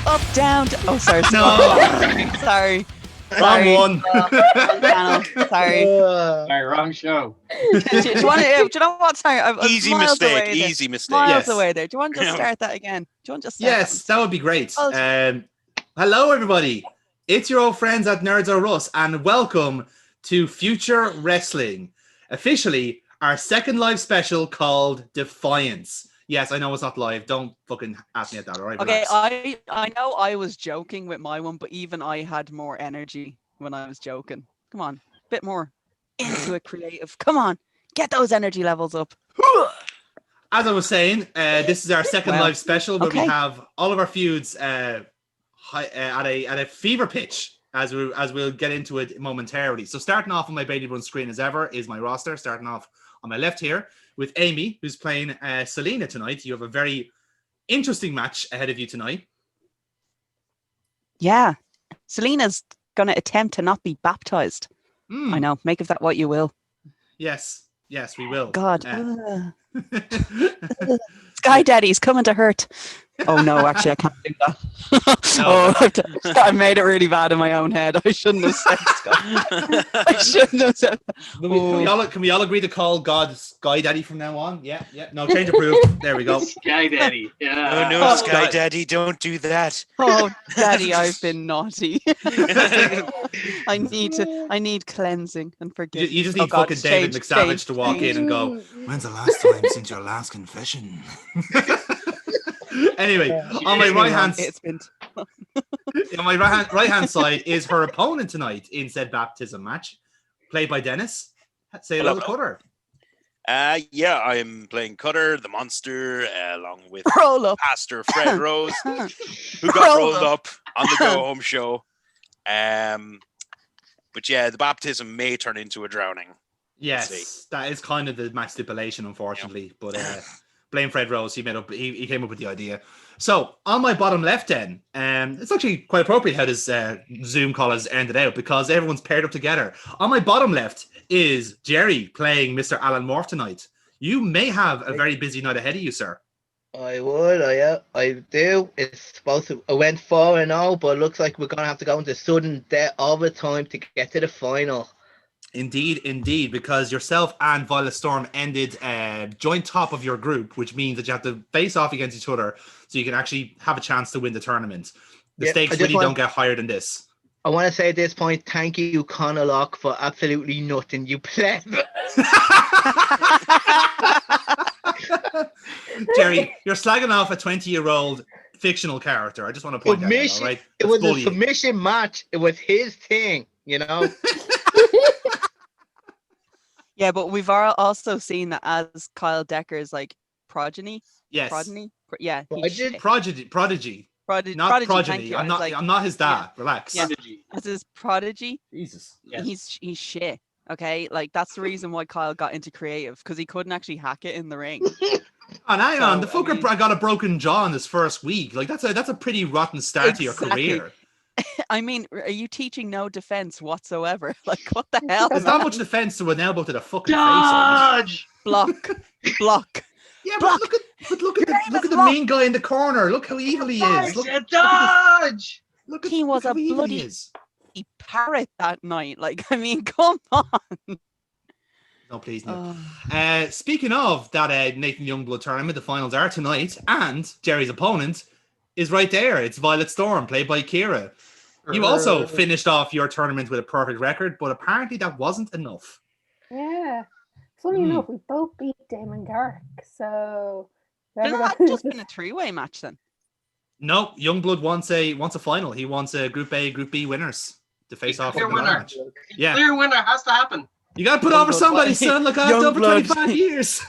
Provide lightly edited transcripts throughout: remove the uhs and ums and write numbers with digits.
Up, down. Oh, sorry. No. Sorry. Wrong one. Wrong channel. Sorry. Wrong show. do you want to? Do you know what? Sorry, I'm Easy miles mistake. away there. Easy mistake. Miles Yes. away there. Do you want to just start that again? Do you want to just start Yes, that would be great. Oh. Hello, everybody. It's your old friends at Nerds Are Us, and welcome to Future Wrestling. Officially, our second live special called Defiance. Yes, I know it's not live. Don't fucking ask me at that, all right? Okay, Relax. I know I was joking with my one, but even I had more energy when I was joking. Come on, bit more into it, creative. Come on, get those energy levels up. As I was saying, this is our second live special where we have all of our feuds at a fever pitch as we'll get into it momentarily. So starting off on my Bailey Run screen as ever is my roster. Starting off on my left here with Amy, who's playing Celina tonight. You have a very interesting match ahead of you tonight. Yeah, Celina's going to attempt to not be baptized. I know. Make of that what you will. Yes, we will. God. Sky Daddy's coming to hurt. Oh no, actually I can't do that. I made it really bad in my own head. I shouldn't have said Sky. I shouldn't have said that. Can we all agree to call God Sky Daddy from now on? Yeah. No, change approved. There we go. Sky Daddy. Yeah. Oh no, Sky Daddy, don't do that. Oh, Daddy, I've been naughty. I need cleansing and forgiveness. You just need fucking David McSavage to walk in and go, "When's the last time since your last confession?" Anyway, on my right hand, on my right hand side is her opponent tonight in said baptism match, played by Dennis. Say hello to Cutter. Yeah, I am playing Cutter, the monster, along with Pastor Fred Rose, who got rolled up on the Go Home show. But yeah, the baptism may turn into a drowning. Yes, that is kind of the match stipulation, unfortunately. Yeah. But blame Fred Rose. He came up with the idea. So on my bottom left then, it's actually quite appropriate how this Zoom call has ended out because everyone's paired up together. On my bottom left is Jerry playing Mr. Alan Morph tonight. You may have a very busy night ahead of you, sir. I would, I do. It's supposed to. I went 4-0, but it looks like we're gonna have to go into sudden death overtime to get to the final. Indeed, because yourself and Violet Storm ended joint top of your group, which means that you have to face off against each other so you can actually have a chance to win the tournament. The stakes really don't get higher than this. I want to say at this point, thank you, Conor Lock, for absolutely nothing, you pleb. Jerry, you're slagging off a 20-year-old fictional character. I just want to point that out, all right? It was a submission match. It was his thing, you know? Yeah, but we've also seen that as Kyle Decker's like progeny. Yes. Progeny? Yeah. Prodigy. Not progeny. I'm not his dad. Yeah. Relax. Yeah. As his prodigy. Jesus. Yes. He's shit. Okay, like that's the reason why Kyle got into creative because he couldn't actually hack it in the ring. And hang on, the fucker got a broken jaw in his first week. Like that's a pretty rotten start to your career. I mean, are you teaching no defense whatsoever? Like, what the hell? There's not much defense to an elbow to the fucking face. Block. Yeah, but look at the mean guy in the corner. Look how evil he is. Dodge. He was a bloody parrot that night. Like, I mean, come on. No, please, no. Speaking of that Nathan Youngblood tournament, the finals are tonight, and Jerry's opponent is right there. It's Violet Storm, played by Kira. You also finished off your tournament with a perfect record, but apparently that wasn't enough. Yeah. Funny enough, we both beat Damon Garrick, so... Didn't that just been a three-way match then? No, Youngblood wants a final. He wants a Group A, Group B winners to face off. Clear winner. Match. Yeah. Clear winner has to happen. You got to put over somebody, son. Like I've done for 25 years.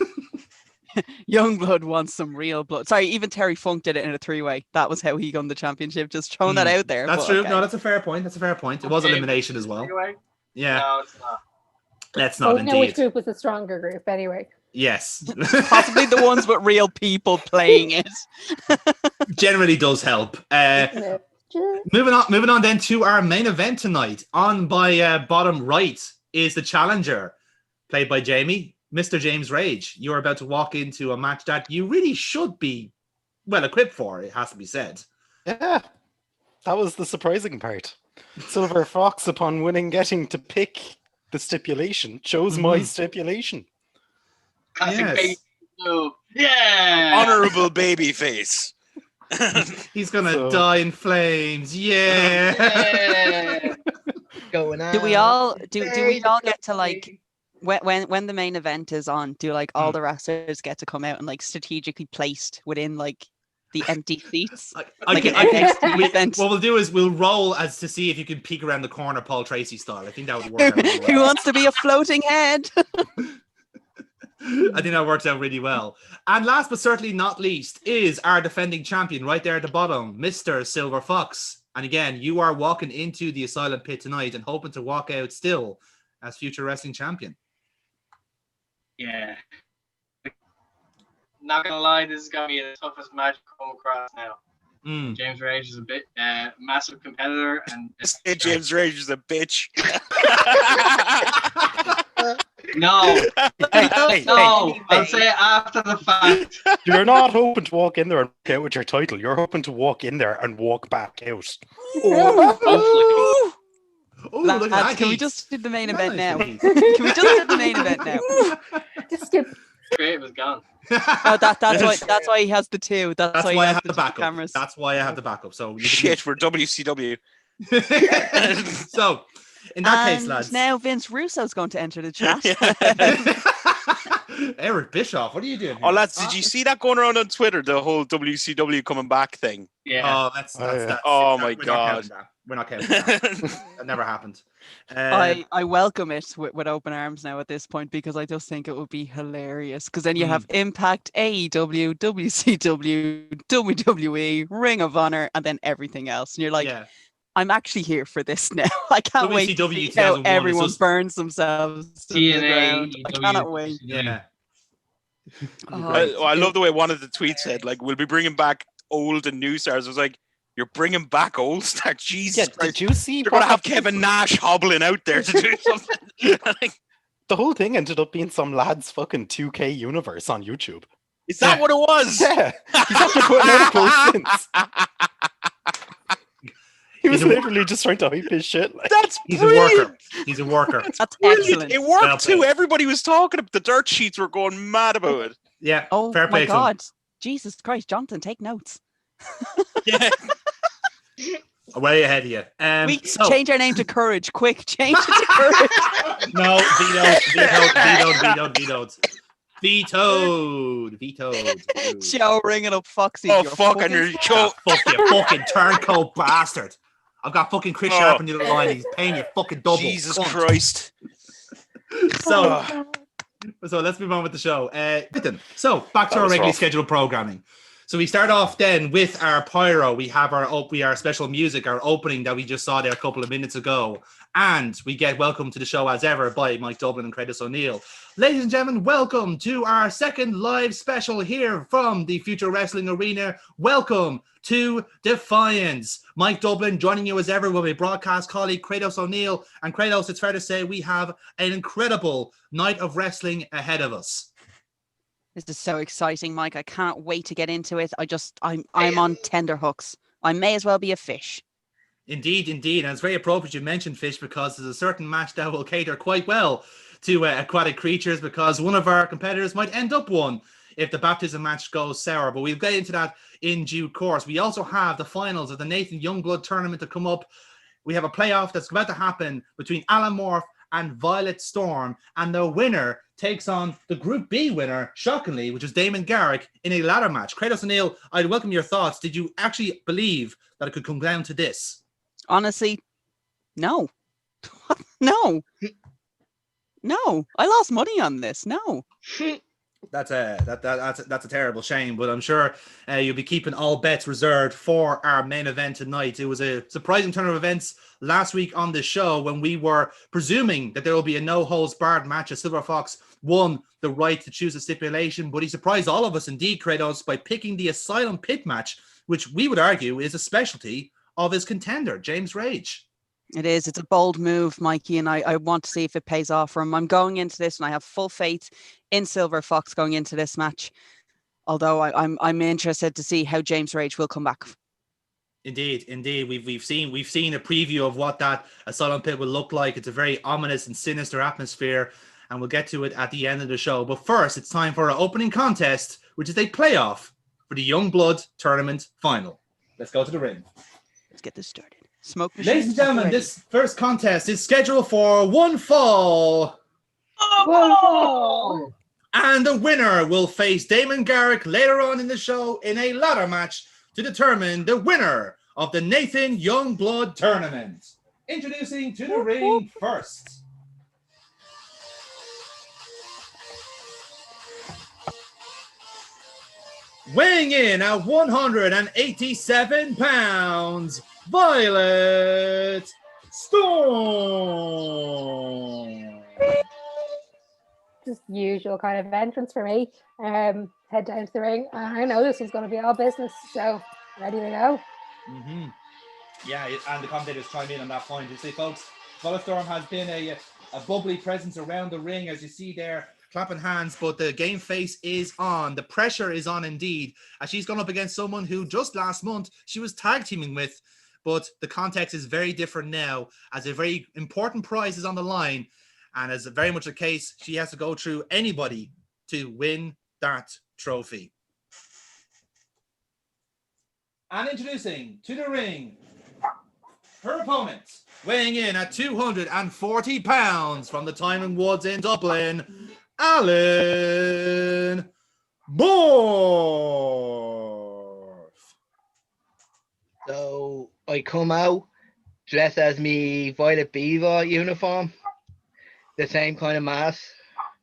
Youngblood wants some real blood. Sorry, even Terry Funk did it in a three-way. That was how he won the championship. Just throwing that out there. That's true. Okay. No, that's a fair point. It was elimination as well. Three-way? Yeah. No, it's not. Let's not indeed. Know which group was the stronger group anyway. Yes. Possibly the ones with real people playing it. Generally does help. Moving on then to our main event tonight. On my bottom right is the challenger, played by Jamie, Mr. James Rage. You're about to walk into a match that you really should be well equipped for, it has to be said. Yeah, That was the surprising part. Silver Fox, upon winning, getting to pick the stipulation, chose my stipulation. Classic Yes. baby move. Yeah. Honorable baby face. He's gonna So- die in flames. Yeah. Yeah. Going on. Do we all get to like when the main event is on? Do like all the wrestlers get to come out and like strategically placed within like the empty seats? Like an NXT event. What we'll do is we'll roll as to see if you can peek around the corner, Paul Tracy style. I think that would work out really Who well. wants to be a floating head? I think that works out really well. And last but certainly not least is our defending champion right there at the bottom, Mr. Silver Fox. And again, you are walking into the Asylum Pit tonight and hoping to walk out still as future wrestling champion. Yeah. Not gonna lie, this is gonna be the toughest match to come across now. James Rage is a bit massive competitor, and James Rage is a bitch. no, I'll say it after the fact. You're not hoping to walk in there and walk out with your title. You're hoping to walk in there and walk back out. Oh, look at Lads, that. can we Heath. just do the main event now? Nice, Can Heath. we just do the main event now? Just skip. Creative is gone. Oh, that's why he has the two. That's That's why why he I has have the the two backup. cameras. That's why I have the backup. So you can- Shit, we're WCW. So in that case, And lads. now Vince Russo's going to enter the chat. Eric Bischoff, what are you doing? Oh, here? lads, did you see that going around on Twitter? The whole WCW coming back thing. Yeah. Oh, that's Oh, my we're not God. counting that. We're not counting that. That never happened. I welcome it with open arms now at this point because I just think it would be hilarious. Because then you have Impact, AEW, WCW, WWE, Ring of Honor, and then everything else. And you're like, yeah. I'm actually here for this now. I can't wait to WCW see how 2001 is everyone just- burns themselves to the TNA, ground. I cannot wait. Yeah. I love the way one of the tweets said, like, we'll be bringing back old and new stars. I was like, you're bringing back old stars? Jesus Yeah, Christ. did you see? You're going to have Kevin Nash hobbling out there to do something. Like, The whole thing ended up being some lad's fucking 2K universe on YouTube. is that what it was? Yeah, he's after putting out a post since. He was He's a- literally just trying to hype his shit. Like, That's He's a brilliant. worker. He's a worker. That's Brilliant. excellent. It worked Well too. played. Everybody was talking. The dirt sheets were going mad about it. Yeah. Oh fair play my to him. God. Jesus Christ, Jonathan, take notes. Yeah. Way ahead of you. We So, change our name to Courage. Quick, change it to Courage. no, vetoed. Joe ringing up Foxy. Oh, you're fuck, fucking- and you're Oh, fuck you, fucking turncoat bastard. I've got fucking Chris Oh. Sharp on the other line. He's paying you fucking double. Jesus Cunt. Christ. So let's move on with the show. So back to our was regularly rough. scheduled programming. So we start off then with our pyro. We have our special music, our opening that we just saw there a couple of minutes ago. And we get welcome to the show as ever by Mike Dublin and Credis O'Neill. Ladies and gentlemen, welcome to our second live special here from the Future Wrestling Arena. Welcome to Defiance. Mike Dublin joining you as ever with my broadcast colleague Kratos O'Neill. And Kratos, it's fair to say we have an incredible night of wrestling ahead of us. This is so exciting, Mike. I can't wait to get into it. I'm on tender hooks. I may as well be a fish. Indeed. And it's very appropriate you mentioned fish because there's a certain match that will cater quite well to aquatic creatures because one of our competitors might end up one if the baptism match goes sour. But we'll get into that in due course. We also have the finals of the Nathan Youngblood Tournament to come up. We have a playoff that's about to happen between Alan Morph and Violet Storm. And the winner takes on the Group B winner, shockingly, which is Damon Garrick in a ladder match. Kratos O'Neill, I'd welcome your thoughts. Did you actually believe that it could come down to this? Honestly, no. No. I lost money on this. No. That's a terrible shame, but I'm sure you'll be keeping all bets reserved for our main event tonight. It was a surprising turn of events last week on the show when we were presuming that there will be a no-holds-barred match as Silver Fox won the right to choose a stipulation, but he surprised all of us indeed, Kratos, by picking the Asylum Pit match, which we would argue is a specialty of his contender, James Rage. It is. It's a bold move, Mikey, and I want to see if it pays off for him. I'm going into this and I have full faith in Silver Fox going into this match. Although I'm interested to see how James Rage will come back. Indeed. We've seen a preview of what that Asylum Pit will look like. It's a very ominous and sinister atmosphere, and we'll get to it at the end of the show. But first, it's time for our opening contest, which is a playoff for the Youngblood Tournament final. Let's go to the ring. Let's get this started. Smoke machine. Ladies and gentlemen, this first contest is scheduled for one fall. Whoa. And the winner will face Damon Garrick later on in the show in a ladder match to determine the winner of the Nathan Youngblood Tournament. Introducing to the ring first. Weighing in at 187 pounds, Violet Storm. Just usual kind of entrance for me. Head down to the ring. I know this is going to be all business, so ready to go. Mm-hmm. Yeah, and the commentators chime in on that point. You see, folks, Violet Storm has been a bubbly presence around the ring, as you see there, clapping hands, but the game face is on. The pressure is on indeed, as she's gone up against someone who just last month she was tag teaming with, but the context is very different now, as a very important prize is on the line, and as very much the case, she has to go through anybody to win that trophy. And introducing to the ring, her opponent, weighing in at 240 pounds from the Timing Woods in Dublin, Alan Borth. So I come out dressed as me Violet Beaver uniform, the same kind of mask.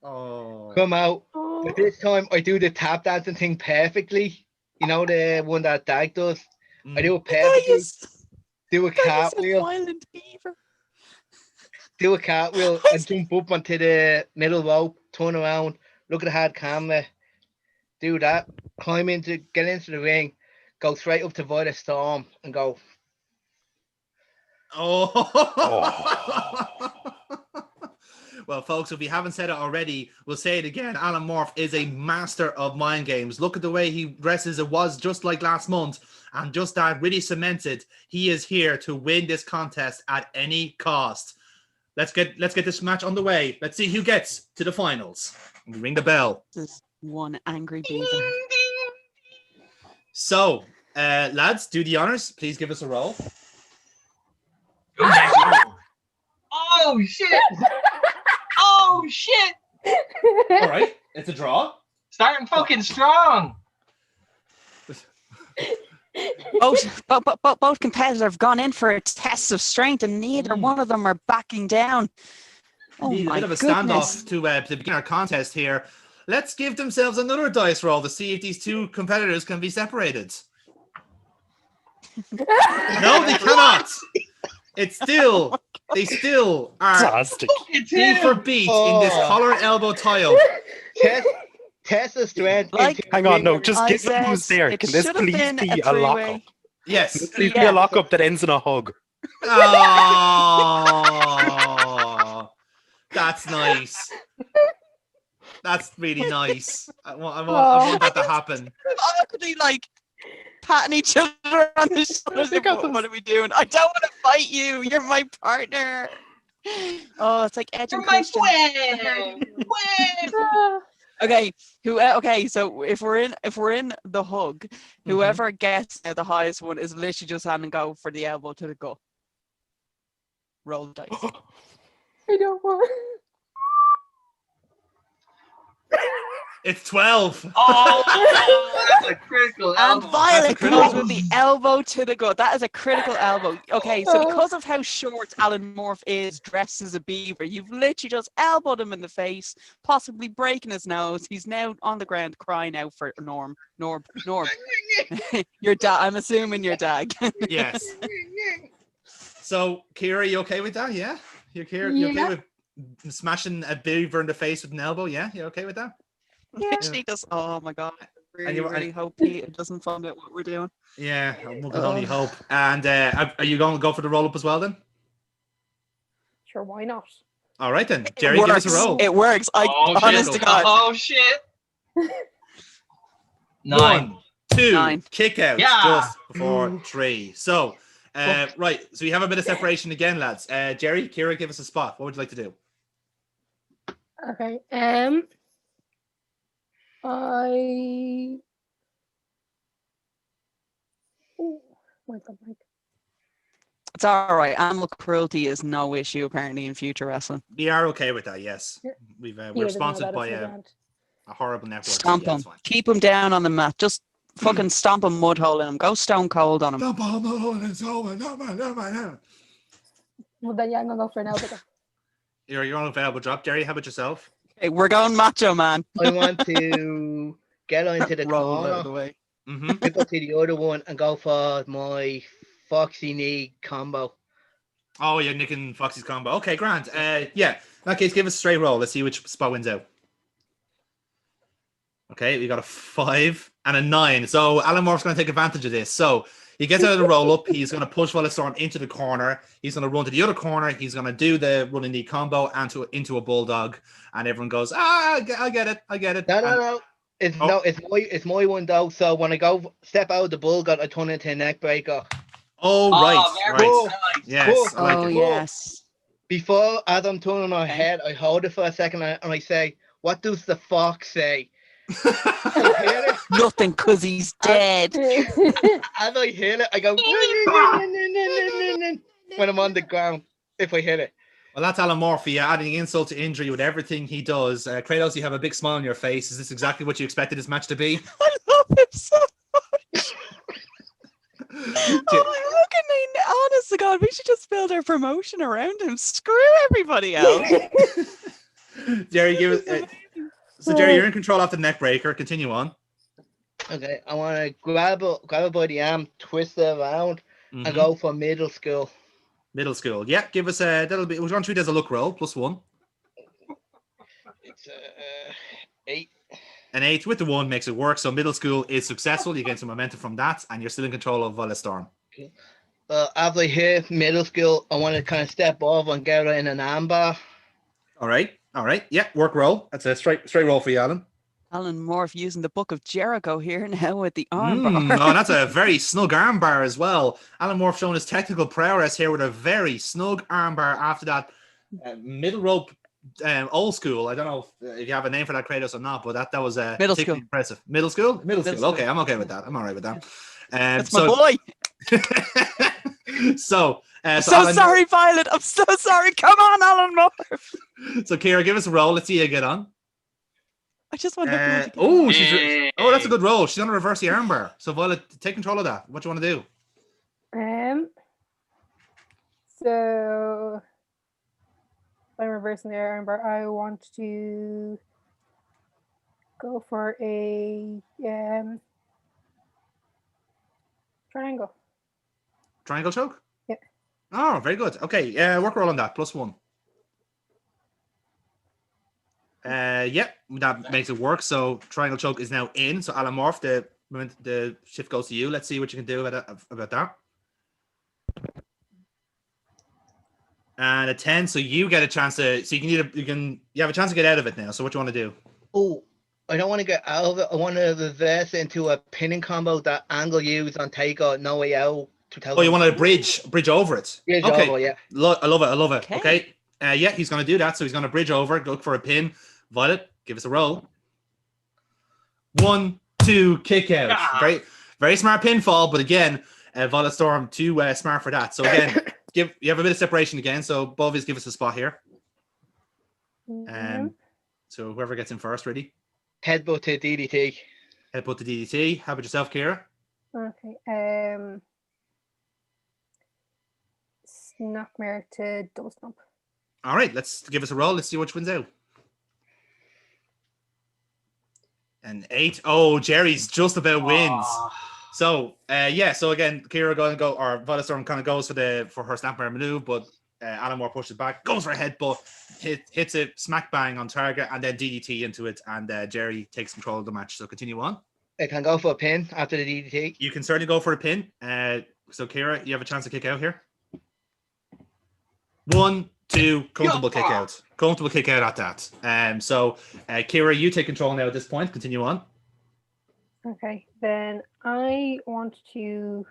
Oh. Come out, but this time I do the tap dancing thing perfectly. You know, the one that Dag does. I do it perfectly. Do a cartwheel. Do a cartwheel and jump up onto the middle rope, turn around, look at the hard camera, do that, get into the ring, go straight up to Violet Storm and go. Well, folks, if we haven't said it already, we'll say it again. Alan Morph is a master of mind games. Look at the way he dresses. It was just like last month, and just that really cemented. He is here to win this contest at any cost. Let's get this match on the way. Let's see who gets to the finals. We ring the bell. This is one angry beaver. So, lads, do the honors. Please give us a roll. Oh shit! Oh shit! All right, it's a draw. Starting fucking strong. Both competitors have gone in for a test of strength, and neither one of them are backing down. Oh Need a my bit of a goodness. standoff to begin our contest here. Let's give themselves another dice roll to see if these two competitors can be separated. No, they cannot. They still are Fantastic. beat for beat in this collar and elbow tile. Test the strength. Hang on, no, just I give them who's said there. it Can this should have please been be a a lockup? three-way. Yes. Please be a lockup that ends in a hug. Oh, that's nice. That's really nice. I want that to happen. Awkwardly, like patting each other on the shoulders. What are we doing? I don't want to fight you. You're my partner. Oh, it's like Edge and Christian. Okay, okay, so if we're in the hug, whoever gets the highest one is literally just hand and go for the elbow to the gut. Roll the dice. I don't want. It's 12. Oh, that's a critical And elbow. Violet critical. goes with the elbow to the gut. That is a critical elbow. Okay, so because of how short Alan Morph is dressed as a beaver, you've literally just elbowed him in the face, possibly breaking his nose. He's now on the ground crying out for Norb. Your dad. I'm assuming your dad. Yes. So, Kira, you okay with that? Yeah? You okay with smashing a beaver in the face with an elbow? Yeah? You okay with that? Literally just, oh my god. I really hope he doesn't find out what we're doing. Yeah, we can only hope. And are you going to go for the roll-up as well then? Sure, why not? All right then. Jerry, give us a roll. It works. Honest to God. Oh shit. 9. 1, 2 9. kick out just before 3. So, right. So you have a bit of separation again, lads. Jerry, Kira, give us a spot. What would you like to do? Okay. Mike. It's all right. Animal cruelty is no issue apparently in future wrestling. We are okay with that. Yes, we're sponsored by a horrible network. Stomp him. Keep him down on the mat. Just fucking stomp a mud hole in him. Go stone cold on him. Stomp a mud hole in his hole. Well, then I'm gonna go for an elbow. You're going for an elbow drop, Jerry. How about yourself? Hey, we're going macho, man. I want to get into the Roll corner, out of the way. flip up to the other one, and go for my Foxy knee combo. Oh, you're nicking Foxy's combo. Okay, grand. Yeah. In that case, give us a straight roll. Let's see which spot wins out. Okay, we got a 5 and a 9. So Alan Morph's going to take advantage of this. So he gets out of the roll up. He's going to push Storm into the corner. He's going to run to the other corner. He's going to do the running knee combo and into a bulldog. And everyone goes, I get it. No. It's my one though. So when I go step out of the bulldog, I turn into a neck breaker. Oh, right. Cool. Yes. Cool. I like it. Yes. Before, as I'm turning my head, I hold it for a second and I say, "What does the fox say?" Nothing, because he's dead. As I hear it, I go when I'm on the ground. If I hit it. Well, that's Alan Murphy, adding insult to injury with everything he does. Kratos, you have a big smile on your face. Is this exactly what you expected this match to be? I love him so much. How can they? Honest to God, we should just build our promotion around him. Screw everybody else. Jerry, so Jerry, you're in control of the neck breaker. Continue on. Okay, I want to grab it by the arm, twist it around, and go for middle school. Middle school. Yeah, give us that'll be. We're going to treat it as a look roll, +1. It's 8. An 8 with the 1 makes it work. So middle school is successful. You get some momentum from that, and you're still in control of Vladimir Storm. Okay. After I hit middle school, I want to kind of step off and get her in an armbar. All right. Yeah, work roll. That's a straight roll for you, Alan. Alan Morph using the Book of Jericho here now with the armbar. Oh, that's a very snug armbar as well. Alan Morph showing his technical prowess here with a very snug armbar after that middle rope old school. I don't know if you have a name for that, Kratos, or not, but that was middle school. Impressive. Middle school? Middle school. Okay, I'm okay with that. I'm all right with that. That's my boy. So Alan, sorry, Violet. I'm so sorry. Come on, Alan Morph. So, Kira, give us a roll. Let's see you get on. I just want to. That's a good roll. She's going to reverse the armbar. So, Violet, take control of that. What do you want to do? So by reversing the armbar, I want to go for a triangle. Triangle choke? Yeah. Oh, very good. Okay, work roll on that. +1. That makes it work. So triangle choke is now in. So Alan Morph, the shift goes to you. Let's see what you can do about that. And a 10, so you get a chance to. So you have a chance to get out of it now. So what do you want to do? Oh, I don't want to get out of it. I want to reverse into a pinning combo that Angle used on Takeout No Way Out. Oh, you want to bridge over it? Bridge okay. Over, yeah. I love it. Okay. Yeah, he's going to do that. So he's going to bridge over, look for a pin. Violet, give us a roll. 1, 2, kick out. Very, very smart pinfall, but again, Violet Storm too smart for that. So again, you have a bit of separation again. So Bovis, give us a spot here. So whoever gets in first, ready? Headbutt to DDT. Headbutt to DDT. How about yourself, Kira? Okay. Knockmare to double stomp. All right, let's give us a roll. Let's see which wins out. An 8. Oh, Jerry's just about wins. So, so again, Kira or Violet Storm kind of goes for her snapmare maneuver, but Alan Moore pushes back, goes for a headbutt, hits it, smack bang on target, and then DDT into it, and Jerry takes control of the match. So continue on. I can go for a pin after the DDT. You can certainly go for a pin. So Kira, you have a chance to kick out here. 1, 2, comfortable kick out. Comfortable kick out at that. So Kira, you take control now at this point. Continue on. Okay, then I want to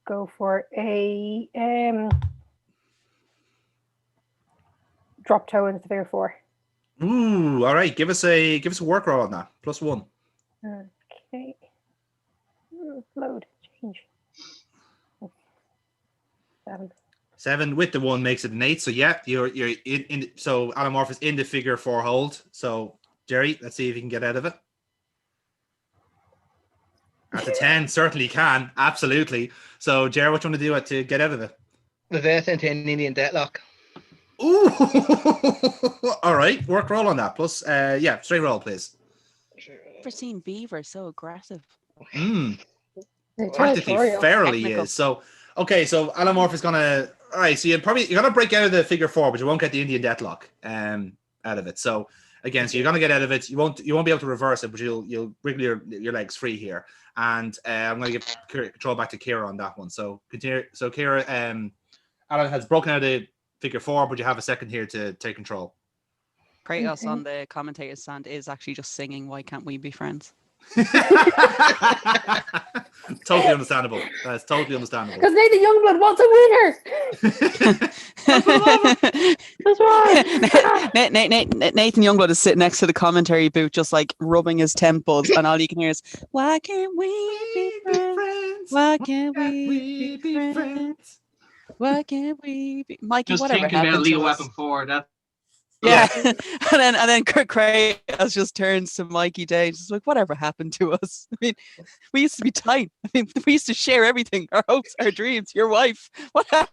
go for a drop toe into figure 4. Ooh, all right. Give us a work roll on that. +1. Okay. Load change. 7. 7 with the 1 makes it an 8. So yeah, you're in so Anamorph is in the figure 4 hold. So Jerry, let's see if you can get out of it. At the 10, certainly can. Absolutely. So Jerry, what do you want to do to get out of it? Reverse into an Indian deadlock. Ooh. All right. Work roll on that. Plus yeah, straight roll, please. Never seen Beaver so aggressive. Practically ferally he is. So okay, so Anamorph is gonna all right, so you're gonna break out of the figure 4, but you won't get the Indian deathlock out of it. So again, so you're gonna get out of it. You won't be able to reverse it, but you'll wriggle your legs free here. And I'm gonna give control back to Kira on that one. So continue. So Kira, Alan has broken out of the figure 4, but you have a second here to take control. Kratos on the commentator's stand is actually just singing "Why Can't We Be Friends?" Totally understandable. That's totally understandable. Because Nathan Youngblood wants a winner. That's right. Nathan Youngblood is sitting next to the commentary booth, just like rubbing his temples, and all you can hear is, "Why can't we be friends? Why can't we be friends? Why can't we be?" Mikey, Just whatever thinking about happened Lethal to us? Weapon 4. That Yeah, and then Kratos just turns to Mikey Day, just like, "Whatever happened to us? I mean, we used to be tight. I mean, we used to share everything, our hopes, our dreams. Your wife. What happened?"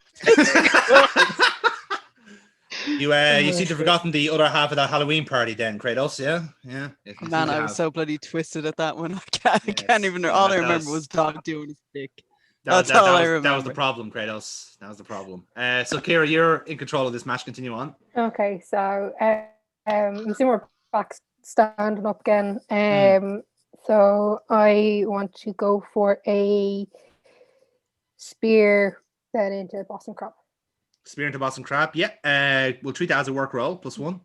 You seem to have forgotten the other half of that Halloween party, then, Kratos. Yeah. Man, I was so bloody twisted at that one. I can't even. All I remember was Dog doing his dick. That's all I remember. That was the problem, Kratos. That was the problem. So, Kira, you're in control of this match. Continue on. Okay, so you see we're back standing up again. So I want to go for a spear then into Boston Crab. Spear into Boston Crab. Yeah. We'll treat that as a work roll. +1.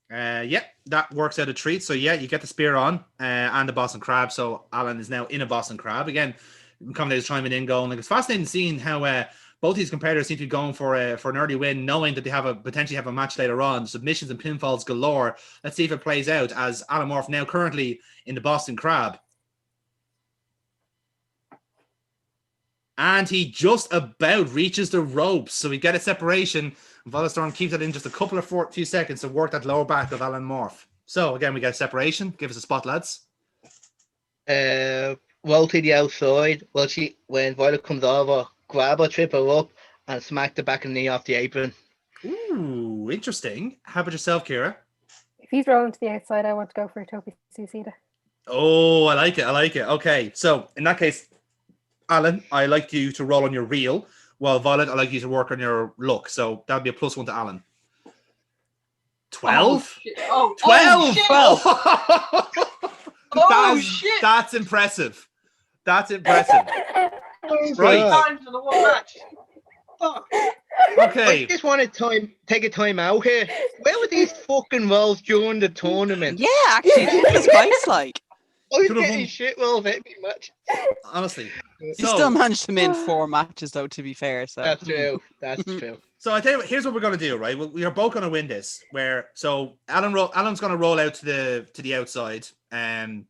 Yeah, that works out a treat. So yeah, you get the spear on and the Boston Crab. So Alan is now in a Boston Crab again. Commentators chiming in, going like, it's fascinating seeing how both these competitors seem to be going for an early win, knowing that they potentially have a match later on. Submissions and pinfalls galore. Let's see if it plays out as Anamorph now currently in the Boston Crab. And he just about reaches the ropes. So we get a separation. Volastorm keeps it in just a couple of few seconds to work that lower back of Alan Morph. So again, we get a separation. Give us a spot, lads. Roll to the outside. Well, when Violet comes over, grab her, trip her up, and smack the back of the knee off the apron. Ooh, interesting. How about yourself, Kira? If he's rolling to the outside, I want to go for a Topi Suicida. Oh, I like it. Okay, so in that case, Alan, I like you to roll on your reel, while Violet, I like you to work on your look. So that'd be a +1 to Alan. 12? Oh, 12! Oh, shit! That's impressive. Right. Times in the one match. Fuck. Okay. I just want to take a time out here. Where were these fucking rolls during the tournament? Yeah, actually, Jesus Christ, like. I was getting shit rolls every match. Honestly. You still managed to win 4 matches, though, to be fair. So That's true. That's true. So I tell you what, here's what we're gonna do, right? We are both gonna win this. Alan's gonna roll out to the outside, and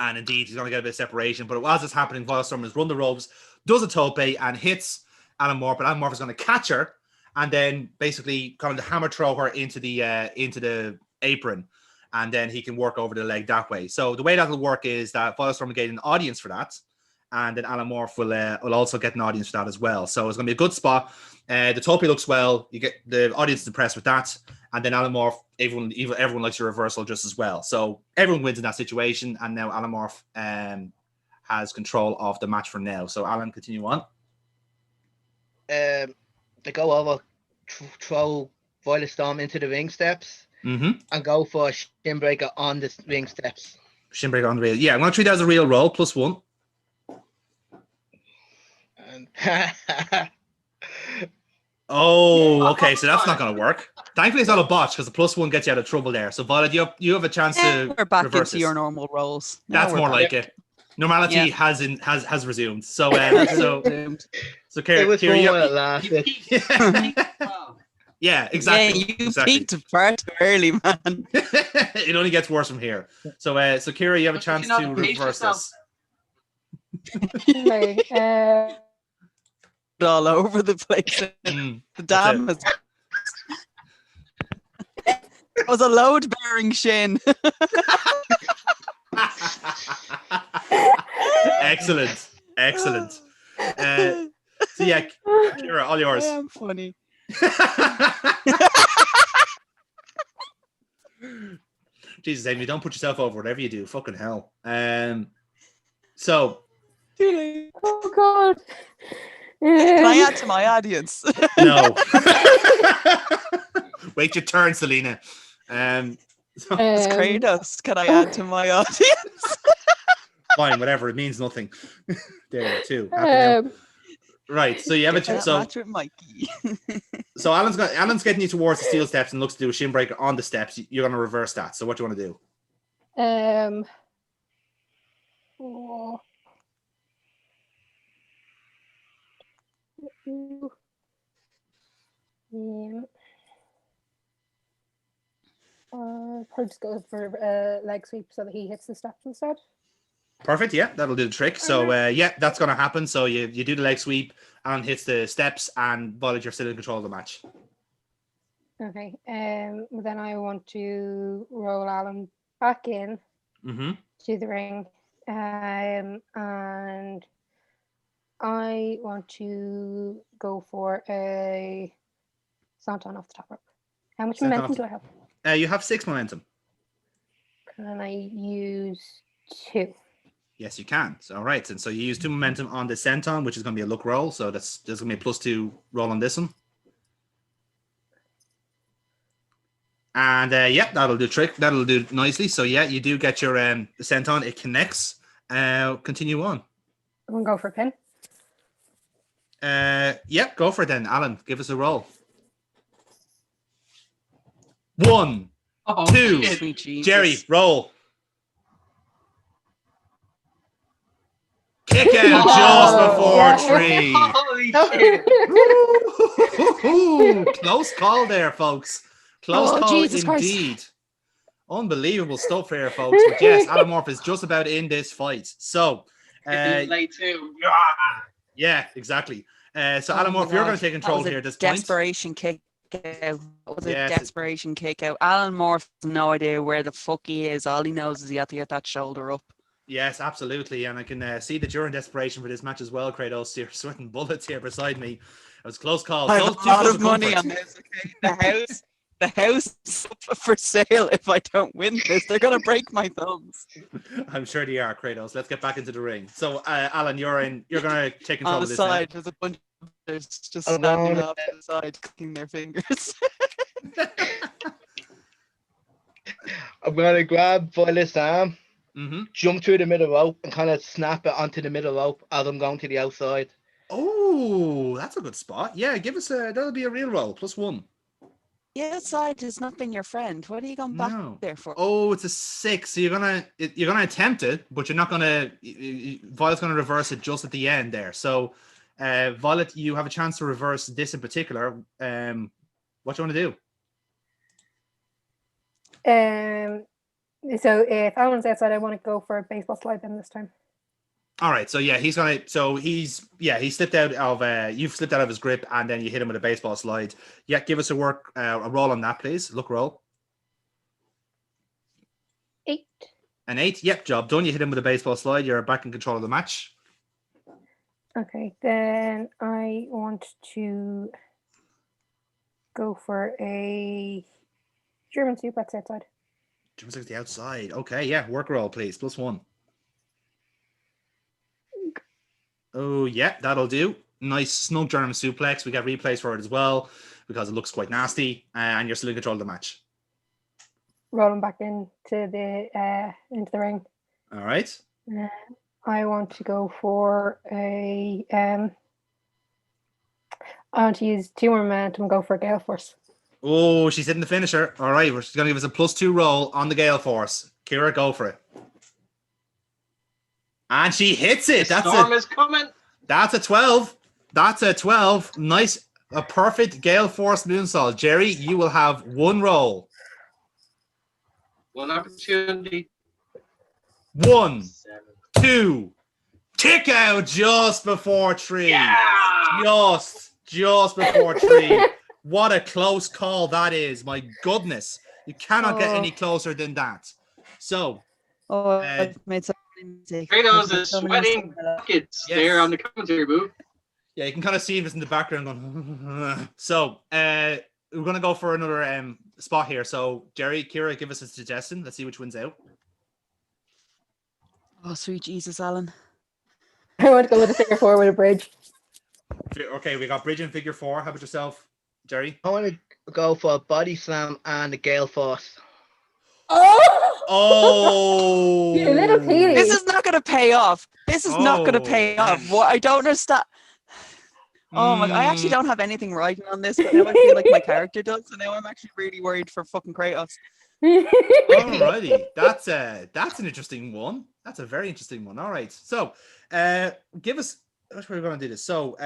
indeed he's gonna get a bit of separation. But while this is happening, Volstorm has run the ropes, does a tope, and hits Alan Morph. But Alan Morph is gonna catch her, and then basically kind of hammer throw her into the apron, and then he can work over the leg that way. So the way that'll work is that Volstorm will get an audience for that. And then Alan Morph will also get an audience for that as well. So it's going to be a good spot. The tope looks well. You get the audience is impressed with that. And then Alan Morph, everyone likes your reversal just as well. So everyone wins in that situation. And now Alan Morph has control of the match for now. So Alan, continue on. They go over, throw Violet Storm into the ring steps, and go for a shin breaker on the ring steps. Shin breaker on the rail. Yeah, I'm going to treat that as a real roll, +1. Oh, okay. So that's not going to work. Thankfully, it's not a botch because the +1 gets you out of trouble there. So, Violet, you have a chance to We're back reverse into this. your normal roles. Now That's we're more back. like it. Normality has resumed. So, so Kira, It was Kira, fun you- when it lasted. yeah, exactly. Yeah, you exactly. peaked far too early, man. It only gets worse from here. So, so Kira, you have a chance to reverse this. Okay, All over the place. The dam is. It was a load-bearing shin. Excellent. So yeah, Kira, all yours. I am funny. Jesus, Amy, don't put yourself over. Whatever you do, fucking hell. So. oh God. Can I add to my audience? No. Wait your turn, Celina. It's Kratos. Can I add to my audience? Fine, whatever. It means nothing. There, too. Right, so you have a chance. Match with Mikey. So Alan's getting you towards the steel steps and looks to do a shin breaker on the steps. You're going to reverse that. So what do you want to do? Oh. Yeah. Probably just go for leg sweep so that he hits the steps instead. Perfect. Yeah, that'll do the trick. So yeah, that's going to happen. So you do the leg sweep, Alan hits the steps, and Violet, you're still in control of the match. Okay. Then I want to roll Alan back in to the ring, and I want to go for a senton off the top rope. How much momentum do I have? You have 6 momentum. Can I use 2? Yes, you can. So, all right. And so you use 2 momentum on the senton, which is going to be a luck roll. So there's going to be a +2 roll on this one. And yeah, that'll do trick. That'll do nicely. So yeah, you do get your senton. It connects. Continue on. I'm going to go for a pin. Yeah, go for it then. Alan, give us a roll. 1, 2. Sweet Jesus. Jerry, roll. Kick out just before 3. Holy shit. Ooh, close call there, folks. Close call Jesus indeed. Christ. Unbelievable stuff here, folks. But yes, Alan Morph is just about in this fight. So, Late too. yeah, exactly. So, Alan Morph, you're going to take control here at this point. Desperation kick out. What was it? Desperation kick out. Alan Morph has no idea where the fuck he is. All he knows is he had to get that shoulder up. Yes, absolutely. And I can see that you're in desperation for this match as well, Kratos. You're sweating bullets here beside me. It was a close call. I have a lot of money on this. Okay? The house is up for sale if I don't win this. They're going to break my thumbs. I'm sure they are, Kratos. Let's get back into the ring. So, Alan, you're going to take control on the of this side, now. there's a bunch of others just standing off to the side, clicking their fingers. I'm going to grab Violet's arm, jump through the middle rope, and kind of snap it onto the middle rope as I'm going to the outside. Oh, that's a good spot. Yeah, give us that'll be a real roll, +1. The outside has not been your friend. What are you going back there for? Oh, it's a 6. So you're gonna attempt it, but you're not gonna. Violet's gonna reverse it just at the end there. So, Violet, you have a chance to reverse this in particular. What do you want to do? So if Alan's outside, I want to go for a baseball slide then this time. All right, so yeah, he slipped out of you've slipped out of his grip, and then you hit him with a baseball slide. Yeah, give us a roll on that, please. Look roll. 8. An 8. Yep, job done. You hit him with a baseball slide. You're back in control of the match. Okay, then I want to go for a German suplex outside. German suplex the outside. Okay, yeah, work roll, please. +1. Oh, yeah, that'll do. Nice snug German suplex. We got replays for it as well because it looks quite nasty, and you're still in control of the match. Rolling back into the ring. All right. I want to go for a I want to use 2 more momentum and go for a Gale Force. Oh, she's hitting the finisher. All right, she's going to give us a +2 roll on the Gale Force. Kira, go for it. And she hits it. The storm is coming. That's a 12. That's a 12. Nice. A perfect Gale Force moonsault. Jerry, you will have 1 roll. 1 opportunity. 1, 7. 2. Kick out just before 3. Yeah! Just before 3. What a close call that is. My goodness. You cannot get any closer than that. So. I've made so many mistakes. Kratos is sweating buckets there on the commentary booth. Yeah, you can kind of see this in the background going. So, we're going to go for another spot here. So, Jerry, Kira, give us a suggestion. Let's see which wins out. Oh, sweet Jesus, Alan. I want to go with a figure 4 with a bridge. Okay, we got bridge and figure 4. How about yourself, Jerry? I want to go for a body slam and a Gale Force. Oh! You little Petey. This is not going to pay off. This is not going to pay off. What I don't understand. Oh my! I actually don't have anything writing on this, but now I feel like my character does, so now I'm actually really worried for fucking Kratos. Alrighty, that's an interesting one. That's a very interesting one. All right, so give us. Which way we're going to do this? So,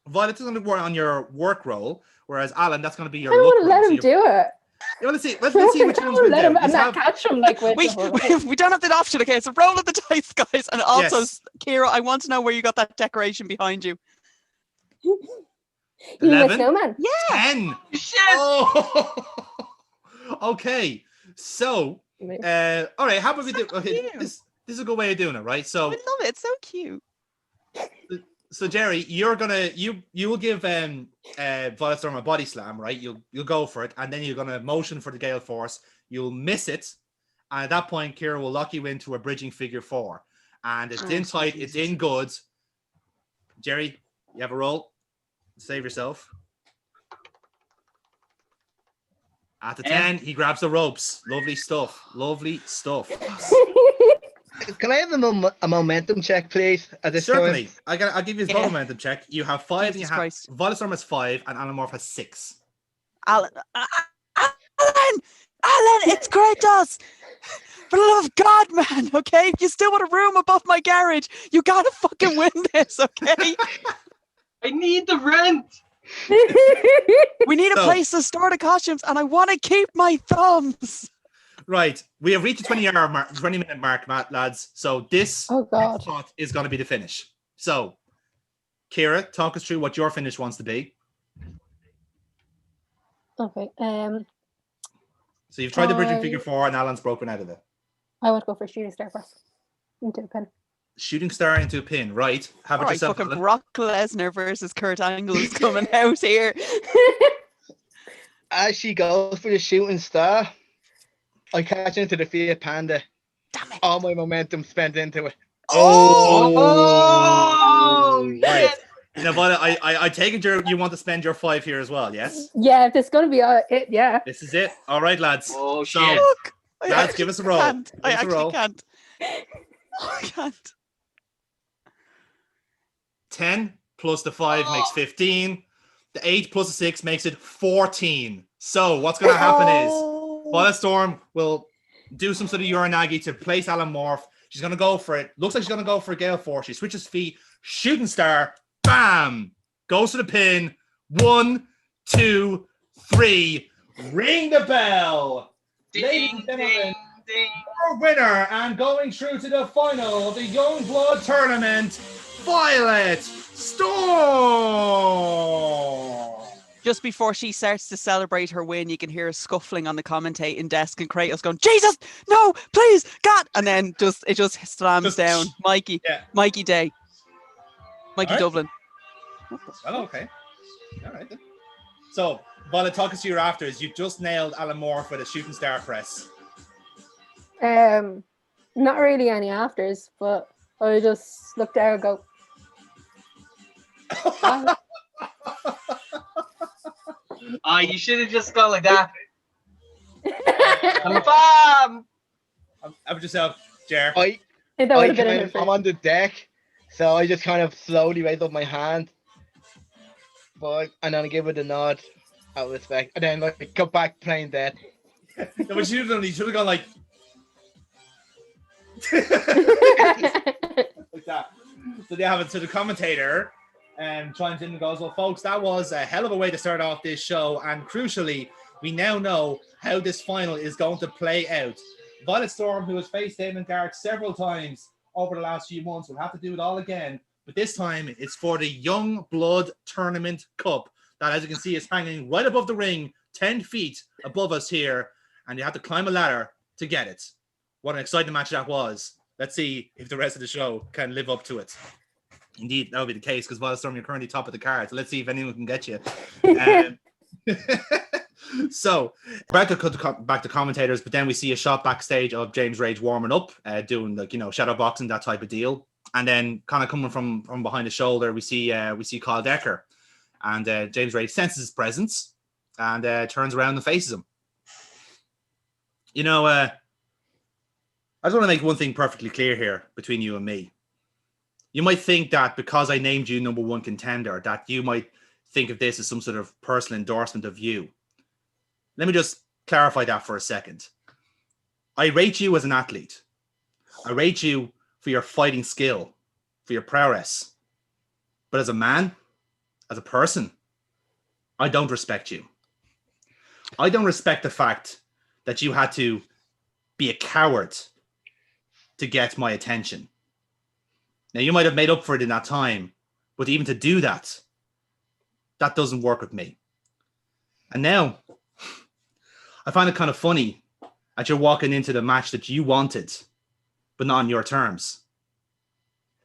Violet's going to work on your work role, whereas Alan, that's going to be your. I don't look want to role. let him do it. You want to see? Let's see which ones we let do. him and not catch him like we don't have the option. Okay, so roll of the dice, guys, and also Kira, I want to know where you got that decoration behind you. You 11? snowman. Yeah. 10. Shit. Oh. Okay. So, all right. How about we do? Okay, this is a good way of doing it, right? So I love it. It's so cute. So Jerry, you're gonna you will give Violet Storm a body slam, right? You'll go for it, and then you're gonna motion for the Gale Force. You'll miss it, and at that point, Kira will lock you into a bridging figure 4, and it's in tight, it's in good. Jerry, you have a roll. Save yourself. At the 10, he grabs the ropes. Lovely stuff. Lovely stuff. Can I have a momentum check, please? At this Certainly. point? I'll give you a momentum check. You have 5, and you have Christ. Violet Storm has 5, and Alan Morph has 6. Alan, it's Kratos. For the love of God, man, okay? If you still want a room above my garage, you gotta fucking win this, okay? I need the rent. We need a place to store the costumes, and I want to keep my thumbs. Right, we have reached the 20-minute mark, lads. So this spot is going to be the finish. So, Kira, talk us through what your finish wants to be. Okay. So you've tried the bridging figure 4, and Alan's broken out of it. I want to go for a shooting star first into a pin. Shooting star into a pin, right? How about yourself? Fucking Brock Lesnar versus Kurt Angle is coming out here. As she goes for the shooting star, I catch into the Fiat Panda. Damn it. All my momentum spent into it. Right. Now, Violet, I take it you want to spend your 5 here as well, yes? Yeah, if it's going to be it, yeah. This is it. All right, lads. Oh, so, shit. Lads, give us a roll. I actually can't. I can't. 10 plus the 5 makes 15. The 8 plus the 6 makes it 14. So what's going to happen is Violet Storm will do some sort of Uranagi to place Alan Morph. She's going to go for it. Looks like she's going to go for a Gale Force. She switches feet. Shooting star. Bam. Goes to the pin. 1, 2, 3. Ring the bell. Ladies and gentlemen, our winner and going through to the final of the Youngblood Tournament, Violet Storm. Just before she starts to celebrate her win, you can hear a scuffling on the commentating desk and Kratos going, Jesus, no, please, God. And then it just slams down. Mikey Day. Mikey Dublin. Well, okay. All right then. So, Violet, talk us to your afters. You just nailed Alan Morph with a shooting star press. Not really any afters, but I just look there and go. You should have just gone like that. How about yourself, Jer? I'm on the deck, so I just kind of slowly raise up my hand. 5, and then I give it a nod out of respect, and then like go back playing dead. No, but you should have gone like that. So they have it to the commentator and chimes in and goes, well, folks, that was a hell of a way to start off this show. And crucially, we now know how this final is going to play out. Violet Storm, who has faced Damon Garrick several times over the last few months, will have to do it all again. But this time, it's for the Youngblood Tournament Cup that, as you can see, is hanging right above the ring, 10 feet above us here. And you have to climb a ladder to get it. What an exciting match that was. Let's see if the rest of the show can live up to it. Indeed, that will be the case because Violet Storm, you're currently top of the card. So let's see if anyone can get you. So, back to commentators, but then we see a shot backstage of James Rage warming up, doing like, shadow boxing, that type of deal. And then kind of coming from behind the shoulder, we see Kyle Decker. And James Rage senses his presence and turns around and faces him. I just want to make one thing perfectly clear here between you and me. You might think that because I named you number one contender, that you might think of this as some sort of personal endorsement of you. Let me just clarify that for a second. I rate you as an athlete. I rate you for your fighting skill, for your prowess. But as a man, as a person, I don't respect you. I don't respect the fact that you had to be a coward to get my attention. Now, you might have made up for it in that time, but even to do that, that doesn't work with me. And now, I find it kind of funny that you're walking into the match that you wanted, but not on your terms.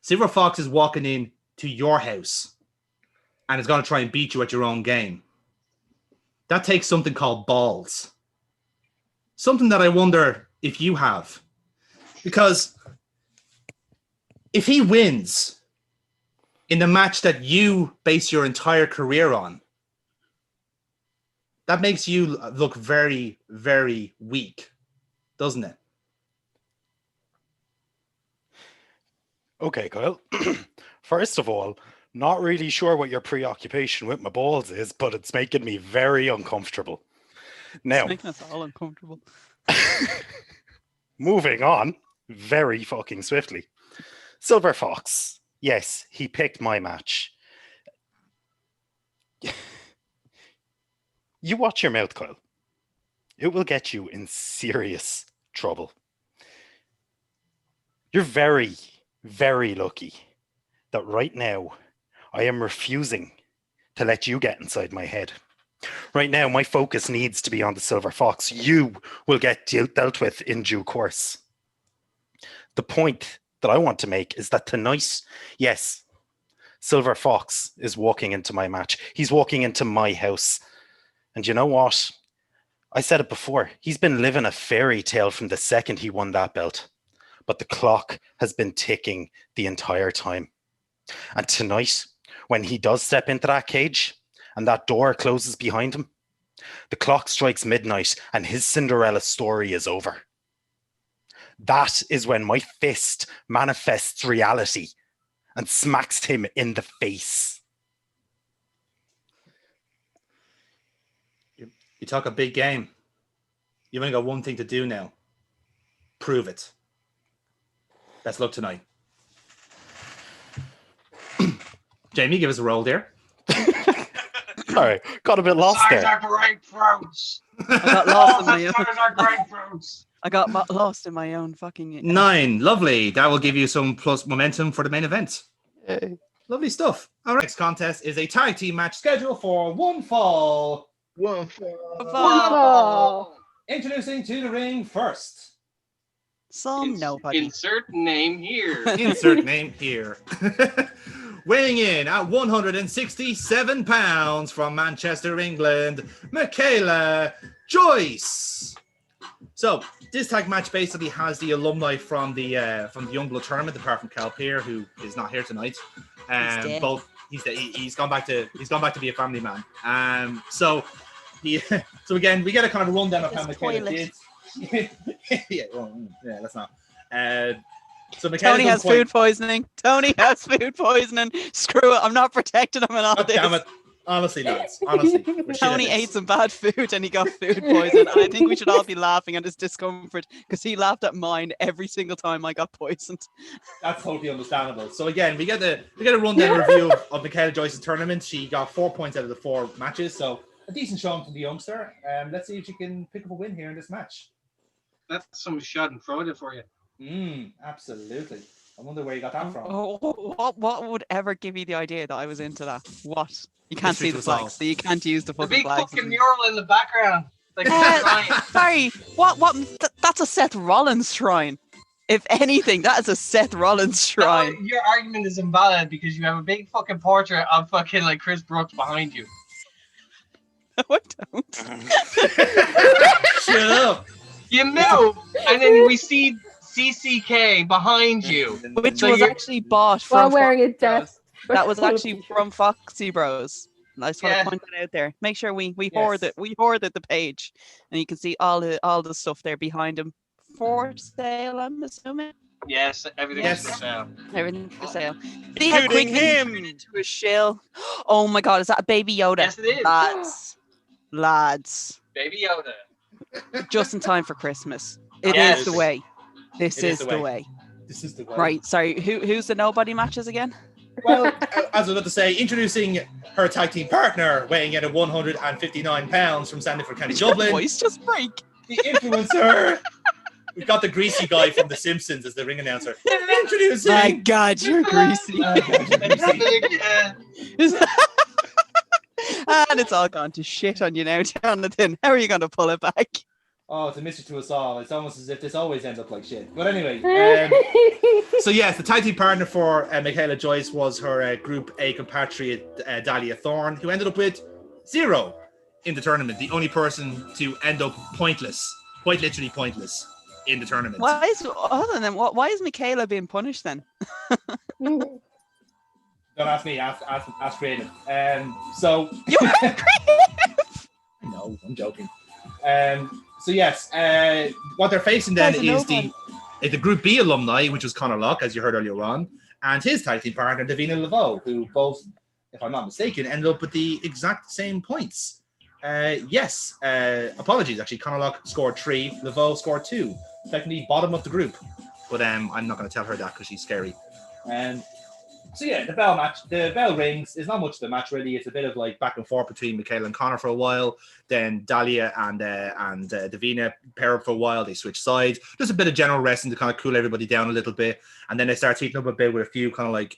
Silver Fox is walking in to your house and is going to try and beat you at your own game. That takes something called balls. Something that I wonder if you have. Because if he wins in the match that you base your entire career on, that makes you look very, very weak, doesn't it? Okay, Kyle. First of all, not really sure what your preoccupation with my balls is, but it's making me very uncomfortable. Now, it's making us all uncomfortable. Moving on very fucking swiftly. Silver Fox. Yes, he picked my match. You watch your mouth, Kyle. It will get you in serious trouble. You're very, very lucky that right now I am refusing to let you get inside my head. Right now, my focus needs to be on the Silver Fox. You will get dealt with in due course. The point that I want to make is that tonight, yes, Silver Fox is walking into my match. He's walking into my house. And you know what? I said it before. He's been living a fairy tale from the second he won that belt. But the clock has been ticking the entire time. And tonight, when he does step into that cage and that door closes behind him, the clock strikes midnight and his Cinderella story is over. That is when my fist manifests reality and smacks him in the face. You talk a big game. You've only got one thing to do now. Prove it. Best luck tonight. Jamie, give us a roll there. Sorry, got a bit lost there. Are grapefruits. I got lost in my own. Are grapefruits. I got lost in my own fucking. 9. Lovely. That will give you some plus momentum for the main event. Yay. Lovely stuff. All right. Next contest is a tag team match scheduled for one fall. One fall. Oh. Introducing to the ring first. Nobody. Insert name here. Insert name here. Weighing in at 167 pounds from Manchester, England, Michaela Joyce. So this tag match basically has the alumni from the Youngblood Tournament, apart from Cal Peer, who is not here tonight. He's gone back to be a family man. So again, we get a kind of rundown of how Michaela did. Let's not. So Tony has food poisoning. Screw it. I'm not protecting him in all this. Damn it. Honestly, lads. Honestly. we're shit at Tony this. ate some bad food and he got food poison. And I think we should all be laughing at his discomfort because he laughed at mine every single time I got poisoned. That's totally understandable. So again, we get a rundown review of Michaela Joyce's tournament. She got 4 points out of the 4 matches, so a decent showing from the youngster. Let's see if she can pick up a win here in this match. That's some schadenfreude for you. Absolutely. I wonder where you got that from. What would ever give you the idea that I was into that? What? You can't Mystery see to the us all. flags, so you can't use the The fucking big flags. fucking mural in the background. Like a shrine. Sorry, what? That's a Seth Rollins shrine. If anything, that is a Seth Rollins shrine. No, your argument is invalid because you have a big fucking portrait of fucking like Chris Brooks behind you. No, I don't. Shut up. You move, and then we see CCK behind you. Which So was you're- actually bought While from wearing a Foxy Bros. desk. That was actually from Foxy Bros. And I just want Yeah. to point that out there. Make sure we Yes. hoarded the page, and you can see all the stuff there behind him for sale. I'm assuming Yes, everything Yes. is for sale. everything for sale. See how Including quickly he him. turned into a shill. Oh my God, is that a Baby Yoda? Yes, it is. Lads, Baby Yoda. just in time for Christmas. It is Yes. the way. This It is is the the way. This is the way. Right. Sorry. Who's the nobody matches again? Well, as I was about to say, introducing her tag team partner, weighing in at 159 pounds from Sandiford County, Dublin, Voice just break. the influencer. We've got the greasy guy from The Simpsons as the ring announcer. Introducing. My God, you're greasy. And it's all gone to shit on you now, Jonathan. How are you going to pull it back? Oh, it's a mystery to us all. It's almost as if this always ends up like shit. But anyway, so yes, the tag team partner for Michaela Joyce was her Group A compatriot Dahlia Thorne, who ended up with 0 in the tournament. The only person to end up pointless, quite literally pointless, in the tournament. Why is Michaela being punished then? Don't ask me. Ask Creative. So You no, I'm joking. So yes, what they're facing then is the Group B alumni, which was Conor Locke, as you heard earlier on, and his tag team partner Davina Laveau, who both, if I'm not mistaken, ended up with the exact same points. Yes, apologies. Actually, Conor Locke scored 3, Laveau scored 2. Technically bottom of the group, but I'm not going to tell her that because she's scary. So yeah, the bell rings. It's not much of the match really. It's a bit of like back and forth between Michaela and Connor for a while. Then Dahlia and Davina pair up for a while. They switch sides. Just a bit of general wrestling to kind of cool everybody down a little bit. And then they start heating up a bit with a few kind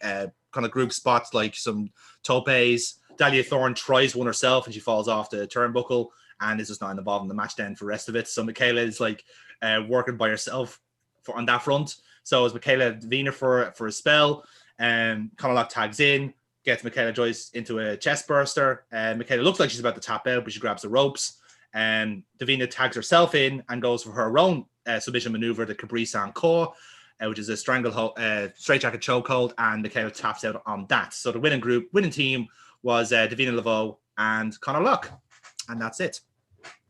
of group spots like some topes. Dahlia Thorne tries one herself and she falls off the turnbuckle and is just not involved in the match then for the rest of it. So Michaela is like working by herself on that front. So is Michaela Davina for a spell. Conor Locke tags in, gets Michaela Joyce into a chest burster. Michaela looks like she's about to tap out, but she grabs the ropes. Davina tags herself in and goes for her own submission maneuver, the Capri-San Core, which is a stranglehold, straightjacket chokehold, and Michaela taps out on that. So the winning team was Davina Laveau and Conor Locke, and that's it.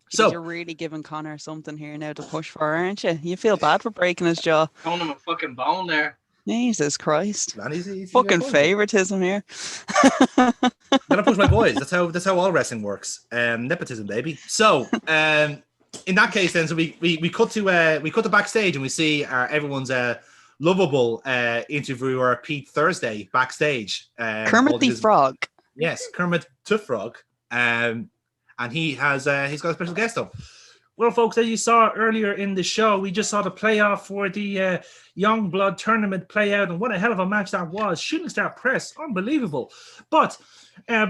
So you're really giving Connor something here now to push for, aren't you? You feel bad for breaking his jaw. Throwing him a fucking bone there. Jesus Christ. Man, he's fucking favoritism here. Gotta push my boys. That's how all wrestling works. Nepotism, baby. So in that case then, so we cut to backstage and we see everyone's lovable interviewer Pete Thursday backstage. Kermit the Frog. Yes, Kermit the Frog. And he's got a special guest up. Well, folks, as you saw earlier in the show, we just saw the playoff for the Youngblood Tournament play out, and what a hell of a match that was. Shooting Star Press, unbelievable. But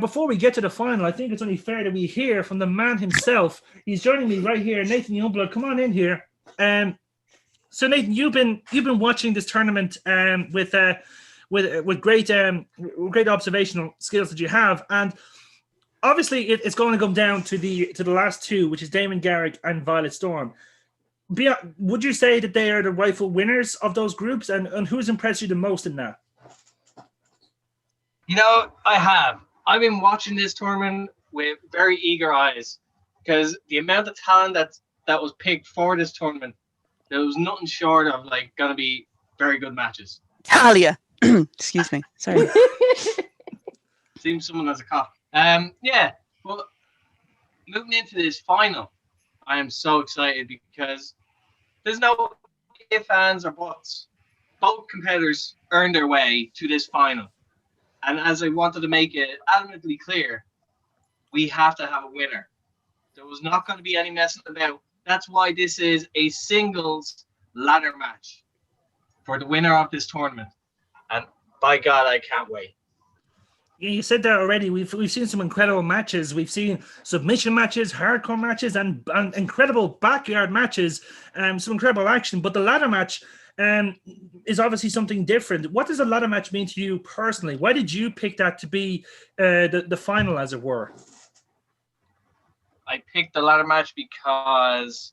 before we get to the final, I think it's only fair that we hear from the man himself. He's joining me right here, Nathan Youngblood. Come on in here. So, Nathan, you've been watching this tournament with great observational skills that you have, and obviously, it's going to come down to the last two, which is Damon Garrick and Violet Storm. Would you say that they are the rightful winners of those groups, and who's impressed you the most in that? You know, I have. I've been watching this tournament with very eager eyes because the amount of talent that was picked for this tournament, there was nothing short of like going to be very good matches. Talia. Excuse me. Sorry. Seems someone has a cough. Yeah, well, moving into this final, I am so excited because there's no ifs, ands, or buts. Both competitors earned their way to this final. And as I wanted to make it adamantly clear, we have to have a winner. There was not going to be any messing about. That's why this is a singles ladder match for the winner of this tournament. And by God, I can't wait. Yeah, you said that already. We've seen some incredible matches. We've seen submission matches, hardcore matches, and incredible backyard matches. Some incredible action. But the ladder match is obviously something different. What does a ladder match mean to you personally? Why did you pick that to be the final, as it were? I picked the ladder match because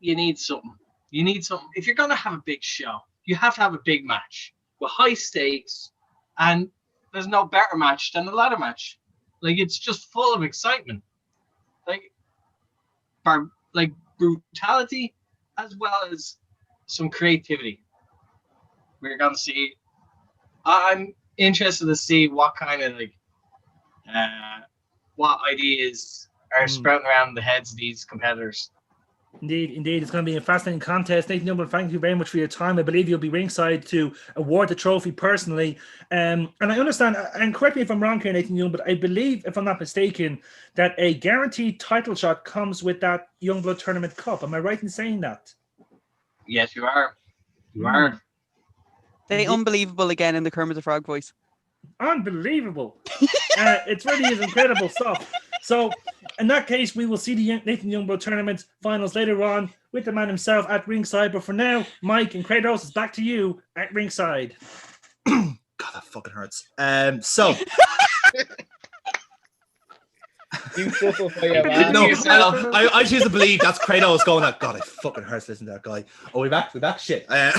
you need something. You need something. If you're going to have a big show, you have to have a big match with high stakes, and there's no better match than the ladder match. Like, it's just full of excitement, like brutality as well as some creativity. We're gonna see. I'm interested to see what kind of what ideas are sprouting around the heads of these competitors. Indeed. It's going to be a fascinating contest. Nathan Youngblood, thank you very much for your time. I believe you'll be ringside to award the trophy personally. And I understand, and correct me if I'm wrong here, Nathan Youngblood, but I believe, if I'm not mistaken, that a guaranteed title shot comes with that Youngblood Tournament Cup. Am I right in saying that? Yes, you are. You are. They unbelievable again in the Kermit the Frog voice. Unbelievable. It really is incredible stuff. So, in that case, we will see the Nathan Youngblood Tournament finals later on with the man himself at ringside. But for now, Mike and Kratos, it's back to you at ringside. God, that fucking hurts. So. You simplify your No, I choose to believe that's Kratos going like, God, it fucking hurts listening to that guy. Oh, we're back. Shit. Oh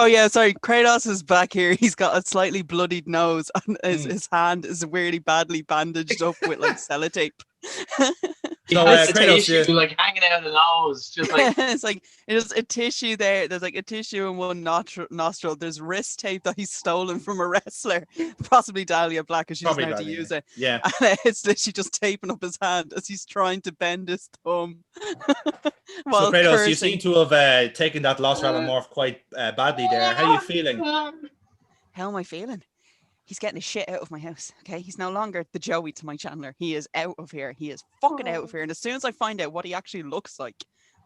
yeah, sorry. Kratos is back here. He's got a slightly bloodied nose, and his hand is really badly bandaged up with like sellotape. So Kratos, like hanging out of the nose, just like it's like there's a tissue there. There's like a tissue in one nostril. There's wrist tape that he's stolen from a wrestler, possibly Dahlia Black, because she doesn't know how to use it. Yeah, and it's literally just taping up his hand as he's trying to bend his thumb. So Kratos, you seem to have taken that loss Morph quite badly there. How are you feeling? How am I feeling? He's getting the shit out of my house, okay? He's no longer the Joey to my Chandler. He is out of here. He is fucking out of here. And as soon as I find out what he actually looks like,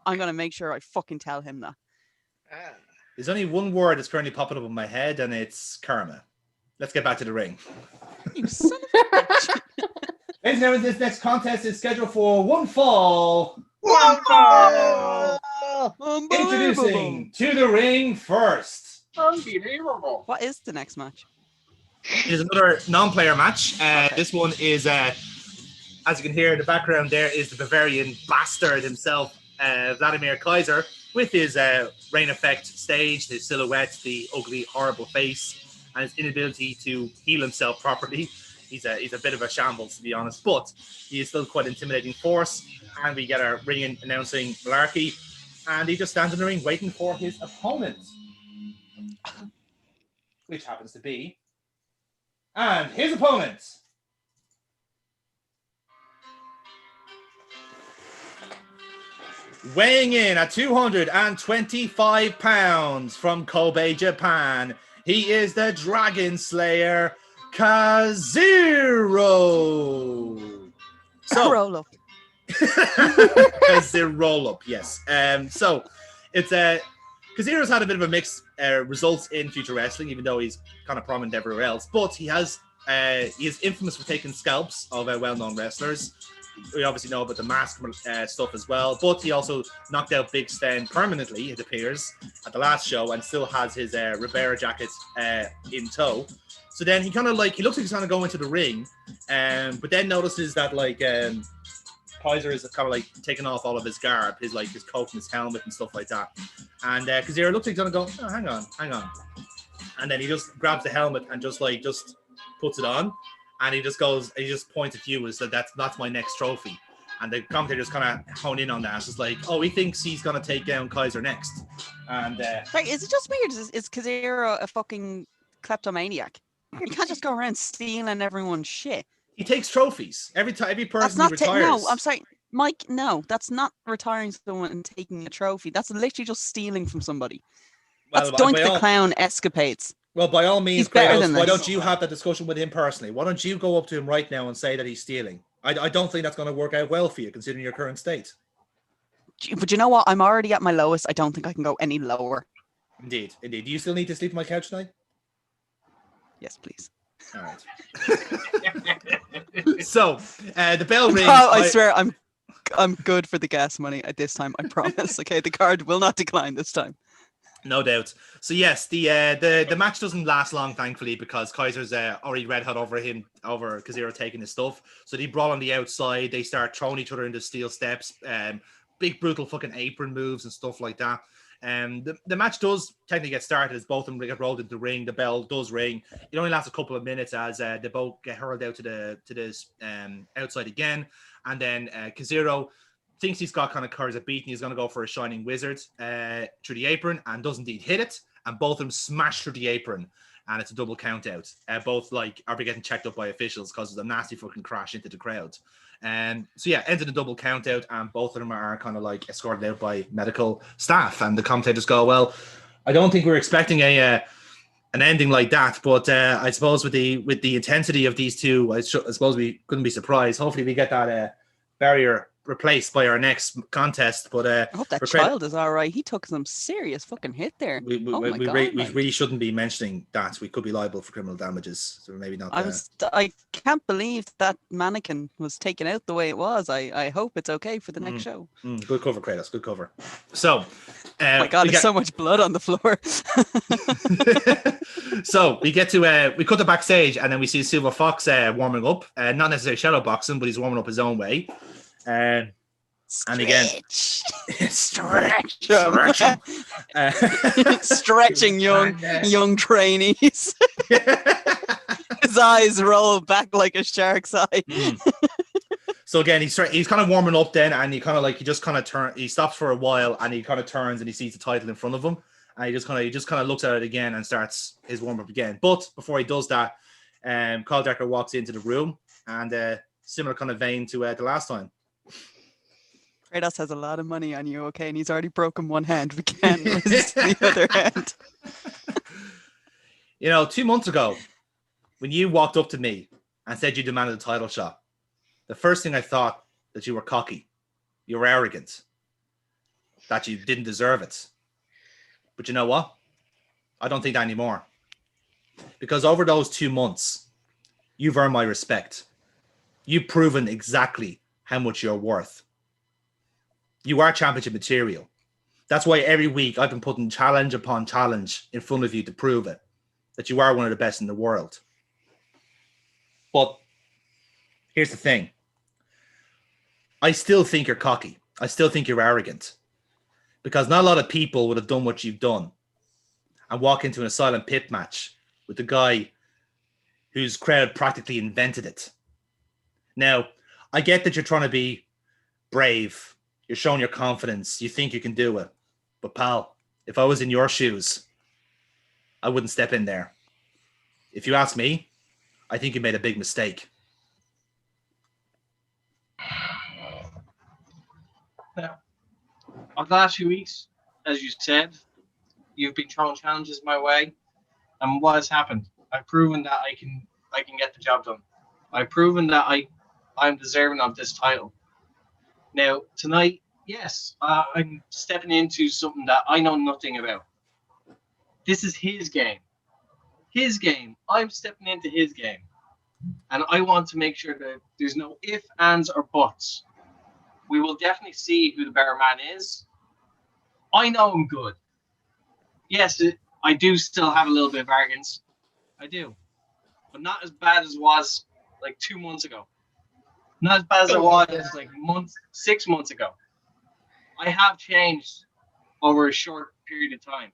I'm going to make sure I fucking tell him that. There's only one word that's currently popping up in my head, and it's karma. Let's get back to the ring. You son of a bitch. Ladies and gentlemen, this next contest is scheduled for one fall. Introducing to the ring first. unbelievable. What is the next match? It is another non-player match. Okay. This one is, as you can hear in the background, there is the Bavarian bastard himself, Vladimir Kaiser, with his rain effect stage, his silhouette, the ugly, horrible face, and his inability to heal himself properly. He's a bit of a shambles, to be honest, but he is still quite intimidating force. And we get our ring announcing malarkey, and he just stands in the ring waiting for his opponent, which happens to be. And his opponent, weighing in at 225 pounds from Kobe, Japan, he is the Dragon Slayer, Kaziro. So, roll up. Kaziro, yes. So, it's Kaziro's had a bit of a mixed results in Future Wrestling, even though he's kind of prominent everywhere else. But he is infamous for taking scalps of well-known wrestlers. We obviously know about the mask stuff as well. But he also knocked out Big Stan permanently, it appears, at the last show, and still has his Rivera jacket in tow. So then he kind of he looks like he's going to go into the ring, but then notices that Kaiser is kind of taking off all of his garb, his coat and his helmet and stuff like that. And Kaziro looks like he's gonna go, oh, hang on. And then he just grabs the helmet and just puts it on. And he just points at you as that's my next trophy. And the commentators kind of hone in on that. It's like, oh, he thinks he's gonna take down Kaiser next. And Right, is it just weird? Is Kaziro a fucking kleptomaniac? You can't just go around stealing everyone's shit. He takes trophies every time. Every person That's not retires. no. I'm sorry, Mike. No, that's not retiring someone and taking a trophy. That's literally just stealing from somebody. That's Doink the Clown escapades. Well, by all means, He's better than Kratos, why this. don't you have that discussion with him personally? Why don't you go up to him right now and say that he's stealing? I don't think that's going to work out well for you, considering your current state. But you know what? I'm already at my lowest. I don't think I can go any lower. Indeed. Do you still need to sleep on my couch tonight? Yes, please. All right. So, the bell rings. I swear, I'm good for the gas money at this time. I promise. Okay, the card will not decline this time. No doubt. So yes, the match doesn't last long, thankfully, because Kaiser's already red hot over Kaziro taking his stuff. So they brawl on the outside. They start throwing each other into steel steps. Big brutal fucking apron moves and stuff like that. The match does technically get started as both of them get rolled into the ring. The bell does ring. It only lasts a couple of minutes as they both get hurled out to the outside again, and then Kaziro thinks he's got kind of cards at beat and he's going to go for a Shining Wizard through the apron and does indeed hit it, and both of them smash through the apron, and it's a double count out. Both are getting checked up by officials because of the nasty fucking crash into the crowd. So yeah, ends in a double count out, and both of them are kind of like escorted out by medical staff, and the commentators go, well, I don't think we're expecting an ending like that, but I suppose with the intensity of these two, I suppose we couldn't be surprised. Hopefully we get that barrier replaced by our next contest. But I hope that child is all right. He took some serious fucking hit there. We really shouldn't be mentioning that. We could be liable for criminal damages, so maybe not. I can't believe that mannequin was taken out the way it was. I hope it's okay for the next show. Good cover, Kratos. Good cover. So, oh my God, there's so much blood on the floor. So we get to we cut the backstage, and then we see Silver Fox warming up. Not necessarily shadow boxing, but he's warming up his own way. And again, stretching young trainees. His eyes roll back like a shark's eye. So again, he's kind of warming up then, and he stops for a while, and he kind of turns and he sees the title in front of him, and he just kind of looks at it again and starts his warm up again. But before he does that, Carl Decker walks into the room, and similar kind of vein to the last time. Kratos has a lot of money on you, okay? And he's already broken one hand. We can't resist the other hand. 2 months ago, when you walked up to me and said you demanded a title shot, the first thing I thought that you were cocky, you were arrogant, that you didn't deserve it. But you know what? I don't think that anymore. Because over those 2 months, you've earned my respect. You've proven exactly how much you're worth. You are championship material. That's why every week I've been putting challenge upon challenge in front of you to prove it, that you are one of the best in the world. But here's the thing. I still think you're cocky. I still think you're arrogant. Because not a lot of people would have done what you've done and walk into an Asylum Pit match with the guy whose crowd practically invented it. Now, I get that you're trying to be brave. You're showing your confidence. You think you can do it. But pal, if I was in your shoes, I wouldn't step in there. If you ask me, I think you made a big mistake. Now, over the last few weeks, as you said, you've been throwing challenges my way. And what has happened? I've proven that I can get the job done. I've proven that I'm deserving of this title. Now, tonight, yes, I'm stepping into something that I know nothing about. This is his game. His game. I'm stepping into his game. And I want to make sure that there's no ifs, ands, or buts. We will definitely see who the better man is. I know I'm good. Yes, I do still have a little bit of arrogance. I do. But not as bad as it was like 2 months ago. Not as bad as it was like 6 months ago. I have changed over a short period of time.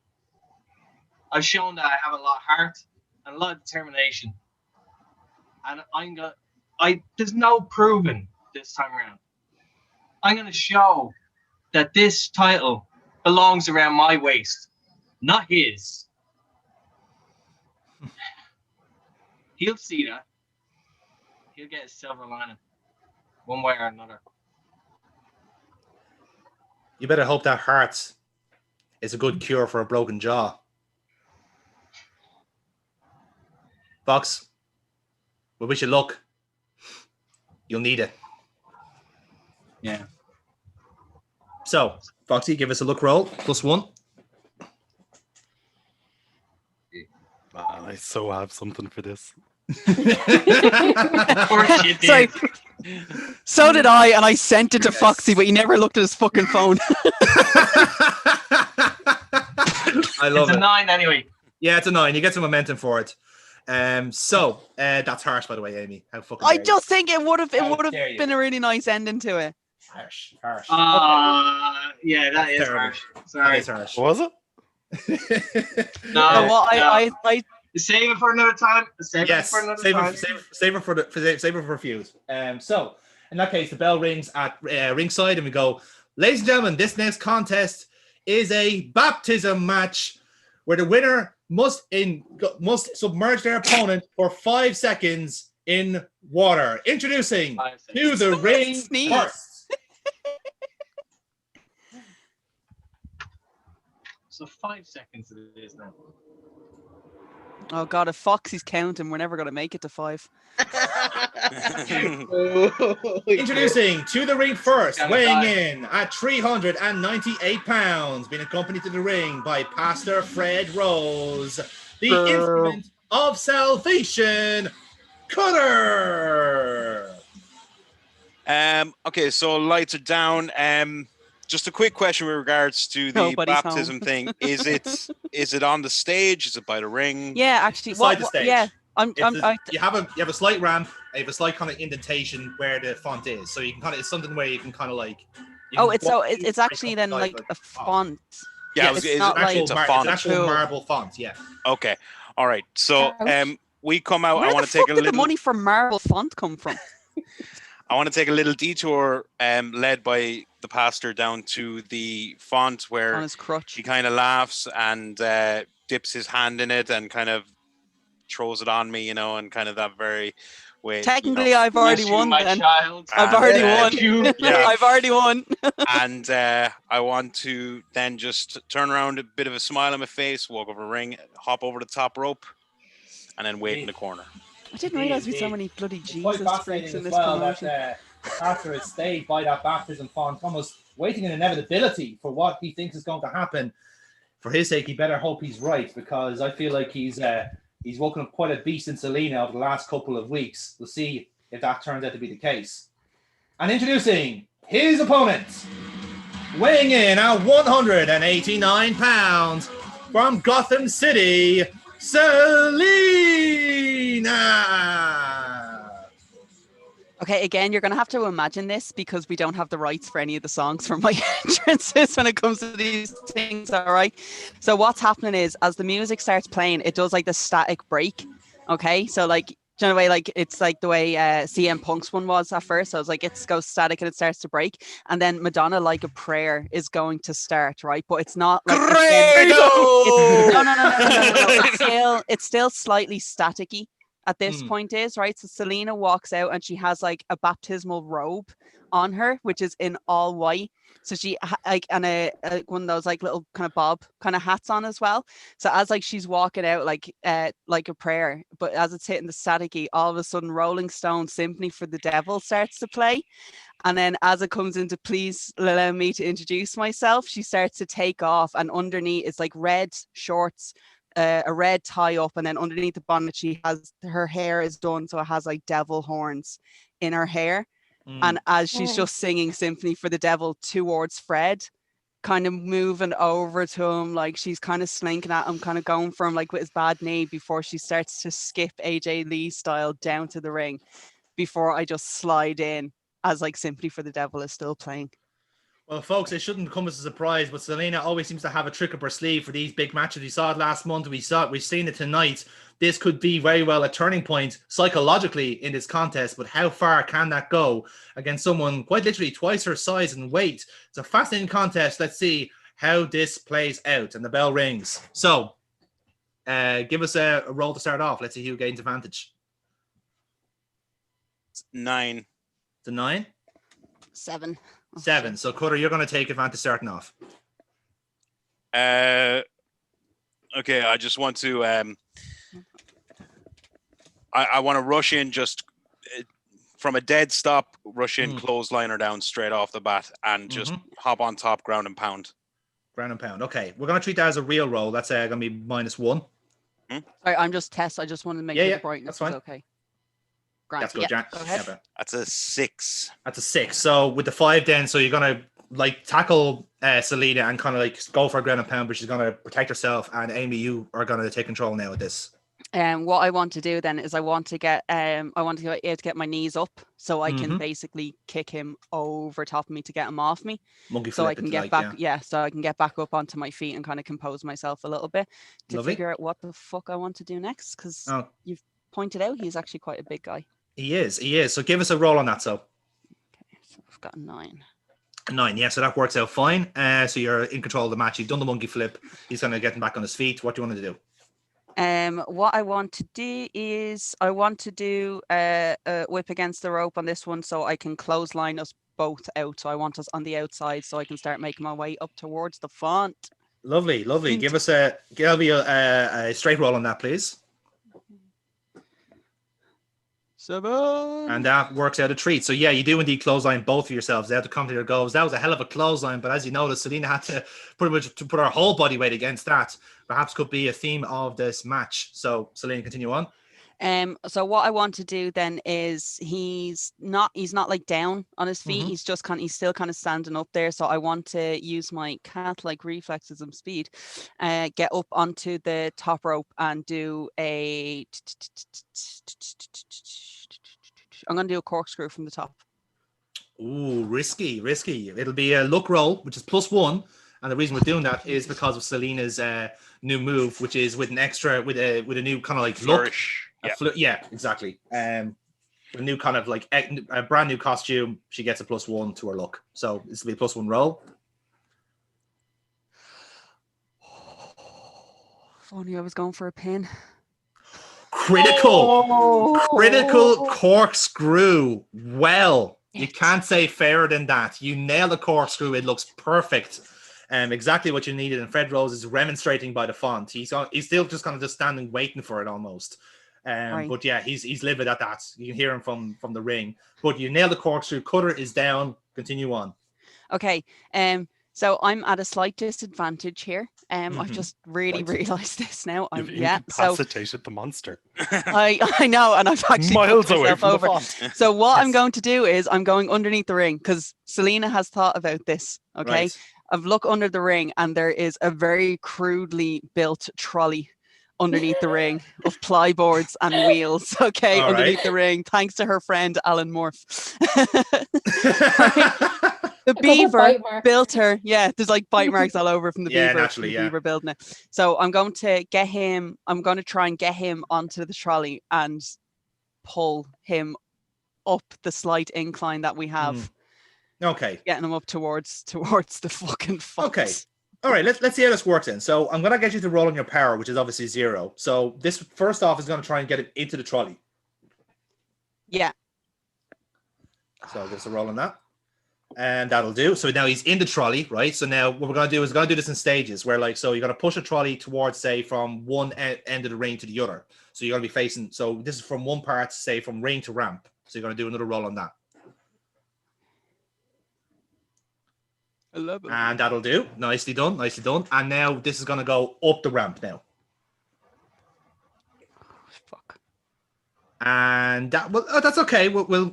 I've shown that I have a lot of heart and a lot of determination. And there's no proving this time around. I'm going to show that this title belongs around my waist, not his. He'll see that. He'll get his silver lining, one way or another. You better hope that heart is a good cure for a broken jaw. Fox, we wish you luck. You'll need it. Yeah. So, Foxy, give us a look roll. +1. Man, I so have something for this. Of course you did. Sorry. So did I, and I sent it to Foxy, but he never looked at his fucking phone. I love It's it. a 9 anyway. Yeah, it's a 9. You get some momentum for it. So that's harsh, by the way, Amy. How fucking I dare just think it would have How dare you. been a really nice ending to it. you. Harsh. Yeah, that is terrible. harsh. That Sorry. is harsh. Was it? No, Well, no. I Save it for another time. Save Yes, it for another save time. it for a feud. So in that case, the bell rings at ringside, and we go, ladies and gentlemen, this next contest is a baptism match where the winner must submerge their opponent for 5 seconds in water. Introducing 5 to seconds. the ring Sneeze. first. So 5 seconds it is now. Oh god, if Foxy's counting, we're never gonna make it to 5. Introducing to the ring first, Gotta weighing die. in at 398 pounds, being accompanied to the ring by Pastor Fred Rose, the instrument of salvation, Cutter. Okay, so lights are down. Just a quick question with regards to the Nobody's baptism home. thing. Is it on the stage? Is it by the ring? Yeah, actually, Beside the stage. yeah, You have a slight ramp. You have a slight kind of indentation where the font is, so you can kind of, it's something where you can kind of like. you Oh, can it's so walk it's through actually then like a oh. font. Yeah, Yeah, it's not like it's a It's font. an actual Cool. marble font. Yeah. Okay, all right. So Ouch. we come out. Where I the want to fuck take a did the little. money for marble font come from? I want to take a little detour, led by the pastor down to the font where On his crutch. he kind of laughs and dips his hand in it and kind of throws it on me, and kind of that very way. Technically, I've already Bless you, won my then. child. I've And, already won. You. Yeah. I've already won. And I want to then just turn around, a bit of a smile on my face, walk over the ring, hop over the top rope, and then wait in the corner. I didn't realize we had so many bloody Jesus freaks in this promotion. the pastor has stayed by that baptism font, almost waiting in inevitability for what he thinks is going to happen. For his sake, he better hope he's right, because I feel like he's woken up quite a beast in Celina over the last couple of weeks. We'll see if that turns out to be the case. And introducing his opponent, weighing in at 189 pounds, from Gotham City, Celina. Okay, again, you're going to have to imagine this because we don't have the rights for any of the songs from my entrances when it comes to these things, all right? So what's happening is, as the music starts playing, it does like the static break, okay? So like, in a way, like it's like the way CM Punk's one was at first. So it's like it goes static and it starts to break, and then Madonna Like a Prayer is going to start, right? But it's not like no. It's still slightly staticky at this point, is right. So Celina walks out and she has like a baptismal robe on her, which is in all white. So she like and a one of those like little kind of bob kind of hats on as well. So as like she's walking out like a prayer, but as it's hitting the staticky, all of a sudden Rolling Stone Symphony for the Devil starts to play. And then as it comes into Please Allow Me to Introduce Myself, she starts to take off, and underneath it's like red shorts, a red tie up, and then underneath the bonnet she has, her hair is done so it has like devil horns in her hair. And as she's just singing Symphony for the Devil towards Fred, kind of moving over to him, like she's kind of slinking at him, kind of going for him like with his bad knee, before she starts to skip AJ Lee style down to the ring, before I just slide in as like Symphony for the Devil is still playing. Well, folks, it shouldn't come as a surprise, but Celina always seems to have a trick up her sleeve for these big matches. We saw it last month. We've seen it tonight. This could be very well a turning point psychologically in this contest, but how far can that go against someone quite literally twice her size and weight? It's a fascinating contest. Let's see how this plays out. And the bell rings. So, give us a roll to start off. Let's see who gains advantage. 9. The 9. 7. Oh, 7. So Cutter, you're going to take advantage starting off. Okay, I just want to I want to rush in just from a dead stop, rush in, clothesline her down straight off the bat, and just hop on top, ground and pound. Ground and pound. Okay, we're going to treat that as a real roll. That's going to be -1. Sorry, I'm just test. I just want to make sure the brightness is okay. Grant. That's good, Jack. Go ahead. Yeah, that's a 6. That's a 6. So with the 5 then, so you're going to like tackle Celina and kind of like go for a ground and pound, but she's going to protect herself. And Amy, you are going to take control now of this. What I want to do then is I want to get my knees up so I can basically kick him over top of me to get him off me. Monkey so I flip can it, get like, back. yeah. So I can get back up onto my feet and kind of compose myself a little bit to Lovely. figure out what the fuck I want to do next. Because you've pointed out he's actually quite a big guy. He is. So give us a roll on that. So. Okay, so I've got a 9. 9, yeah. So that works out fine. So you're in control of the match. You've done the monkey flip. He's going to get him back on his feet. What do you want to do? What I want to do is I want to do a whip against the rope on this one so I can clothesline us both out. So I want us on the outside so I can start making my way up towards the font. Lovely. Give us a straight roll on that, please. 7. And that works out a treat. So yeah, you do indeed clothesline both of yourselves. They have to come to their goals. That was a hell of a clothesline, but as you noticed, Celina had to pretty much put her whole body weight against that. Perhaps could be a theme of this match. So Celina, continue on. So what I want to do then is he's not like down on his feet. He's just he's still kind of standing up there. So I want to use my cat-like reflexes and speed, get up onto the top rope and do a. I'm going to do a corkscrew from the top. Ooh, risky. It'll be a luck roll, which is +1. And the reason we're doing that is because of Celina's new move, which is with a new kind of like flourish. Yeah, exactly. With a new kind of like a brand new costume, she gets a +1 to her luck. So this will be a +1 roll. If only I was going for a pin. Critical corkscrew. Well, you can't say fairer than that. You nail the corkscrew. It looks perfect. Exactly what you needed. And Fred Rose is remonstrating by the font. He's still just kind of just standing waiting for it almost. Right. But yeah, he's livid at that. You can hear him from the ring. But you nailed the corkscrew. Cutter is down. Continue on. Okay. So I'm at a slight disadvantage here. I've just really realized this now. You've incapacitated the monster. I know, and I've actually miles away from over. the font. So what I'm going to do is I'm going underneath the ring because Celina has thought about this. Okay, Right. I've looked under the ring and there is a very crudely built trolley underneath the ring of plyboards and wheels. Okay, All underneath right. the ring, thanks to her friend Alan Morph. The beaver built her. Yeah, there's like bite marks all over from the Yeah, beaver. naturally, from the yeah. beaver building it. So I'm going to get him. I'm going to try and get him onto the trolley and pull him up the slight incline that we have. Okay. Getting him up towards the fucking fox. Okay. All right, let's see how this works then. So I'm gonna get you to roll on your power, which is obviously 0. So this first off is gonna try and get it into the trolley. Yeah. So give us a roll on that. And that'll do. So now he's in the trolley, right? So now what we're gonna do is we're gonna do this in stages where like so you're gonna push a trolley towards, say, from one end of the ring to the other. So you're gonna be facing, so this is from one part, say from ring to ramp. So you're gonna do another roll on that. 11. And that'll do. Nicely done. And now this is gonna go up the ramp now. Fuck. And that's okay.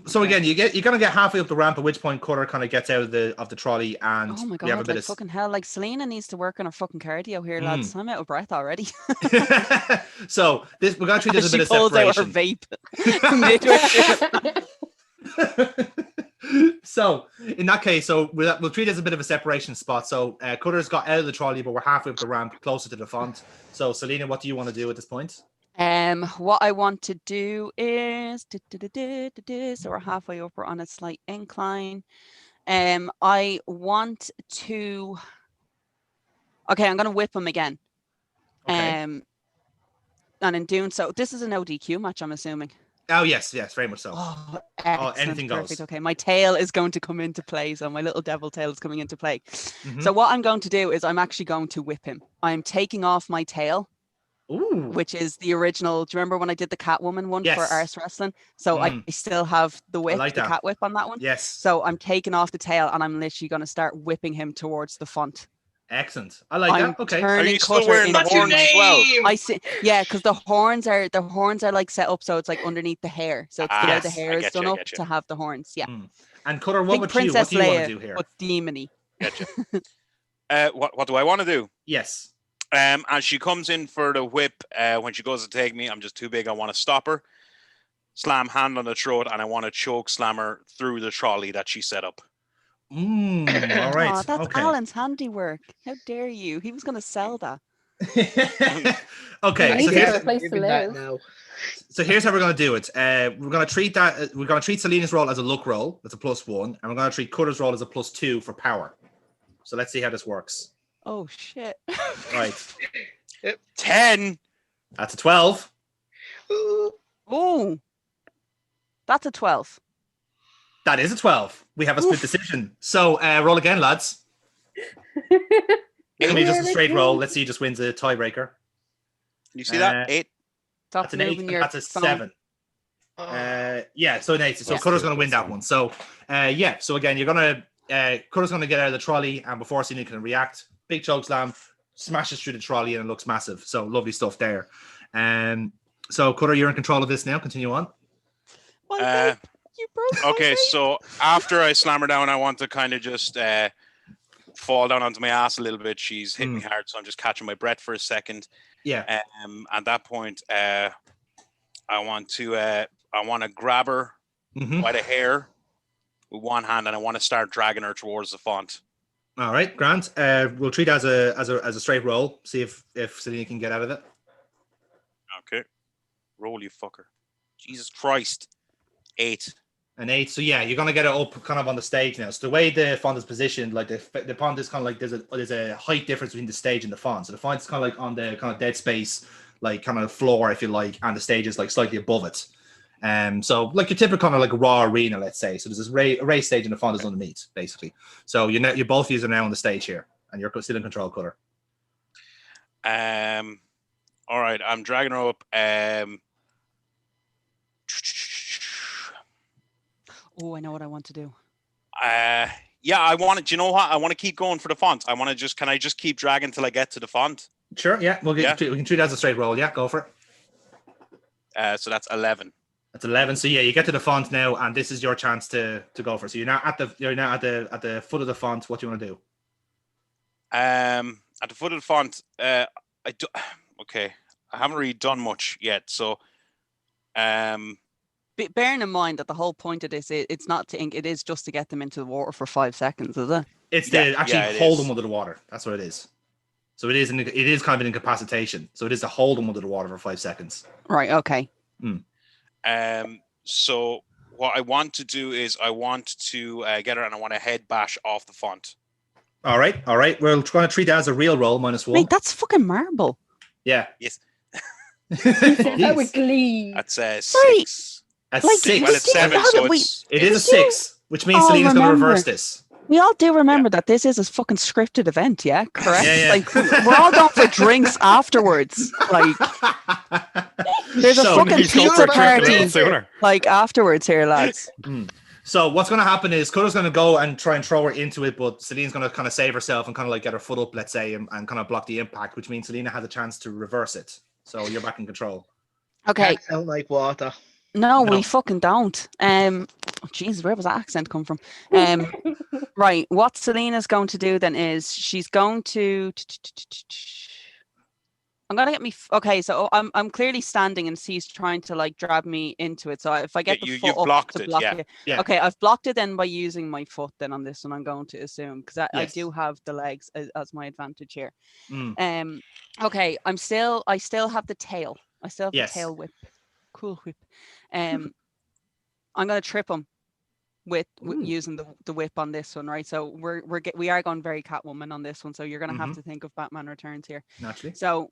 So again, you're gonna get halfway up the ramp, at which point Cutter kind of gets out of the trolley, and Oh my we have a god! bit Like fucking hell! Like Celina needs to work on her fucking cardio here, lads. I'm out of breath already. So we're gonna treat this as a She bit of pulls out her separation. vape. So in that case, so we'll treat it as a bit of a separation spot. So Cutter's got out of the trolley, but we're halfway up the ramp, closer to the font. So Celina, what do you want to do at this point? What I want to do is so we're halfway up, we're on a slight incline. I want to. Okay, I'm gonna whip him again. Okay. And in doing so, this is an ODQ match, I'm assuming. Oh yes, very much so. Oh, excellent. Anything Perfect. goes. Okay, my tail is going to come into play. So my little devil tail is coming into play. Mhm. So what I'm going to do is I'm actually going to whip him. I'm taking off my tail, Ooh. which is the original. Do you remember when I did the Catwoman one for Yes. Arse Wrestling? So I still have the whip, like the that. cat whip on that one. Yes. So I'm taking off the tail and I'm literally going to start whipping him towards the font. Excellent. I like that. Okay. Are Turning you still Cutter wearing the into horns as well? I see. Yeah, because the horns are like set up so it's like underneath the hair. So it's the way the Yes, hair I is get done you, I up get you. to have the horns. Yeah. And Cutter, what Think about you? What Princess do you want Leia, to do here? but demony. Gotcha. What do I want to do? Yes. As she comes in for the whip, when she goes to take me, I'm just too big. I want to stop her, slam hand on the throat, and I want to choke slam her through the trolley that she set up. All right. Oh, that's okay. Alan's handiwork. How dare you? He was going to sell that. Okay. He So needs here's a place to Giving that live. now. So here's how we're going to do it. We're going to treat that. We're going to treat Celina's roll as a luck roll. That's a +1, and we're going to treat Cutter's roll as a +2 for power. So let's see how this works. Oh shit! Right. 10. That's a 12. Oh, that's a 12. That is a 12. We have a split decision. So roll again, lads. Give me just a straight roll. Let's see who just wins a tiebreaker. You see that? 8. Stop That's an 8. moving And your that's a phone. 7. Yeah, so an 8. So Cutter's going to win that one. So yeah. So again, you're going to Cutter's going to get out of the trolley, and before Celina can react, big choke slam, smashes through the trolley, and it looks massive. So lovely stuff there. So Cutter, you're in control of this now. Continue on. Well, you broke my Okay, face. so after I slam her down, I want to kind of just fall down onto my ass a little bit. She's hit me hard, so I'm just catching my breath for a second. Yeah. At that point, I want to grab her by the hair with one hand, and I want to start dragging her towards the font. All right, Grant. We'll treat it as a straight roll. See if Celina can get out of it. Okay, roll, you fucker. Jesus Christ. 8. An 8. So yeah, you're gonna get it up kind of on the stage now. So the way the font is positioned, like the font is kind of like there's a height difference between the stage and the font. So the font is kind of like on the kind of dead space, like kind of floor, if you like, and the stage is like slightly above it. So like your typical kind of like raw arena, let's say. So there's this race stage and the font is underneath, basically. So you're both using now on the stage here, and you're still in control, Cutter. All right, I'm dragging her up. Oh, I know what I want to do. Yeah, I want to. Do you know what? I want to keep going for the font. I want to just. Can I just keep dragging till I get to the font? Sure. Yeah, we can treat it as a straight roll. Yeah, go for it. So that's 11. That's 11. So yeah, you get to the font now, and this is your chance to go for it. So you're now at the foot of the font. What do you want to do? At the foot of the font, okay, I haven't really done much yet. So, Bearing in mind that the whole point of this, it's not to ink, it is just to get them into the water for 5 seconds, is it? It's to actually hold them under the water. That's what it is. So it is kind of an incapacitation. So it is to hold them under the water for 5 seconds. Right. Okay. So what I want to do is I want to get her and I want to head bash off the font. All right. We're going to treat that as a real roll, -1. Wait, that's fucking marble. Yeah. Yes. That with glee. That's 6. At Like, 6. Well, it's 7, so it's... It is a 6, which means Celina's going to reverse this. We all do remember that this is a fucking scripted event, yeah? Correct? Yeah. Like, we're all going for drinks afterwards. Like, there's a fucking pizza party, like, afterwards here, lads. So what's going to happen is Cutter's going to go and try and throw her into it, but Celina's going to kind of save herself and kind of like get her foot up, let's say, and kind of block the impact, which means Celina has a chance to reverse it. So you're back in control. Okay. That sound like water. No, we fucking don't. Jesus, where was that accent come from? Right, what Celina's going to do then is she's going to. I'm gonna get me. Okay, so I'm clearly standing and she's trying to like drag me into it. So if I get the foot up blocked to it, block yeah. it. Yeah. Okay, I've blocked it then by using my foot. Then on this one, I'm going to assume because I do have the legs as my advantage here. Okay, I still have the tail. I still have the tail whip. Cool whip. I'm gonna trip him with using the whip on this one, right? So we are going very Catwoman on this one. So you're gonna have to think of Batman Returns here. Naturally. So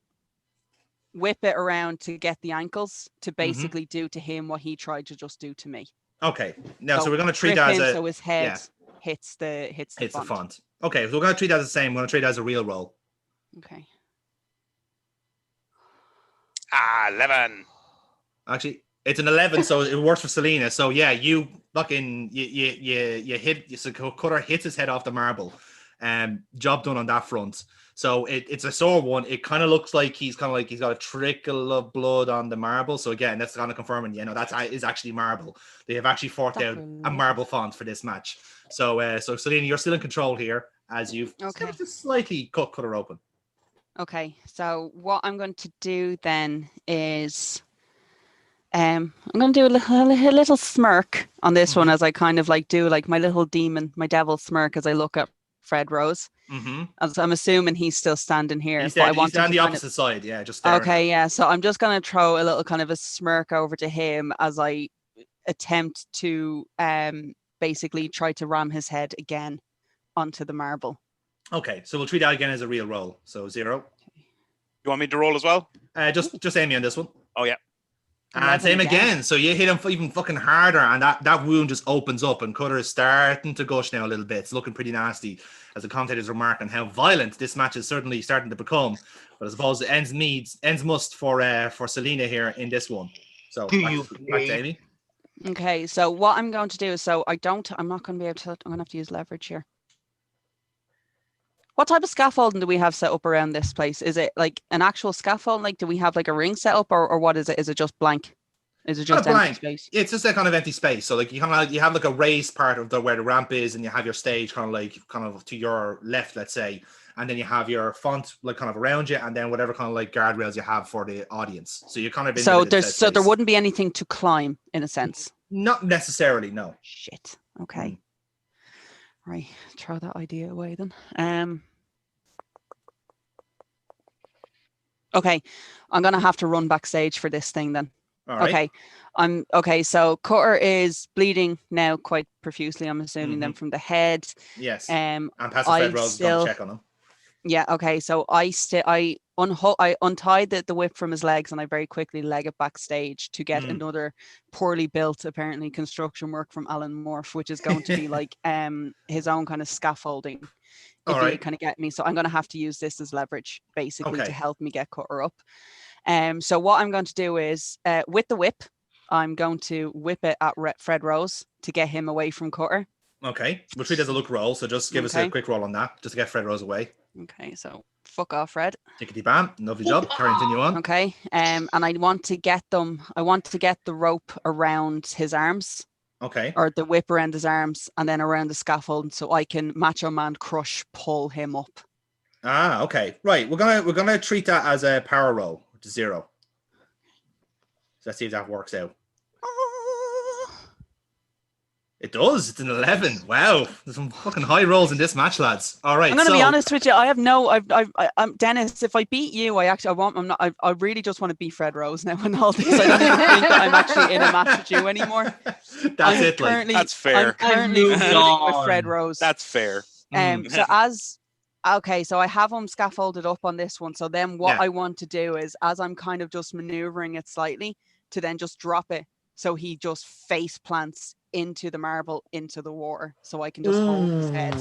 whip it around to get the ankles to Mm-hmm. basically do to him what he tried to just do to me. Okay. Now, so we're going to treat grip that as him a so his head yeah, hits the the font. font. Okay, so we're going to treat that as the same. We're going to treat it as a real roll. Okay. 11. Actually, it's an 11, so it works for Celina. So yeah, you fucking you hit. So Cutter hits his head off the marble. Job done on that front. So it's a sore one. It kind of looks like he's got a trickle of blood on the marble. So again, that's kind of confirming, that is actually marble. They have actually forked out a marble font for this match. So Celina, you're still in control here as you've just slightly cut Cutter open. Okay, so what I'm going to do then is I'm going to do a little smirk on this one as I kind of like do like my little demon, my devil smirk as I look at Fred Rose. As I'm assuming he's still standing here. He's on the opposite side, yeah, just staring. Okay, yeah. So I'm just going to throw a little kind of a smirk over to him as I attempt to basically try to ram his head again onto the marble. Okay, so we'll treat that again as a real roll. So 0. You want me to roll as well? Just aim me on this one. Oh yeah. And same again. So you hit him even fucking harder, and that wound just opens up, and Cutter is starting to gush now a little bit. It's looking pretty nasty, as the commentators remark on how violent this match is certainly starting to become. But I suppose it ends must for Celina here in this one. So back to Amy. Okay, so what I'm going to do is I'm not going to be able to. I'm going to have to use leverage here. What type of scaffolding do we have set up around this place? Is it like an actual scaffold? Like, do we have like a ring set up, or what is it? Is it just blank? Is it just empty space? It's just a kind of empty space. So like you have like a raised part of where the ramp is, and you have your stage kind of to your left, let's say, and then you have your font like kind of around you, and then whatever kind of like guardrails you have for the audience. So you're kind of in there wouldn't be anything to climb in a sense. Not necessarily, no. Shit. Okay. Right, throw that idea away then. Okay, I'm gonna have to run backstage for this thing then. All right. Okay. So Cutter is bleeding now quite profusely. I'm assuming then from the head. Yes. And Pastor Fred Rose is gonna check on him. Yeah. Okay. So I untied the whip from his legs, and I very quickly leg it backstage to get another poorly built, apparently construction work from Alan Morph, which is going to be like his own kind of scaffolding. Kind of get me. So I'm going to have to use this as leverage basically to help me get Cutter up. So what I'm going to do is with the whip, I'm going to whip it at Fred Rose to get him away from Cutter. Okay, we'll treat it as a look roll. So just give us a quick roll on that, just to get Fred Rose away. Okay, so fuck off, Fred. Tickety bam, lovely job. Continue on. Okay, and I want to get the rope around his arms. Okay. Or the whip around his arms, and then around the scaffold, so I can Macho Man Crush pull him up. Ah, okay, right. We're gonna treat that as a power roll, which is 0. So let's see if that works out. It does. It's an 11. Wow, there's some fucking high rolls in this match, lads. All right. I'm gonna be honest with you. I'm Dennis. If I beat you, I really just want to beat Fred Rose now and all this. I don't even think that I'm actually in a match with you anymore. That's fair. I'm currently with Fred Rose. That's fair. So I have him scaffolded up on this one. So then what I want to do is, as I'm kind of just maneuvering it slightly, to then just drop it so he just face plants into the marble, into the water, so I can just hold his head.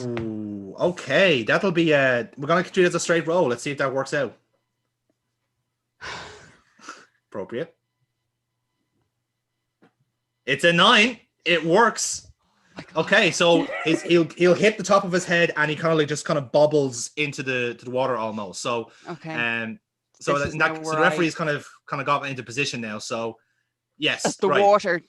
Okay, that'll be we're gonna treat it as a straight roll. Let's see if that works out. Appropriate. It's a 9. It works. Okay, so he'll hit the top of his head, and he kind of bobbles into the water almost. So so the referee's kind of got into position now. So yes, as the water,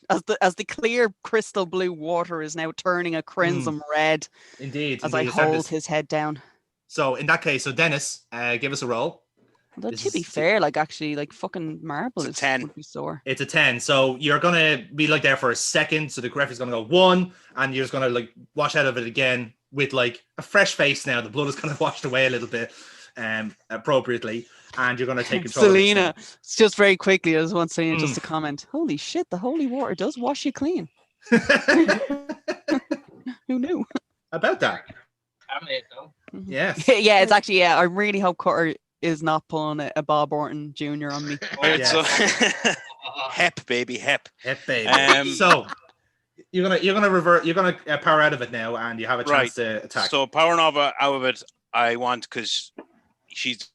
as the clear crystal blue water is now turning a crimson red. Indeed. As I hold his head down. So in that case, Dennis, give us a roll. Although to be fair, fucking marble is 10. Would be sore. It's a 10. So you're gonna be there for a second. So the referee's gonna go 1, and you're just gonna wash out of it again with a fresh face now. The blood is kind of washed away a little bit, appropriately, and you're gonna take control. Celina, it's just very quickly. I just want Celina just to comment. Holy shit! The holy water does wash you clean. Who knew about that? Contaminate though. Yes. Yeah, it's actually I really hope Cutter is not pulling a Bob Orton Jr. on me. Right, Yes. so hep, baby, hep. Hep, baby. Um, So you're gonna power out of it now, and you have a chance to attack. So power Nova out of it, I want, because she's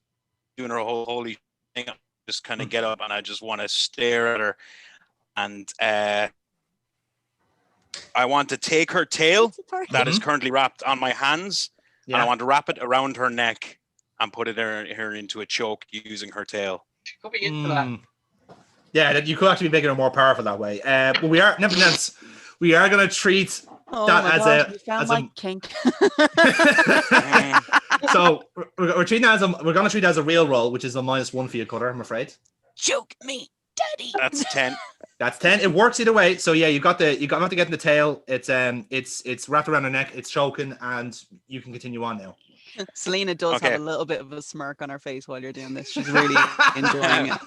doing her whole holy thing. I just kind of get up and I just want to stare at her, and I want to take her tail that is currently wrapped on my hands, and I want to wrap it around her neck and put her into a choke using her tail. She could be into that. Yeah, you could actually be making her more powerful that way. But we are, nevertheless, we are going to treat that as a kink. So we're treating that we're going to treat it as a real roll, which is a -1 for you, Cutter, I'm afraid. Choke me, daddy. That's 10. That's 10. It works either way. So yeah, you got to get in the tail. It's wrapped around her neck. It's choking, and you can continue on now. Celina does have a little bit of a smirk on her face while you're doing this. She's really enjoying it.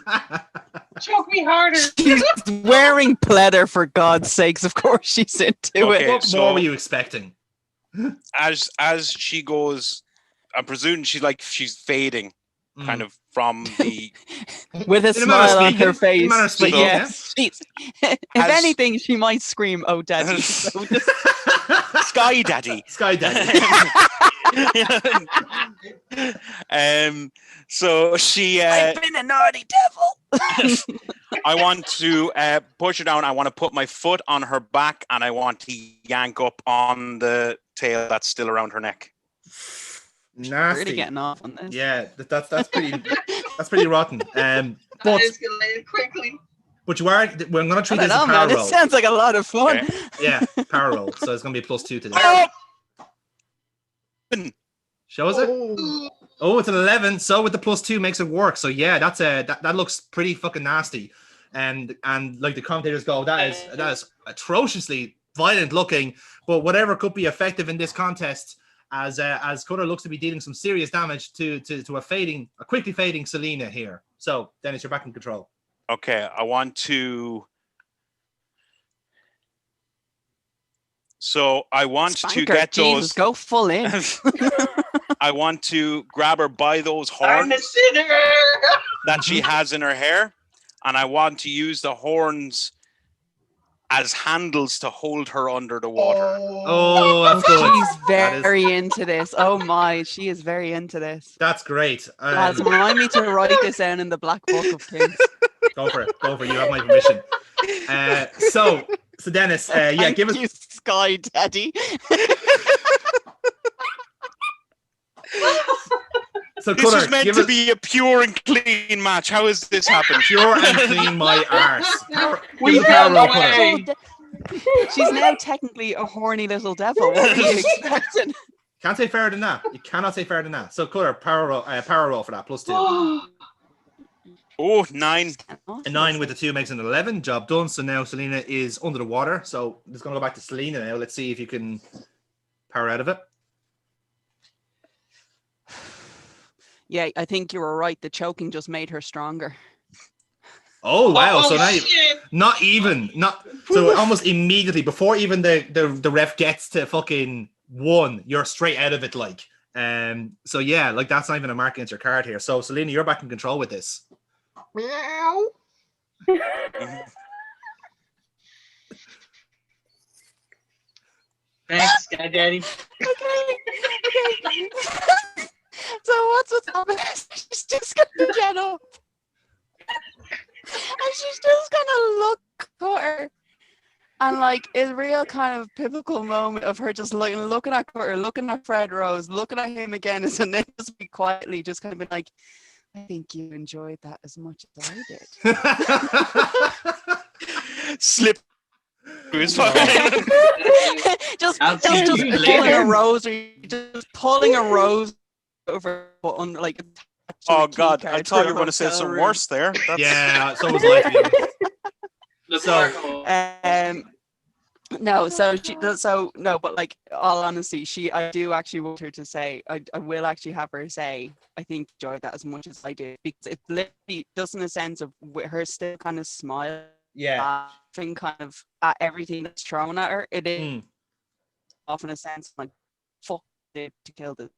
Choke me harder. She's wearing pleather, for God's sakes. Of course she's into it. What more were you expecting? As she goes, I'm presuming she's fading, kind of from the with a smile on her face. Speaking, yes. If anything, she might scream, "Oh, daddy!" So just... Sky daddy. Sky daddy. So she I've been a naughty devil. I want to push her down. I want to put my foot on her back, and I want to yank up on the tail that's still around her neck. Nasty. Really getting off on this. Yeah, that's pretty rotten. That escalated quickly. But we're going to treat this as a power man, roll. It sounds like a lot of fun. Okay. Yeah, power roll. So it's going to be a +2 to this. Shows it? Oh, it's an 11. So with the +2 makes it work. So yeah, that looks pretty fucking nasty. And like the commentators go, that is atrociously violent looking. But whatever could be effective in this contest, as Cutter looks to be dealing some serious damage to a quickly fading Celina here. So Dennis, you're back in control. Okay, I want to. So I want to get Jesus, those. go full in. I want to grab her by those horns that she has in her hair, and I want to use the horns as handles to hold her under the water. Oh, that's good. She's very into this. Oh my, she is very into this. That's great. Lads, remind me to write this down in the Black Book of Kings. Go for it. You have my permission. So Dennis, give us. You, Sky Daddy. So This Cutter, was meant to be a pure and clean match. How has this happened? pure and clean my arse. We found a way. She's now technically a horny little devil. What are you expecting? Can't say fairer than that. You cannot say fairer than that. So Cutter, power roll for that +2. Oh, 9. A 9 with the 2 makes an 11. Job done. So now Celina is under the water. So it's going to go back to Celina now. Let's see if you can power out of it. Yeah, I think you were right. The choking just made her stronger. Oh wow! So now Shit. so almost immediately before even the ref gets to fucking 1, you're straight out of it. Like, so yeah, like that's not even a mark against your card here. So Celina, you're back in control with this. Meow. Thanks, Sky Daddy. Okay. So what's happening? She's just gonna get up, and she's just gonna look at her, and like it's a real kind of pivotal moment of her just looking at Cutter, looking at Fred Rose, looking at him again, and then just be quietly just kind of be like, I think you enjoyed that as much as I did. Slip. Just pulling a rose, or just pulling a rose over on like. Oh God! I thought you were going to say something worse there. That's... Yeah, so was I. No, no, but like all honesty, I do actually want her to say, I will actually have her say, I think enjoyed that as much as I did, because it literally does in a sense of with her still kind of smile, laughing kind of at everything that's thrown at her. It is often a sense like fuck it to kill the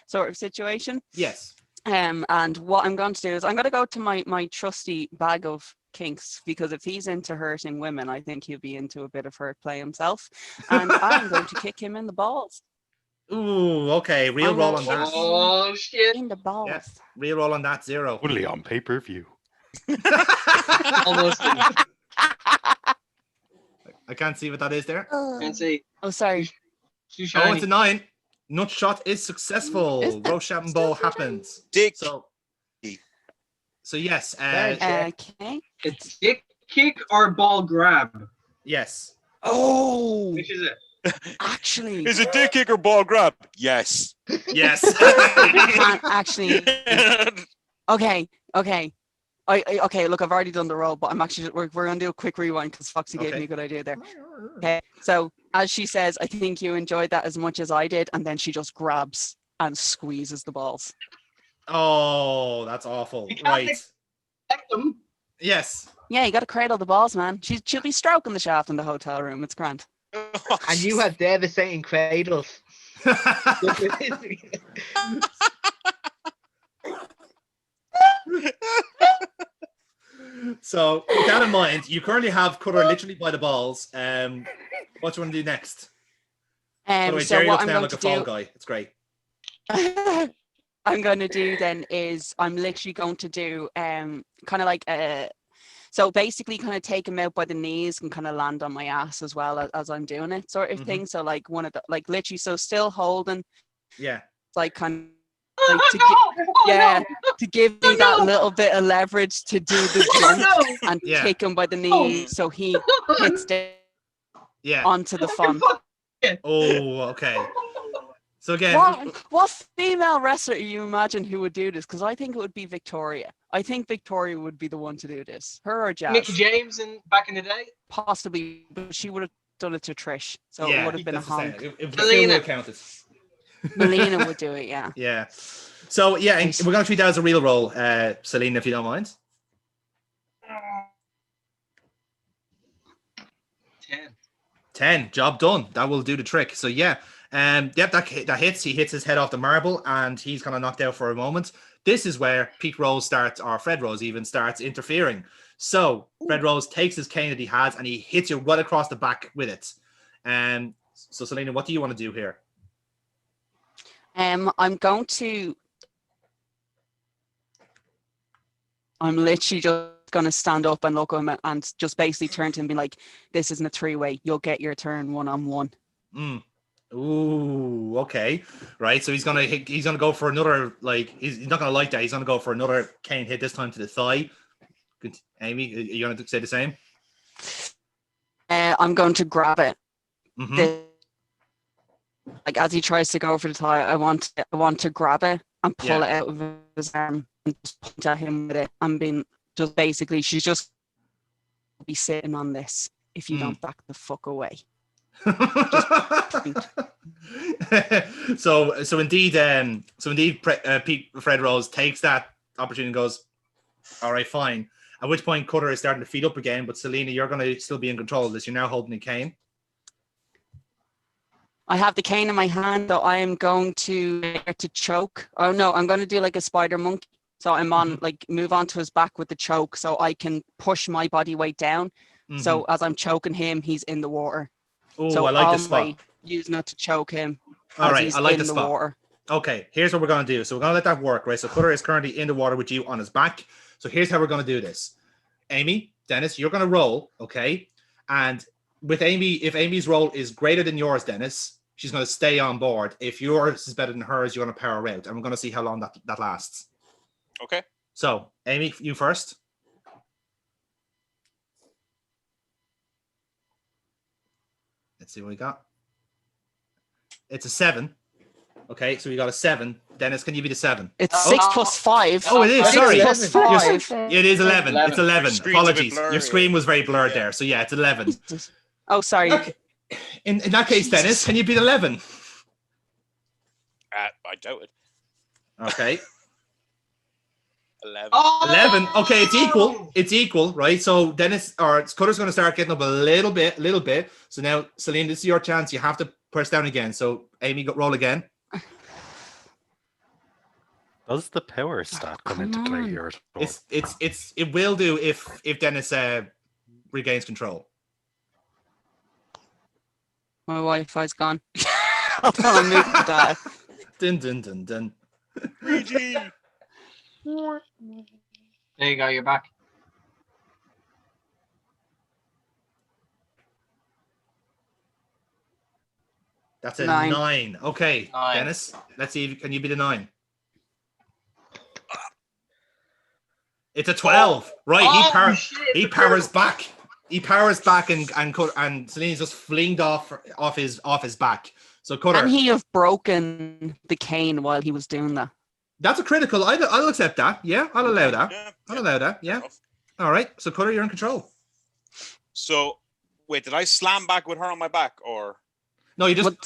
sort of situation. Yes. And what I'm going to do is I'm going to go to my trusty bag of kinks, because if he's into hurting women, I think he'll be into a bit of hurt play himself. And I'm going to kick him in the balls. Ooh, okay. Real roll on that. Oh shit! In the balls. Yeah. Real roll on that. 0. Only on pay-per-view. Almost. I can't see what that is there. Can't see. Oh, sorry. Too Oh, shiny. it's a 9. Nut shot is successful. Is that Rochambeau happens. Dick. So yes. Okay. It's dick kick or ball grab. Yes. Oh, Which is it? actually, Is it dick kick or ball grab? Yes. Yes. I can't actually. Okay. Okay. Look, I've already done the roll, but I'm actually we're gonna do a quick rewind because Foxy gave me a good idea there. Okay. So as she says, I think you enjoyed that as much as I did, and then she just grabs and squeezes the balls. Oh, that's awful. You can't Right. expect them. Yes. Yeah, you got to cradle the balls, man. She'll be stroking the shaft in the hotel room. It's grand. And you have devastating cradles. So with that in mind, you currently have Cutter literally by the balls. What do you want to do next? By the way, So Jerry what looks I'm now going like to a fall do, guy. It's great. I'm going to do then is I'm literally going to do kind of like so basically kind of take him out by the knees and kind of land on my ass as well as I'm doing it sort of thing. So like one of the like literally so still holding Yeah. like kind of Oh, like to no! yeah No! to give me that little bit of leverage to do the jump No! and Yeah. kick him by the knees so he hits down Yeah. onto the fun. Oh, okay. So again, What female wrestler do you imagine who would do this? Because I think it would be Victoria. I think Victoria would be the one to do this. Her or Jazz? Mickey James back in the day. Possibly, but she would have done it to Trish. So yeah, it would have been a that's the same. honk. If Celina. Celina would have counted. Melina would do it, yeah. Yeah. So yeah, and we're going to treat that as a real roll, Celina, if you don't mind. 10. 10. Job done. That will do the trick. So yeah, yep, that hits. He hits his head off the marble, and he's kind of knocked out for a moment. This is where Pete Rose starts, or Fred Rose even starts interfering. So Fred Rose takes his cane that he has, and he hits you right across the back with it. So Celina, what do you want to do here? I'm literally just going to stand up and look at him and just basically turn to him and be like, this isn't a 3-way. You'll get your turn 1-on-1. Ooh, okay. Right. So he's gonna go for another, like, he's not gonna like that. He's gonna go for another cane hit, this time to the thigh. Good. Amy, are you gonna say the same? I'm going to grab it. Mm-hmm. Like as he tries to go for the thigh, I want to grab it and pull it out of his arm and just point at him with it. I'm being just basically, she's just be sitting on this if you don't back the fuck away. So indeed, Fred Rose takes that opportunity and goes, all right, fine. At which point Cutter is starting to feed up again, but Celina, you're going to still be in control of this. You're now holding the cane. I have the cane in my hand, so I am going to choke. Oh no, I'm going to do like a spider monkey. So I'm on like move onto his back with the choke, so I can push my body weight down. So as I'm choking him, he's in the water. Oh, so I like this spot. Use not to choke him. All right, I like the spot. Water. Okay, here's what we're going to do. So we're going to let that work, right? So Cutter is currently in the water with you on his back. So here's how we're going to do this. Amy, Dennis, you're going to roll, okay? And with Amy, if Amy's roll is greater than yours, Dennis, she's going to stay on board. If yours is better than hers, you're going to power out. And we're going to see how long that lasts. Okay. So, Amy, you first. Let's see what we got. It's a 7. Okay, so we got a 7. Dennis, can you be the 7? It's 6 plus 5. Oh, it is. 6 Sorry. plus 5. It is 11. It's 11. Screen's a bit Apologies. blurry. Your screen was very blurred there. So, yeah, it's 11. Oh, sorry. Okay. In that case, Dennis, can you beat 11? I doubt it. Okay. 11. Oh! 11. Okay, it's equal. It's equal, right? So Dennis or Cutter's going to start getting up a little bit. So now, Celine, this is your chance. You have to press down again. So Amy, roll again. Does the power stat come into play here? It will do if Dennis regains control. My Wi-Fi's gone. Hold on, I'm moving the data. Dun dun dun dun. 3G. There you go. You're back. That's a 9. 9. Okay, 9. Dennis, let's see. Can you be the 9? It's a 12. Right, he powers back. He powers back and Celina's just flinged off his back. So Cutter. And he have broken the cane while he was doing that. That's a critical. I'll accept that. Yeah, I'll allow that. Yeah, I'll allow that. Yeah. All right. So Cutter, you're in control. So wait, did I slam back with her on my back or? No, you just well,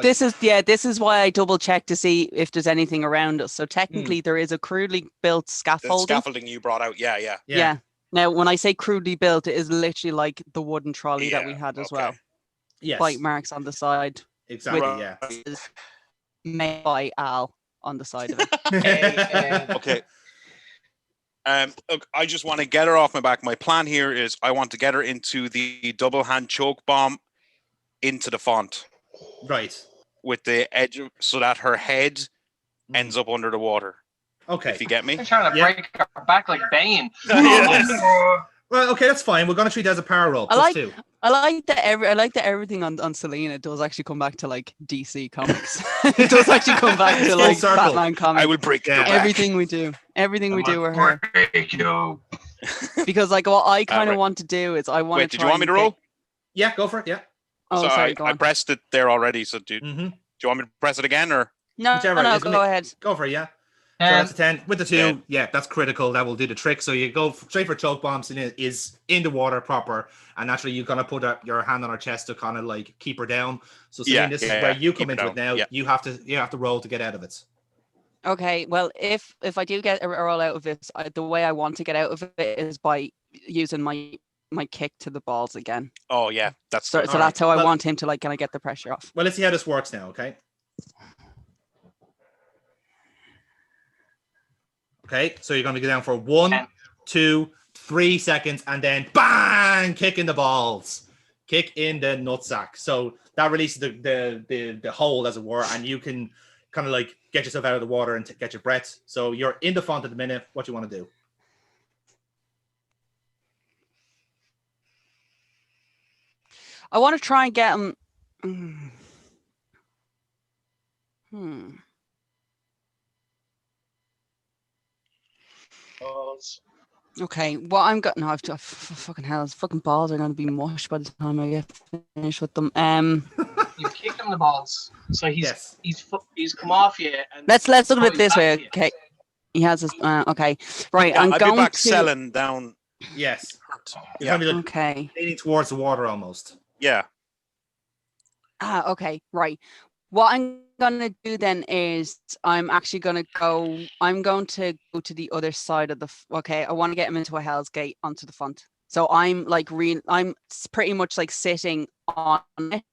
this is why I double check to see if there's anything around us. So technically, there is a crudely built The scaffolding. scaffolding you brought out. Yeah. Yeah. Now, when I say crudely built, it is literally like the wooden trolley that we had as well. Yes. Bite marks on the side. Exactly. with- Yeah. Is made by Al on the side of it. Okay. Look, I just want to get her off my back. My plan here is I want to get her into the double hand choke bomb into the font. Right. With the edge so that her head ends up under the water. Okay. If you get me. I'm trying to break her back like Bane. Well, okay, that's fine. We're gonna treat it as a power roll. I +2. like that everything on Celina does actually come back to like DC comics. It does actually come back to Full like circle. Batman comics. I will break your back. Everything we do with her. Because like what I kind of right. want to do is I want Wait, to. did you want me to roll? Yeah, go for it. Yeah. Oh, so sorry, go I on. pressed it there already. So do you want me to press it again or? No, Whichever, no, isn't go it? ahead. Go for it. Yeah. So that's a 10 with the 2. Yeah, that's critical. That will do the trick. So you go straight for choke bombs and it is in the water proper. And naturally, you're gonna put your hand on her chest to kind of like keep her down. So Celine, this is where you come into it now. Yeah. You have to roll to get out of it. Okay, well, if I do get a roll out of this, the way I want to get out of it is by using my kick to the balls again. Oh yeah, that's So good. that's how I Well- want him to like kind of get the pressure off. Well, let's see how this works now. Okay. Okay, so you're going to go down for 1, 2, 3 seconds, and then bang, kick in the balls, kick in the nutsack. So that releases the hole, as it were, and you can kind of like get yourself out of the water and get your breath. So you're in the font at the minute. What do you want to do? I want to try and get him. Okay, what I'm got no, fucking hell, his fucking balls are gonna be mush by the time I get finished with them. You kicked him in the balls, so he's Yes. he's come off you. And Let's look at it coming this back way. to you. Okay, he has his. Okay, right. Yeah, I'm I'd be going back to. selling down. Yes. You're Yeah. going to be Okay. leaning towards the water almost. Yeah. Okay. Right. What I'm gonna do then is I'm actually gonna go. I'm going to go to the other side of the. Okay, I want to get him into a Hell's Gate onto the front. So I'm like I'm pretty much like sitting on it.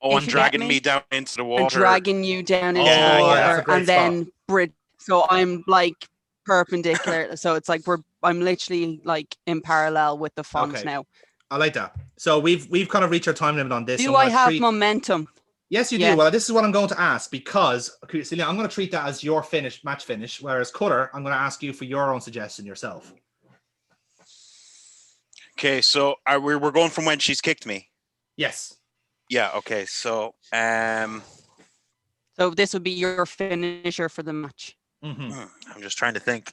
Oh, If and you get dragging me. me down into the water. And dragging you down into Yeah, the yeah, water, that's a great and then bridge. So I'm like perpendicular. So it's like I'm literally like in parallel with the font Okay. now. I like that. So we've kind of reached our time limit on this. Do I'm I gonna have treat- momentum? Yes, you Yeah. do. Well, this is what I'm going to ask because, Celia, I'm going to treat that as your match finish, whereas Cutter, I'm going to ask you for your own suggestion yourself. Okay, so we're going from when she's kicked me. Yes. Yeah. Okay. So So this would be your finisher for the match. Mm-hmm. I'm just trying to think.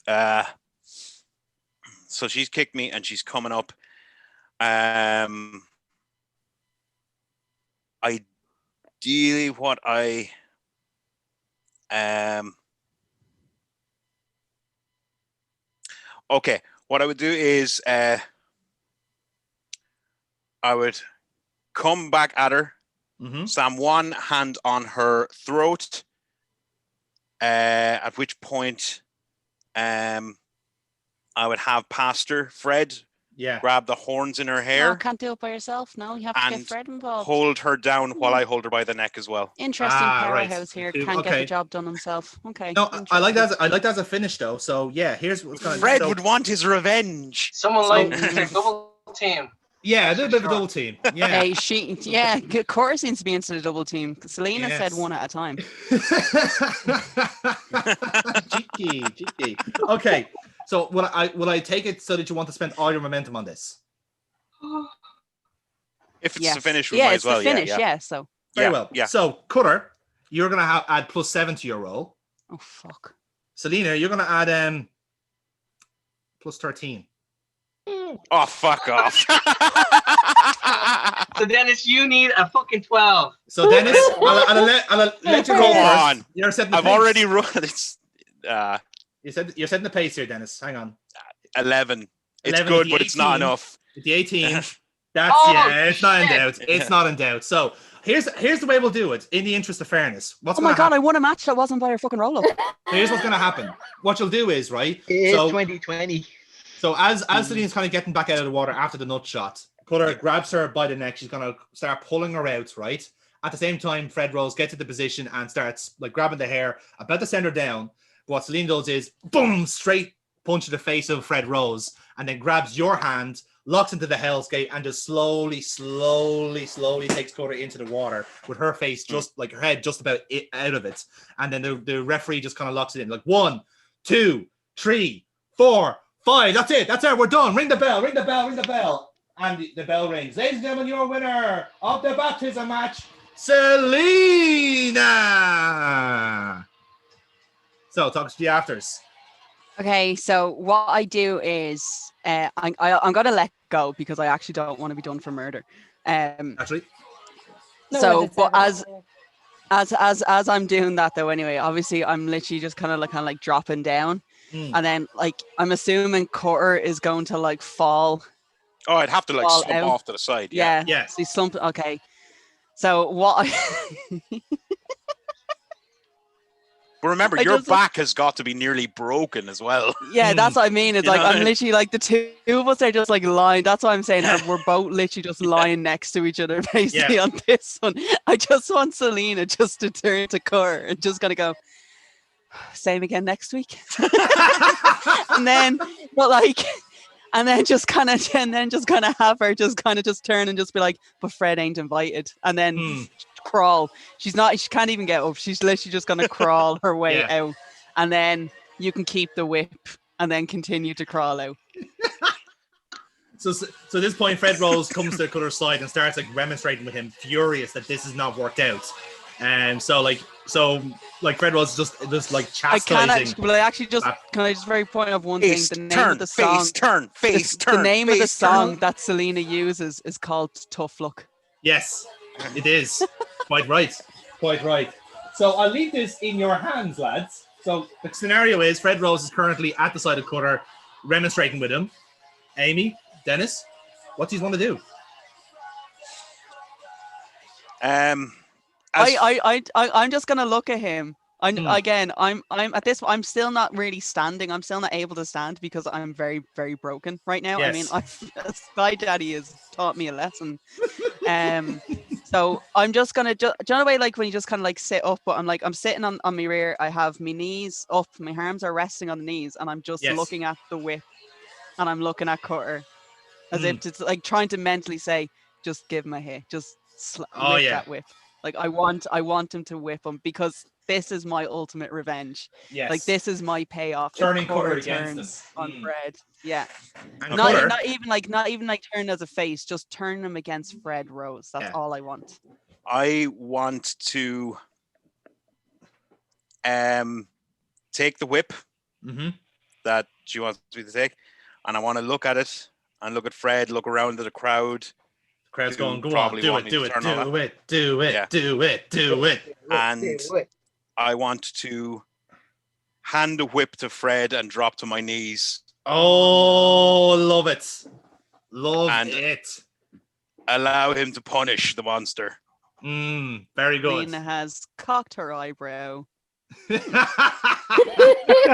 So she's kicked me and she's coming up. Ideally, what I okay, what I would do is I would come back at her, slam one hand on her throat, at which point I would have Pastor Fred Yeah. grab the horns in her No, hair, can't do it by yourself. No, you have to and get Fred involved. hold her down while I hold her by the neck as well. Interesting right. powerhouse here. Can't get the job done himself. Okay. No, I like interesting. that. I like that as a finish, though. So yeah, here's what's going to. Fred would want his revenge. Someone like to double team. Yeah, a little bit of a double team. Yeah. Hey, Cora seems to be into the double team. Selena said one at a time. cheeky. Okay, so will I take it so that you want to spend all your momentum on this? If it's the finish, we yeah, might it's as well. the finish. Yeah. Yeah. So Very well. Yeah. So Cutter, you're gonna add +7 to your roll. oh fuck. Selena, you're gonna add +13. Oh, fuck off. So Dennis, you need a fucking 12. So Dennis, I'll let you roll Come first. on. You're setting the I've pace. already run. It's You're setting the pace here, Dennis. Hang on. 11. It's 11 good, with but the it's not 18. enough. With the 18. That's it's not in doubt. It's not in doubt. So here's the way we'll do it. In the interest of fairness, Oh my god, I won a match that wasn't by your fucking roll up. Here's what's gonna happen. What you'll do is right. It's So 2020. So as Selena's kind of getting back out of the water after the nut shot, Cutter grabs her by the neck. She's gonna start pulling her out, right? At the same time, Fred Rose gets into position and starts like grabbing the hair, about to send her down. But what Selena does is boom, straight punch to the face of Fred Rose, and then grabs your hand, locks into the Hell's Gate, and just slowly takes Cutter into the water with her face just like her head just about out of it. And then the referee just kind of locks it in like 1, 2, 3, 4, 5. That's it. That's it. We're done. Ring the bell. And the bell rings. Ladies and gentlemen, your winner of the baptism match, Selena. So, talk to the afters. Okay, so what I do is I'm gonna let go because I actually don't want to be done for murder. Actually, So, but as I'm doing that though, anyway, obviously I'm literally just kind of like dropping down, and then like I'm assuming Cutter is going to like fall. Oh, I'd have to like Fall slump out. off to the side. Yeah. Yeah. So you slump. Okay. So what? But remember, I your just- back has got to be nearly broken as well. Yeah, that's what I mean. It's You like know? I'm literally like the two of us are just like lying. That's what I'm saying. We're both literally just lying next to each other, basically on this one. I just want Selena just to turn to Cutter and just gonna go. Same again next week. And then, but like. And then just kind of have her just turn and just be like, but Fred ain't invited. And then crawl. She can't even get up. She's literally just going to crawl her way out. And then you can keep the whip and then continue to crawl out. So at this point, Fred Rose comes to Cutter's side and starts like remonstrating with him, furious that this has not worked out. And so Fred Rose is just like chastising. Can I just very point out one thing? The name of the song. The name of the song that Selena uses is called Tough Luck. Yes, it is. Quite right. So I'll leave this in your hands, lads. So the scenario is Fred Rose is currently at the side of Cutter, remonstrating with him. Amy, Dennis, what do you want to do? I'm just gonna look at him. I'm at this. I'm still not really standing. I'm still not able to stand because I'm very, very broken right now. Yes. I mean, Sky Daddy has taught me a lesson. So I'm just gonna do you know the way like when you just kind of like sit up, but I'm sitting on my rear. I have my knees up, my arms are resting on the knees, and I'm just looking at the whip, and I'm looking at Cutter, as if it's like trying to mentally say, just give him a hit, just whip that whip. Like I want him to whip him because this is my ultimate revenge. Yes. Like this is my payoff. Turning Cutter Cutter against turns him. on Fred. Yeah. And Not Cutter, even like turn as a face, just turn him against Fred Rose. That's all I want. I want to take the whip that she wants me to take, and I want to look at it and look at Fred, look around at the crowd. crowd's going, go on, do it. And I want to hand the whip to Fred and drop to my knees. Oh, love it. Allow him to punish the monster. Very good. Lena has cocked her eyebrow.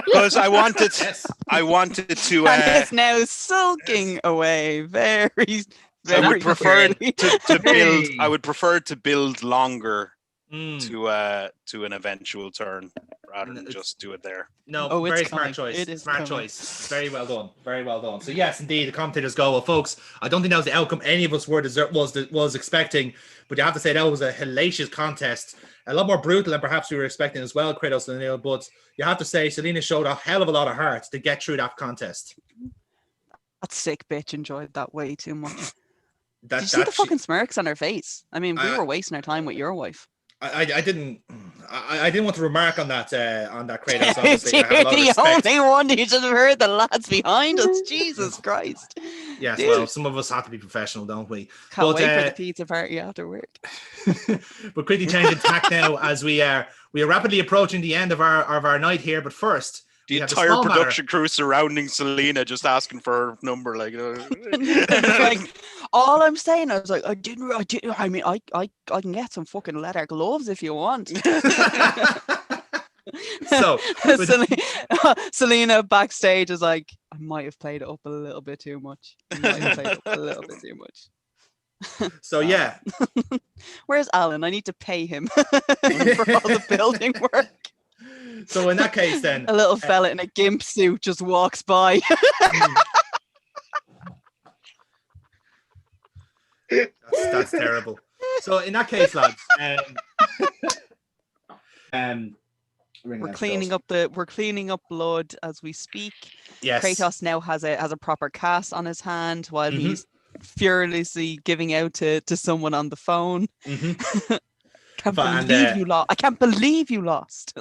Because I wanted Yes. to. And is now sulking away very, I very would prefer clearly. to build. Hey. I would prefer to build longer Mm. to an eventual turn rather than It's- just do it there. No, Oh, it's very coming. smart choice. It is Smart coming. choice. Very well done. Very well done. So yes, indeed, the commentators go, well, folks, I don't think that was the outcome any of us was expecting, but you have to say that was a hellacious contest. A lot more brutal than perhaps we were expecting as well, Kratos and Neil, but you have to say Celina showed a hell of a lot of heart to get through that contest. That sick bitch enjoyed that way too much. That, Did you see the that she- fucking smirks on her face? I mean, we were wasting our time with your wife. I didn't want to remark on that Kratos. Obviously, I have a You're lot of the respect. only one who should have heard the lads behind us. Jesus Christ. Yes, Dude. well, some of us have to be professional, don't we? Can't But, wait for the pizza party after work. but quickly changing tack now as we are rapidly approaching the end of our night here. But first, The we have entire small matter. production crew surrounding Celina, just asking for her number, like. Like, all I'm saying, I was like, I mean, I can get some fucking leather gloves if you want. So, Celina backstage is like, I might have played it up a little bit too much. So yeah, Where's Alan? I need to pay him for all the building work. so in that case, then A little fella in a gimp suit just walks by. that's terrible. So in that case, lads, We're cleaning up blood as we speak. Yes. Kratos now has a proper cast on his hand while Mhm. he's furiously giving out to someone on the phone. Mhm. Can't And, believe you lost. I can't believe you lost.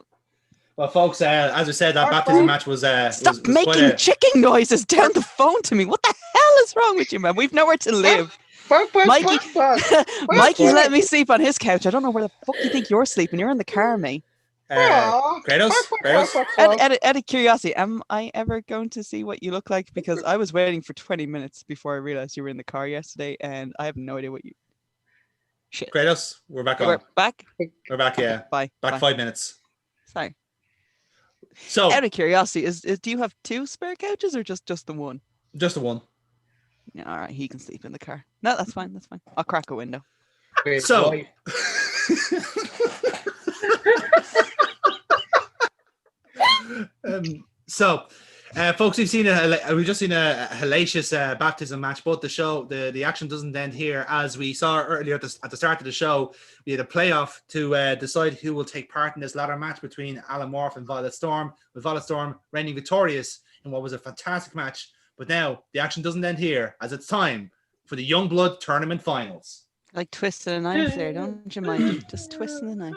Well, folks, as I said, that baptism match was Stop was making quite a, chicken noises down the phone to me. What the hell is wrong with you, man? We've nowhere to live. Mikey, Mikey's letting me sleep on his couch. I don't know where the fuck you think you're sleeping. You're in the car, mate. Kratos. Out of curiosity, am I ever going to see what you look like? Because I was waiting for 20 minutes before I realized you were in the car yesterday, and I have no idea what you. Shit. Kratos, we're back on. We're back. We're back. Yeah, Bye. back Bye. 5 minutes. Sorry. So Out of curiosity, is do you have two spare couches or just the one? just the one. Yeah, all right. He can sleep in the car. No, that's fine. That's fine. I'll crack a window. So. Folks, we've just seen a hellacious baptism match, but the action doesn't end here. As we saw earlier at the start of the show, we had a playoff to decide who will take part in this ladder match between Alan Morph and Violet Storm, with Violet Storm reigning victorious in what was a fantastic match. But now the action doesn't end here, as it's time for the Youngblood Tournament Finals. Like twisting a knife there, don't you mind? Just twisting the knife.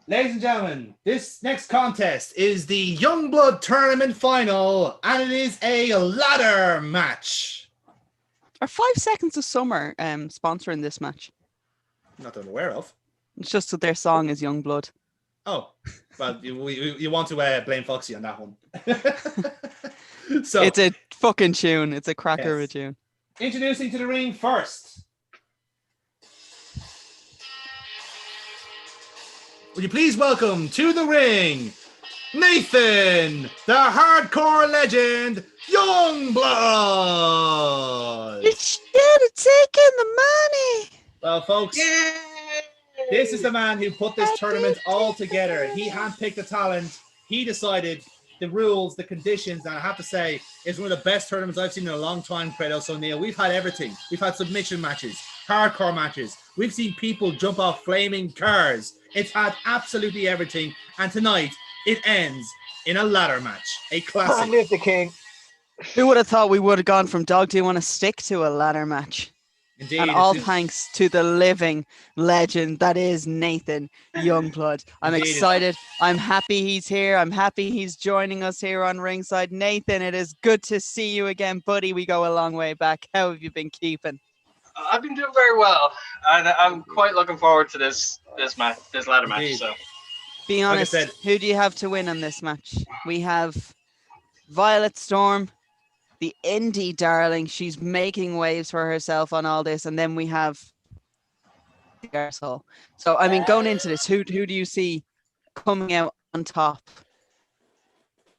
Ladies and gentlemen, this next contest is the Youngblood Tournament Final, and it is a ladder match. Are 5 Seconds of Summer sponsoring this match? Not that I'm aware of. It's just that their song is Youngblood. Oh, well, you want to blame Foxy on that one. So It's a fucking tune. It's a cracker of a Yes. tune. Introducing to the ring first. Would you please welcome to the ring, Nathan, the hardcore legend, Youngblood. You should have taken the money. Well, folks, this is the man who put this tournament all together. He handpicked the talent. He decided the rules, the conditions, and I have to say, it's one of the best tournaments I've seen in a long time, Kratos O'Neill. We've had everything. We've had submission matches, hardcore matches. We've seen people jump off flaming cars. It's had absolutely everything. And tonight, it ends in a ladder match, a classic. Long live the king. Who would have thought we would have gone from dog do you want to stick to a ladder match? Indeed. And all it's- thanks to the living legend that is Nathan Youngblood. I'm Indeed. excited. I'm happy he's here. I'm happy he's joining us here on ringside. Nathan, it is good to see you again, buddy. We go a long way back. How have you been keeping? I've been doing very well, and I'm quite looking forward to this ladder match. Indeed. So Be Like I honest, said- who do you have to win on this match? We have Violet Storm, the indie darling. She's making waves for herself on all this. And then we have the arsehole. So, I mean, going into this, who do you see coming out on top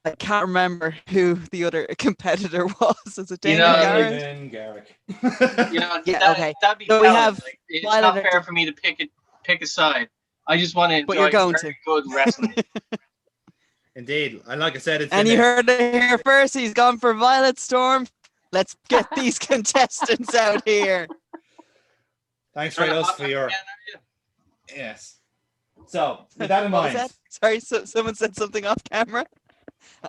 I can't remember who the other competitor was. Is it You Damon know, Garrick? Damon Garrick. Yeah, okay. That'd be So we valid. have Like, it's Violet not fair for me to pick a side. I just want to But you're enjoy going very good wrestling. Indeed. And like I said, it's And in you there. heard it here first. He's gone for Violet Storm. Let's get these contestants out here. Thanks, Kratos, for your... Yes. So, with that in What was mind... that? Sorry, someone said something off camera.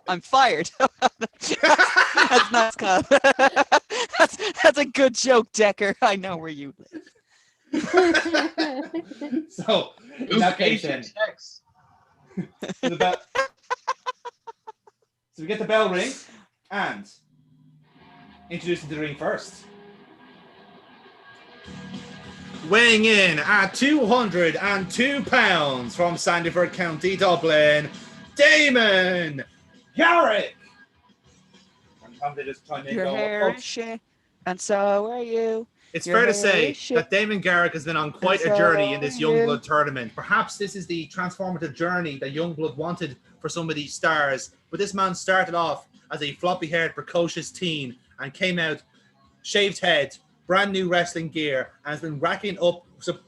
I'm fired. That's nice, Kyle. That's a good joke, Decker. I know where you live. So, in that case, then... So we get the bell ring and introducing to the ring first. Weighing in at 202 pounds from Sandyford County, Dublin, Damon Garrick. And they just chime in Your going, hair is shit, and so are you. It's Your fair to hair say is shit. that Damon Garrick has been on quite a so journey in this are you. Youngblood tournament. Perhaps this is the transformative journey that Youngblood wanted for some of these stars. But this man started off as a floppy-haired, precocious teen and came out shaved head, brand new wrestling gear, and has been racking up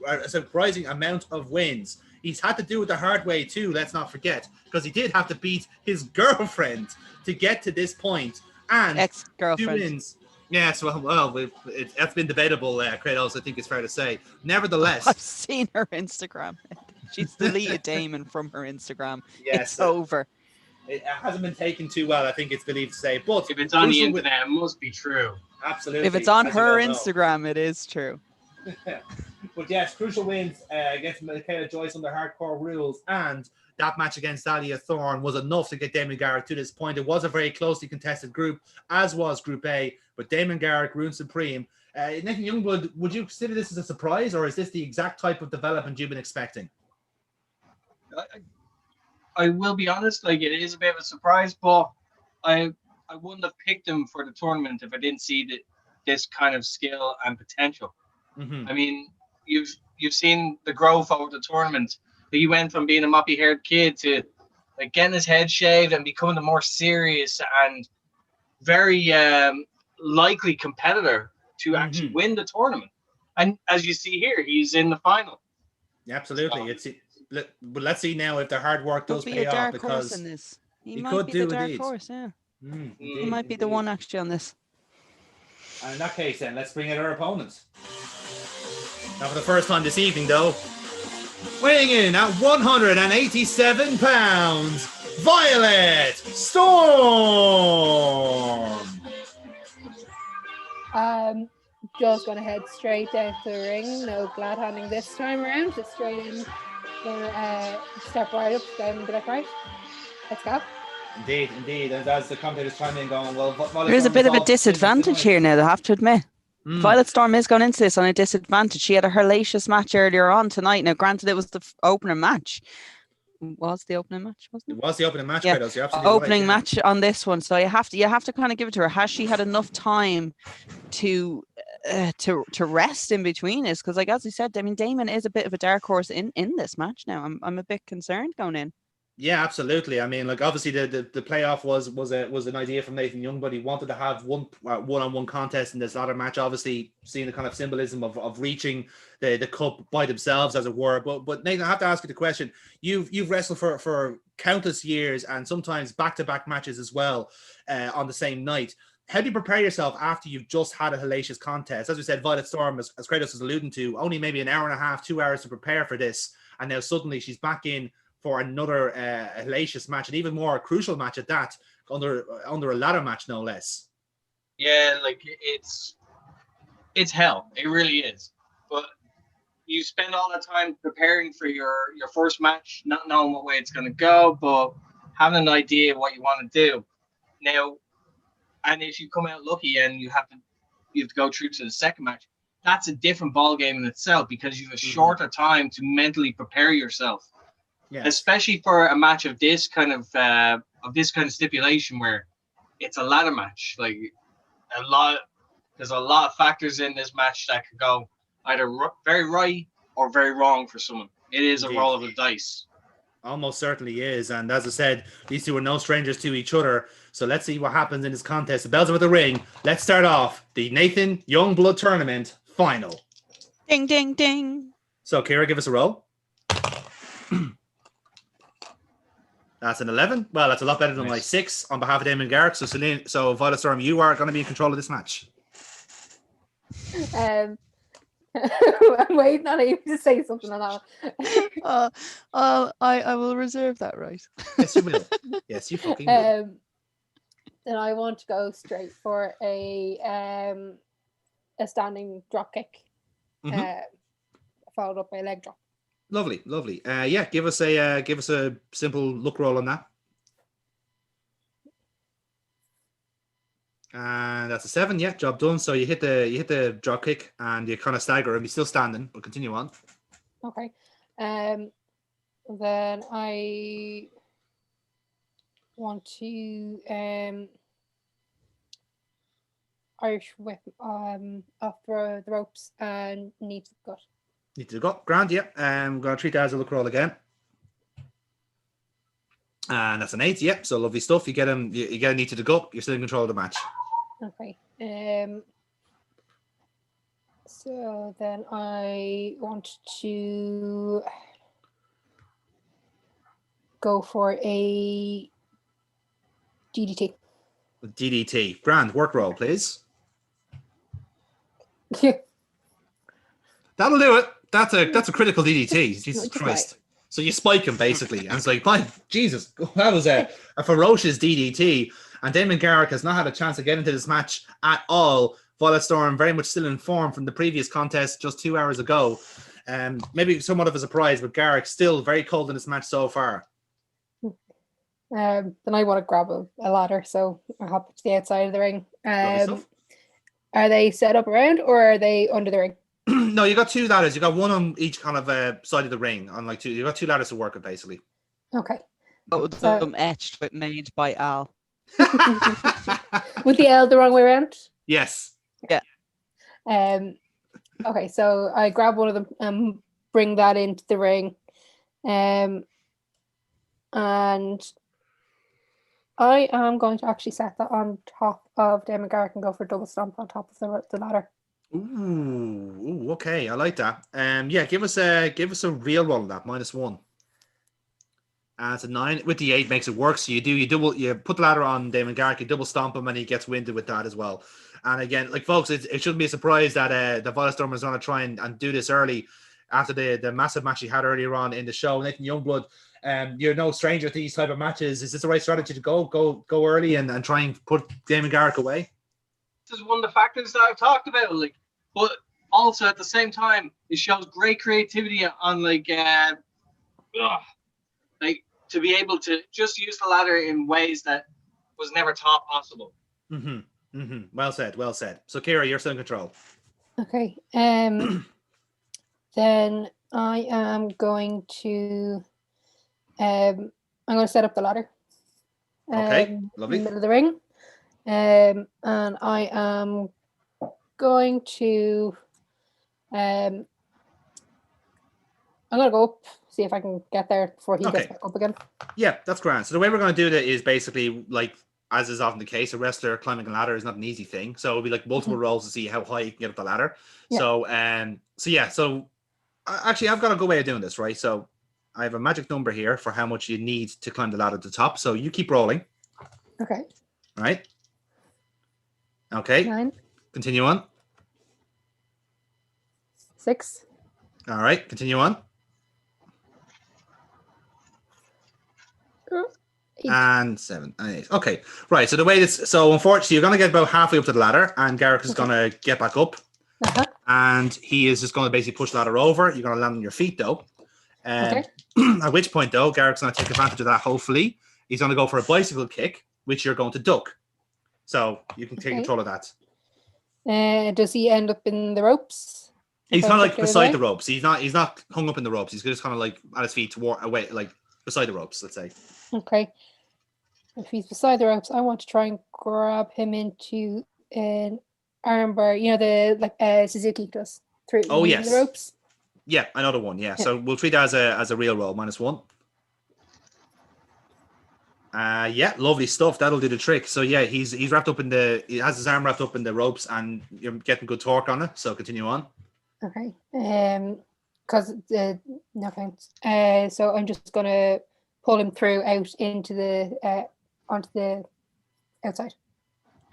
a surprising amount of wins. He's had to do it the hard way too, let's not forget, because he did have to beat his girlfriend to get to this point. And ex-girlfriend. 2 wins. Yes, well, that's been debatable, Kratos, I think it's fair to say. Nevertheless... I've seen her Instagram. She's deleted Damon from her Instagram. Yes, it's over. It hasn't been taken too well, I think it's believed to say. But if it's on the internet, it must be true. Absolutely. If it's on her Instagram, it is true. But yes, crucial wins against Michaela Joyce under hardcore rules, and that match against Dahlia Thorne was enough to get Damon Garrick to this point. It was a very closely contested group, as was Group A, but Damon Garrick reigned supreme. Nathan Youngblood, would you consider this as a surprise, or is this the exact type of development you've been expecting? I will be honest, like, it is a bit of a surprise, but I wouldn't have picked him for the tournament if I didn't see this kind of skill and potential. Mm-hmm. I mean, you've seen the growth over the tournament. He went from being a moppy-haired kid to like getting his head shaved and becoming a more serious and very likely competitor to actually win the tournament. And as you see here, he's in the final. Yeah, absolutely. So, but let's see now if the hard work does pay off, because in this. He could might be do the dark indeed. horse, yeah. Indeed, he might be the one actually on this. And in that case, then let's bring in our opponents. Now, for the first time this evening, though, weighing in at 187 pounds, Violet Storm. Just gonna head straight down to the ring. No glad handing this time around. Just straight in. Gonna step right up. Down the right. Let's go. Indeed. And as the commentators chime in, going, well, there's a bit of a disadvantage here now, I have to admit. Violet Storm is going into this on a disadvantage. She had a hellacious match earlier on tonight. Now, granted, it was the opening match. Was the opening match? Wasn't it? It was the opening match, yeah. Kratos. You're absolutely opening right, match on this one. So you have to kind of give it to her. Has she had enough time to rest in between this? Because, like as you said, I mean, Damon is a bit of a dark horse in this match now. I'm a bit concerned going in. Yeah, absolutely. I mean, like obviously the playoff was an idea from Nathan Young, but he wanted to have one-on-one contest in this ladder match. Obviously, seeing the kind of symbolism of reaching the cup by themselves, as it were. But Nathan, I have to ask you the question: You've wrestled for countless years and sometimes back-to-back matches as well on the same night. How do you prepare yourself after you've just had a hellacious contest? As we said, Violet Storm, as Kratos was alluding to, only maybe an hour and a half, 2 hours to prepare for this, and now suddenly she's back in for another hellacious match, and even more a crucial match at that, under a ladder match, no less. Yeah, like it's hell. It really is. But you spend all that time preparing for your first match, not knowing what way it's going to go, but having an idea of what you want to do. Now, and if you come out lucky and you have to go through to the second match, that's a different ball game in itself, because you have a shorter time to mentally prepare yourself. Yeah. Especially for a match of this kind of stipulation where it's a ladder match. Like there's a lot of factors in this match that could go either very right or very wrong for someone. It is a roll of the dice. Almost certainly is. And as I said, these two are no strangers to each other. So let's see what happens in this contest. The bells are at the ring. Let's start off the Nathan Youngblood Tournament final. Ding, ding, ding. So, Kira, give us a roll. That's an 11. Well, that's a lot better than my 6 on behalf of Damon Garrick. So, Celina, so Violet Storm, you are going to be in control of this match. I'm waiting on you to say something on that. I will reserve that right. Yes, you will. Yes, you fucking will. Then I want to go straight for a standing drop kick, followed up by a leg drop. Lovely, lovely. Yeah, give us a simple look roll on that. And that's a 7. Yeah, job done. So you hit the drop kick and you kind of stagger him. He's still standing, but continue on. Okay. Then I want to Irish whip off the ropes and knee to the gut. Need to go. Grand, yeah. I'm going to treat that as a look roll again. And that's an 8, yeah. So lovely stuff. You get him, you get a knee to the gut. You're still in control of the match. Okay. So then I want to go for a DDT. DDT. Grand. Work roll, please. That'll do it. That's a critical DDT. Jesus Christ. So you spike him basically, and it's like, my Jesus, that was a ferocious DDT. And Damon Garrick has not had a chance to get into this match at all. Violet Storm very much still in form from the previous contest just 2 hours ago. Maybe somewhat of a surprise, but Garrick still very cold in this match so far. Then I want to grab a ladder, so I hop to the outside of the ring. Lovely stuff. Are they set up around or are they under the ring? No, you got 2 ladders. You got one on each kind of side of the ring. On like 2, you got 2 ladders to work with basically. Okay. Both of them etched with made by Al. With the L the wrong way around? Yes. Yeah. Okay, so I grab one of them and bring that into the ring. And I am going to actually set that on top of Damon Garrick and go for double stomp on top of the ladder. Ooh, okay, I like that. Yeah, give us a real roll of that, -1. And it's a 9 with the 8 makes it work. So you put the ladder on Damon Garrick, you double stomp him, and he gets winded with that as well. And again, like folks, it shouldn't be a surprise that the Violet Storm is going to try and do this early after the massive match he had earlier on in the show. Nathan Youngblood, you're no stranger to these type of matches. Is this the right strategy to go early and try and put Damon Garrick away? This is one of the factors that I've talked about, but also at the same time, it shows great creativity on to be able to just use the ladder in ways that was never thought possible. Well said. So Kira, you're still in control. Okay. Then I am going to set up the ladder. Okay, lovely. In the middle of the ring. And I am going to I'm gonna go up, see if I can get there before he gets back up again. Yeah, that's grand. So the way we're going to do that is basically like, as is often the case, a wrestler climbing a ladder is not an easy thing. So it'll be like multiple rolls to see how high you can get up the ladder. Yeah. So actually I've got a good way of doing this, right? So I have a magic number here for how much you need to climb the ladder to the top. So you keep rolling. Okay. Right. Okay. 9. Continue on. 6. All right. Continue on. 8. And 7 and 8. Okay. Right. So the way this, so unfortunately, you're going to get about halfway up to the ladder, and Garrick is going to get back up, and he is just going to basically push the ladder over. You're going to land on your feet, though. At which point, though, Garrick's going to take advantage of that. Hopefully, he's going to go for a bicycle kick, which you're going to duck. So you can take control of that. Does he end up in the ropes? He's kind of like beside the ropes. He's not hung up in the ropes. He's just kind of like at his feet toward away, like beside the ropes, let's say. Okay. If he's beside the ropes, I want to try and grab him into an armbar. You know, the Suzuki does through the ropes. Yeah, I know the one. Yeah. So we'll treat that as a real roll, -1. Yeah, lovely stuff. That'll do the trick. So yeah, he's wrapped up he has his arm wrapped up in the ropes, and you're getting good torque on it. So continue on. Okay. Because no thanks. So I'm just gonna pull him through out into the onto the outside.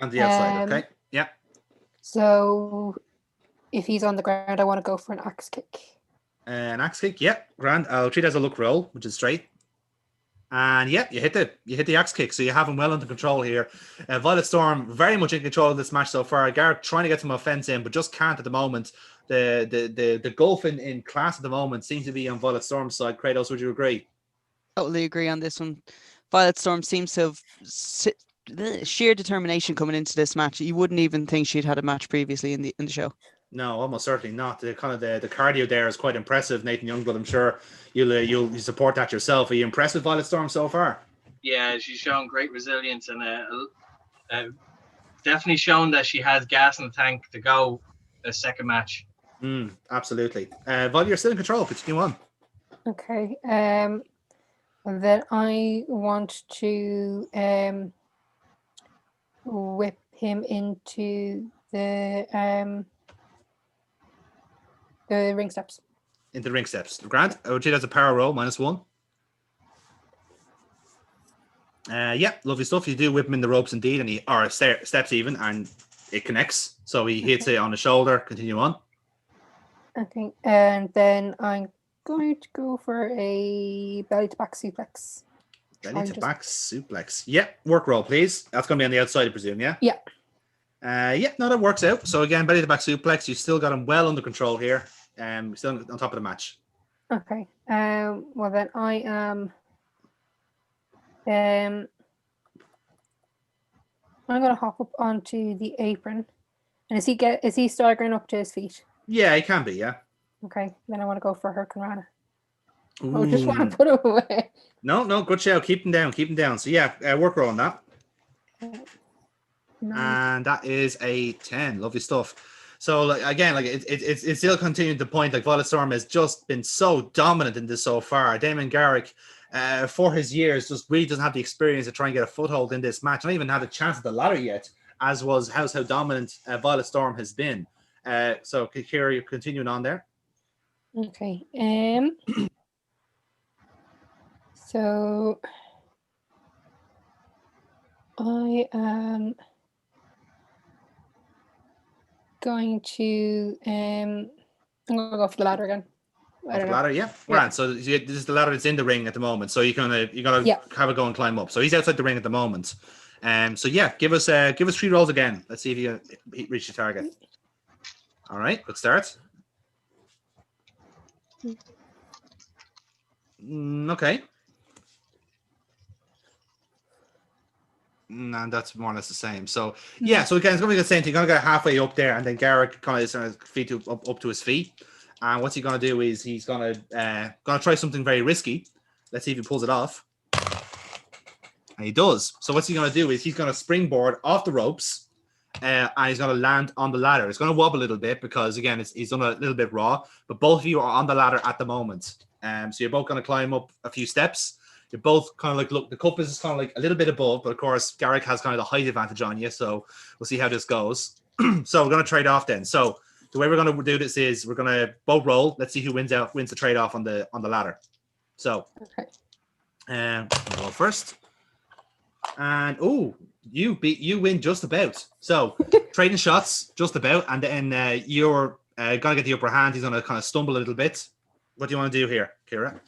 On the outside, okay. Yeah. So if he's on the ground, I want to go for an axe kick. An axe kick, yeah, grand. I'll treat it as a look roll, which is straight. And yeah, you hit the axe kick, so you have him well under control here. Violet Storm very much in control of this match so far. Garrick trying to get some offense in, but just can't at the moment. The gulf in class at the moment seems to be on Violet Storm's side. Kratos, would you agree? Totally agree on this one. Violet Storm seems to have sheer determination coming into this match. You wouldn't even think she'd had a match previously in the show. No, almost certainly not. The cardio there is quite impressive, Nathan Youngblood. I'm sure you'll support that yourself. Are you impressed with Violet Storm so far? Yeah, she's shown great resilience and definitely shown that she has gas in the tank to go a second match. Absolutely. Violet, you're still in control. Continue on. Okay. And then I want to whip him into the ring steps. Into the ring steps. Grant, I would say that's a power roll, -1. Yeah, lovely stuff. You do whip him in the ropes indeed, or steps even, and it connects. So he hits it on the shoulder. Continue on. Okay, and then I'm going to go for a belly to back suplex. Belly to back suplex. Yeah, work roll, please. That's going to be on the outside, I presume, yeah? Yeah. Yeah, no, that works out. So again, belly to back suplex. You still got him well under control here. Still on top of the match. Okay. Well then I am. I'm gonna hop up onto the apron, and is he staggering up to his feet? Yeah, he can be. Yeah. Okay. Then I want to go for Hurricane Rana. I just want to put it away. No, good shout. Keep him down. So yeah, work roll on that. And that is a 10. Lovely stuff. So again, it's still continuing to point. Like Violet Storm has just been so dominant in this so far. Damon Garrick, for his years, just really doesn't have the experience to try and get a foothold in this match. Not even had a chance at the ladder yet, as was how dominant Violet Storm has been. So Kira, you're continuing on there. Okay. So I am going to I'm gonna go for the ladder again. Ladder, yeah. Right. So this is the ladder that's in the ring at the moment. So you're gonna have a go and climb up. So he's outside the ring at the moment. So yeah, give us 3 rolls again. Let's see if you reach your target. All right, good start. Okay. And that's more or less the same. So yeah, so again, it's gonna be the same thing. You're gonna get halfway up there, and then Garrick kind of feet up to his feet. And what's he gonna do is he's gonna try something very risky. Let's see if he pulls it off. And he does. So what's he gonna do is he's gonna springboard off the ropes, and he's gonna land on the ladder. It's gonna wobble a little bit because again, he's done a little bit raw. But both of you are on the ladder at the moment. So you're both gonna climb up a few steps. You're both kind of like, look, the cup is kind of like a little bit above, but of course, Garrick has kind of the height advantage on you. So we'll see how this goes. So we're going to trade off then. So the way we're going to do this is we're going to both roll. Let's see who wins the trade off on the ladder. So, I'll roll first. And you win just about. So trading shots just about, and then you're going to get the upper hand. He's going to kind of stumble a little bit. What do you want to do here, Kira?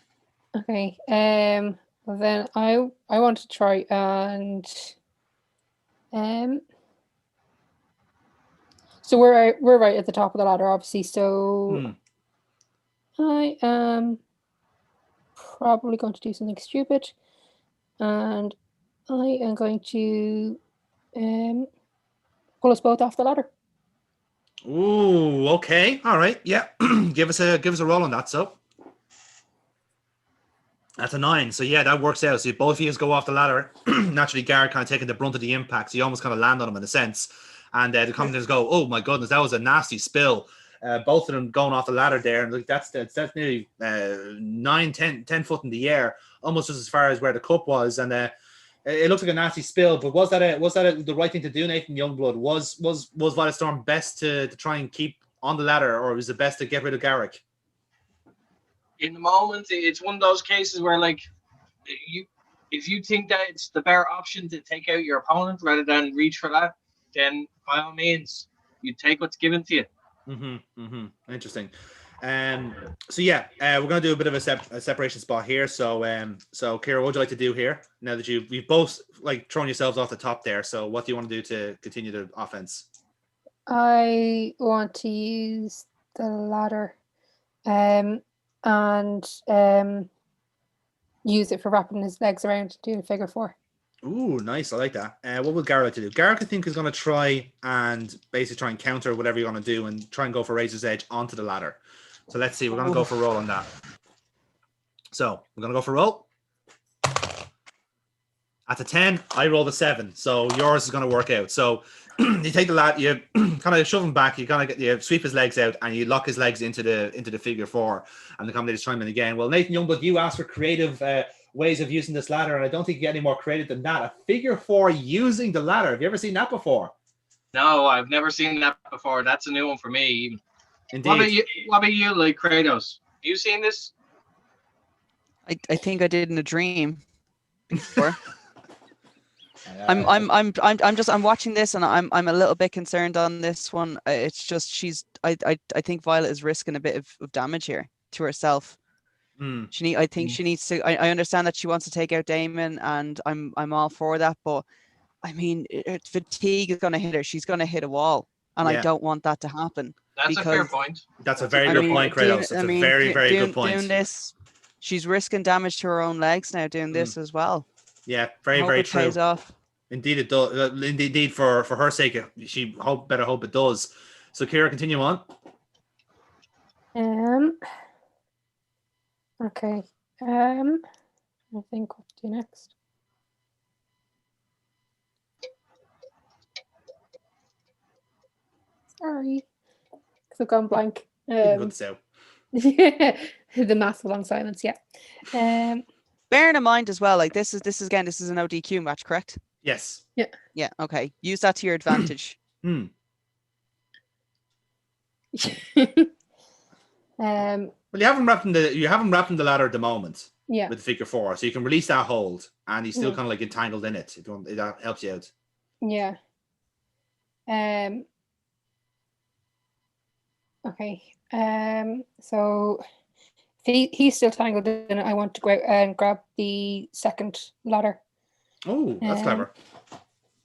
Okay. Well, then I want to try and so we're right at the top of the ladder, obviously. So I am probably going to do something stupid, and I am going to pull us both off the ladder. Ooh, okay, all right, yeah. give us a roll on that. So. That's a 9. So yeah, that works out. So if both of you go off the ladder, naturally Garrett kind of taking the brunt of the impact. So you almost kind of land on him in a sense. And the commentators go, oh my goodness, that was a nasty spill. Both of them going off the ladder there. And look, that's nearly 9, 10 foot in the air, almost just as far as where the cup was. And It looks like a nasty spill, but was that the right thing to do, Nathan Youngblood? Was Violet Storm best to try and keep on the ladder, or was it best to get rid of Garrick? In the moment, it's one of those cases where, like, if you think that it's the better option to take out your opponent rather than reach for that, then by all means, you take what's given to you. Interesting. So yeah, we're gonna do a bit of a separation spot here. So Kira, what would you like to do here? Now that you've both like thrown yourselves off the top there, so what do you want to do to continue the offense? I want to use the ladder, and use it for wrapping his legs around to do a figure 4. Ooh, nice. I like that. What would Garrick like to do? Garrick, I think, is going to try and counter whatever you're going to do and try and go for Razor's Edge onto the ladder. So let's see. We're going to go for a roll on that. So we're going to go for a roll. At the 10, I roll the 7. So yours is going to work out. So you take the ladder, you kind of shove him back, you sweep his legs out, and you lock his legs into the figure 4. And the commentators chime in again. Well, Nathan Youngblood, you asked for creative ways of using this ladder, and I don't think you get any more creative than that. A figure 4 using the ladder. Have you ever seen that before? No, I've never seen that before. That's a new one for me. Even. Indeed. What about you, like Kratos? Have you seen this? I think I did in a dream before. I'm watching this and I'm a little bit concerned on this one. It's just I think Violet is risking a bit of damage here to herself. I think she needs to. I understand that she wants to take out Damon, and I'm all for that. But I mean, fatigue is going to hit her. She's going to hit a wall, and I don't want that to happen. That's a fair point. That's a very good point, Kratos. That's a very good point. Doing this, she's risking damage to her own legs now. Doing this as well. Yeah, very true. Pays off. Indeed, it does. Indeed, for her sake, she better hope it does. So, Kira, continue on. Okay. I think what to do next. Sorry, because I've gone blank. Good so. The massive long silence. Yeah. Bearing in mind as well, like this is an ODQ match, correct? Yes. Yeah. Yeah. Okay. Use that to your advantage. Well, you haven't wrapped in the ladder at the moment. Yeah. With figure 4, so you can release that hold, and he's still kind of like entangled in it. If that helps you out. Yeah. Okay. So if he's still tangled in it, I want to go out and grab the second ladder. Oh, that's clever.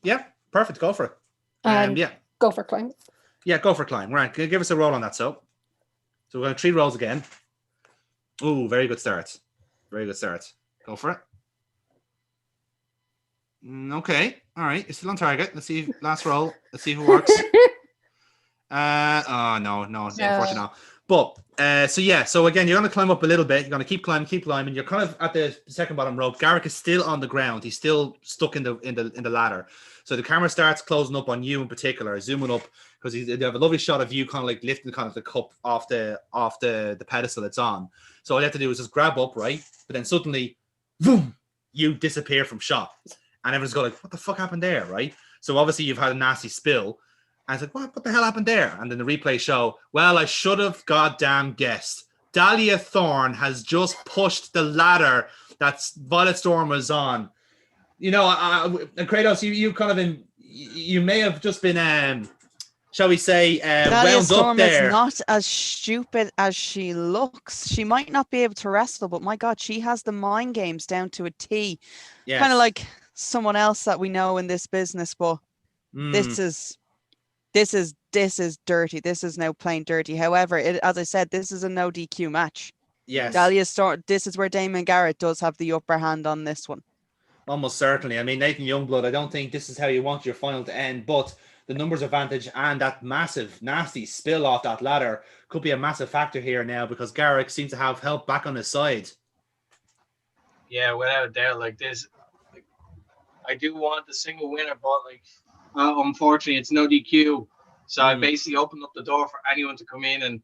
Yeah, perfect. Go for it. And go for climb. Yeah, go for climb. Right, give us a roll on that. So we're going to 3 rolls again. Oh, very good start. Very good start. Go for it. Okay. All right. You're still on target. Let's see. Last roll. Let's see if it works. No. Unfortunately not. But so again, you're going to climb up a little bit. You're going to keep climbing. You're kind of at the second bottom rope. Garrick is still on the ground. He's still stuck in the ladder. So the camera starts closing up on you in particular, zooming up, because they have a lovely shot of you kind of like lifting kind of the cup off the pedestal it's on. So all you have to do is just grab up, right? But then suddenly, boom, you disappear from shot, and everyone's going like, "What the fuck happened there?" Right? So obviously you've had a nasty spill. And I said, what the hell happened there? And then the replay show, well, I should have goddamn guessed. Dahlia Thorne has just pushed the ladder that Violet Storm was on. You know, Kratos, you kind of been, you may have just been, shall we say, wound Storm up there. Is not as stupid as she looks. She might not be able to wrestle, but my God, she has the mind games down to a T. Yes. Kind of like someone else that we know in this business, but this is dirty. This is now plain dirty. However, as I said, this is a no DQ match. Yes. Dahlia Storm. This is where Damon Garrick does have the upper hand on this one. Almost certainly. I mean, Nathan Youngblood, I don't think this is how you want your final to end, but the numbers advantage and that massive, nasty spill off that ladder could be a massive factor here now, because Garrick seems to have help back on his side. Yeah, without a doubt. Like this, I do want the single winner, but unfortunately, it's no DQ. So I basically opened up the door for anyone to come in and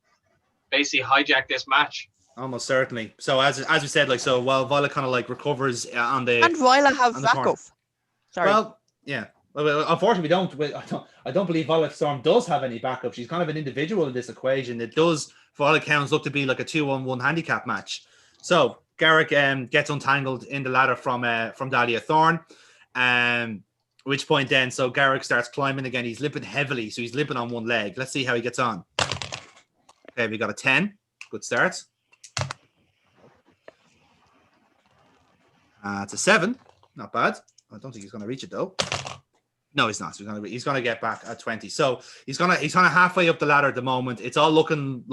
basically hijack this match. Almost certainly. So as we said, while Violet kind of recovers on the and Violet have backup. Sorry. Well, yeah. Well, unfortunately, I don't believe Violet Storm does have any backup. She's kind of an individual in this equation. It does, for all accounts, look to be like a 2-on-1 handicap match. So Garrick gets untangled in the ladder from Dahlia Thorne. Which point then, so Garrick starts climbing again. He's limping heavily, so he's limping on one leg. Let's see how he gets on. Okay, we got a 10. Good start. It's a 7. Not bad. I don't think he's going to reach it though. No, he's not. He's going to get back at 20. So he's kind of halfway up the ladder at the moment. It's all looking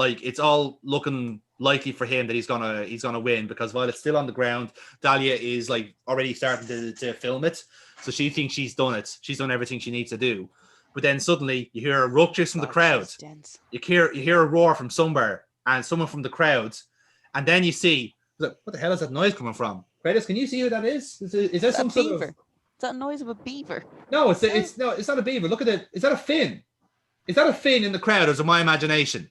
likely for him that he's gonna win because Violet's still on the ground. Dahlia is like already starting to film it. So she thinks she's done it. She's done everything she needs to do. But then suddenly you hear a ruckus from the crowd. You hear a roar from somewhere and someone from the crowd. And then you see, what the hell is that noise coming from? Kratos, can you see who that is? Is that some sort of... Is that a noise of a beaver? No, it's not a beaver. Look at it. Is that a fin? Is that a fin in the crowd or is it my imagination?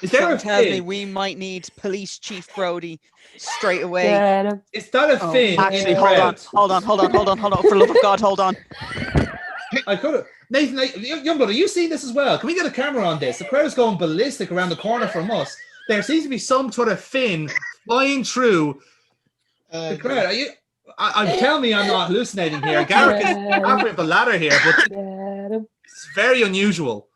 Is there a tell fin? me we might need Police Chief Brody straight away. Yeah, Is that a fin? Actually, in the hold crowd? on. For the love of God, hold on. I could have. Nathan, Youngblood, are you seeing this as well? Can we get a camera on this? The crowd is going ballistic around the corner from us. There seems to be some sort of fin flying through the crowd. Are you? I'm telling me I'm not hallucinating here. Garrick is halfway up the ladder here, but it's very unusual.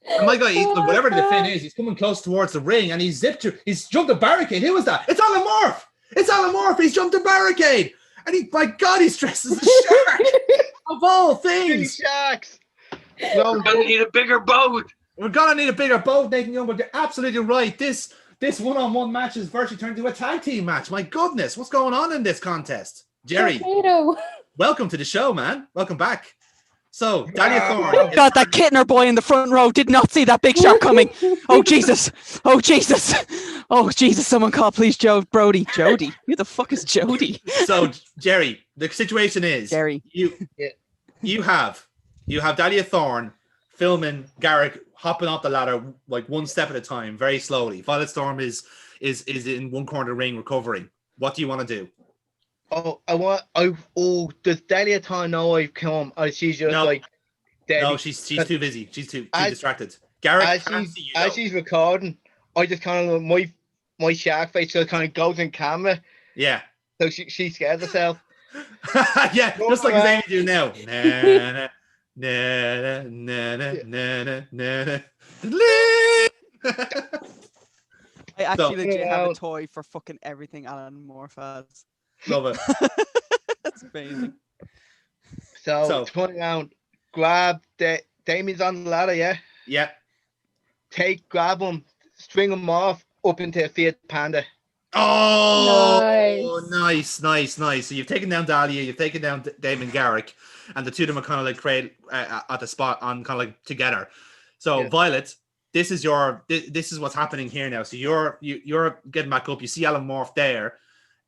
And my guy, whatever the fin is, he's coming close towards the ring and he's jumped a barricade. Who was that? It's Alan Morph! It's Alan Morph! He's jumped a barricade! And my God, he's dressed as a shark! Of all things! Sharks! We're gonna need a bigger boat! We're gonna need a bigger boat, Nathan Youngblood. You're absolutely right. This one-on-one match is virtually turned into a tag team match. My goodness, what's going on in this contest? Jerry, welcome to the show, man. Welcome back. So, Dahlia Thorne. God, that Kittner boy in the front row did not see that big shark coming. Oh, Jesus. Oh, Jesus. Oh, Jesus. Someone call, please, Brody. Jody. Who the fuck is Jody? So, Jerry, the situation is, Jerry, you have Dahlia Thorne filming Garrick hopping off the ladder like one step at a time, very slowly. Violet Storm is in one corner of the ring recovering. What do you want to do? Does Dahlia Thorne know I've come? Or she's just like dead? No, she's too busy. She's too distracted. Garrick, as she's recording, I just kind of my shark face just kind of goes in camera. Yeah. So she scares herself. Yeah, just like Amy do now. Na, na, na, na, na, na, na, na. I actually legit have a toy for fucking everything Alan Morph has. Love it. That's amazing. So turn around, grab Damon's on the ladder, yeah? Yeah. Grab him, string him off up into a Fiat Panda. Oh, nice. So you've taken down Dahlia, you've taken down Damon Garrick, and the two of them are kind of like create at the spot on kind of like together. So Violet, this is what's happening here now. So you're getting back up. You see Alan Morph there,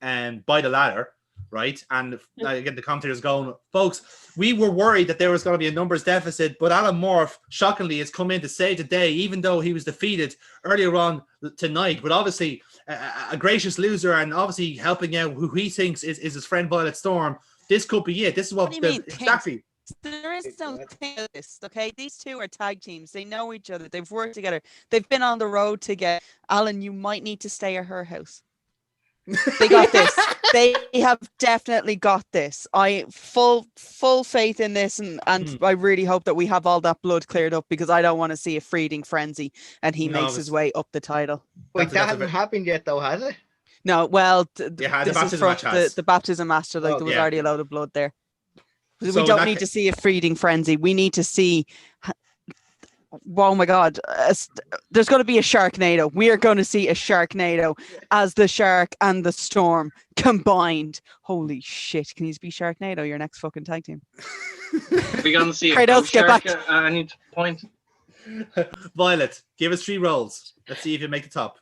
and by the ladder, right? And again, the commentator's going, folks, we were worried that there was going to be a numbers deficit, but Alan Morph, shockingly, has come in to save the day, even though he was defeated earlier on tonight. But obviously, a gracious loser, and obviously helping out who he thinks is his friend Violet Storm. This could be it. This is what do you mean, exactly. There is no thing of this, okay? These two are tag teams. They know each other. They've worked together. They've been on the road together. Alan, you might need to stay at her house. They got this. They have definitely got this. I full faith in this, and I really hope that we have all that blood cleared up, because I don't want to see a feeding frenzy and he makes his way up the title. Wait, that hasn't happened yet, though, has it? No, well, this is from the baptism master. Like, there was already a load of blood there. So we don't need to see a feeding frenzy. We need to see. Oh my God! There's going to be a Sharknado. We are going to see a Sharknado as the Shark and the Storm combined. Holy shit! Can you be Sharknado? Your next fucking tag team. We're going to see a Kratos, get Shark. back. I need to point. Violet, give us 3 rolls. Let's see if you make the top.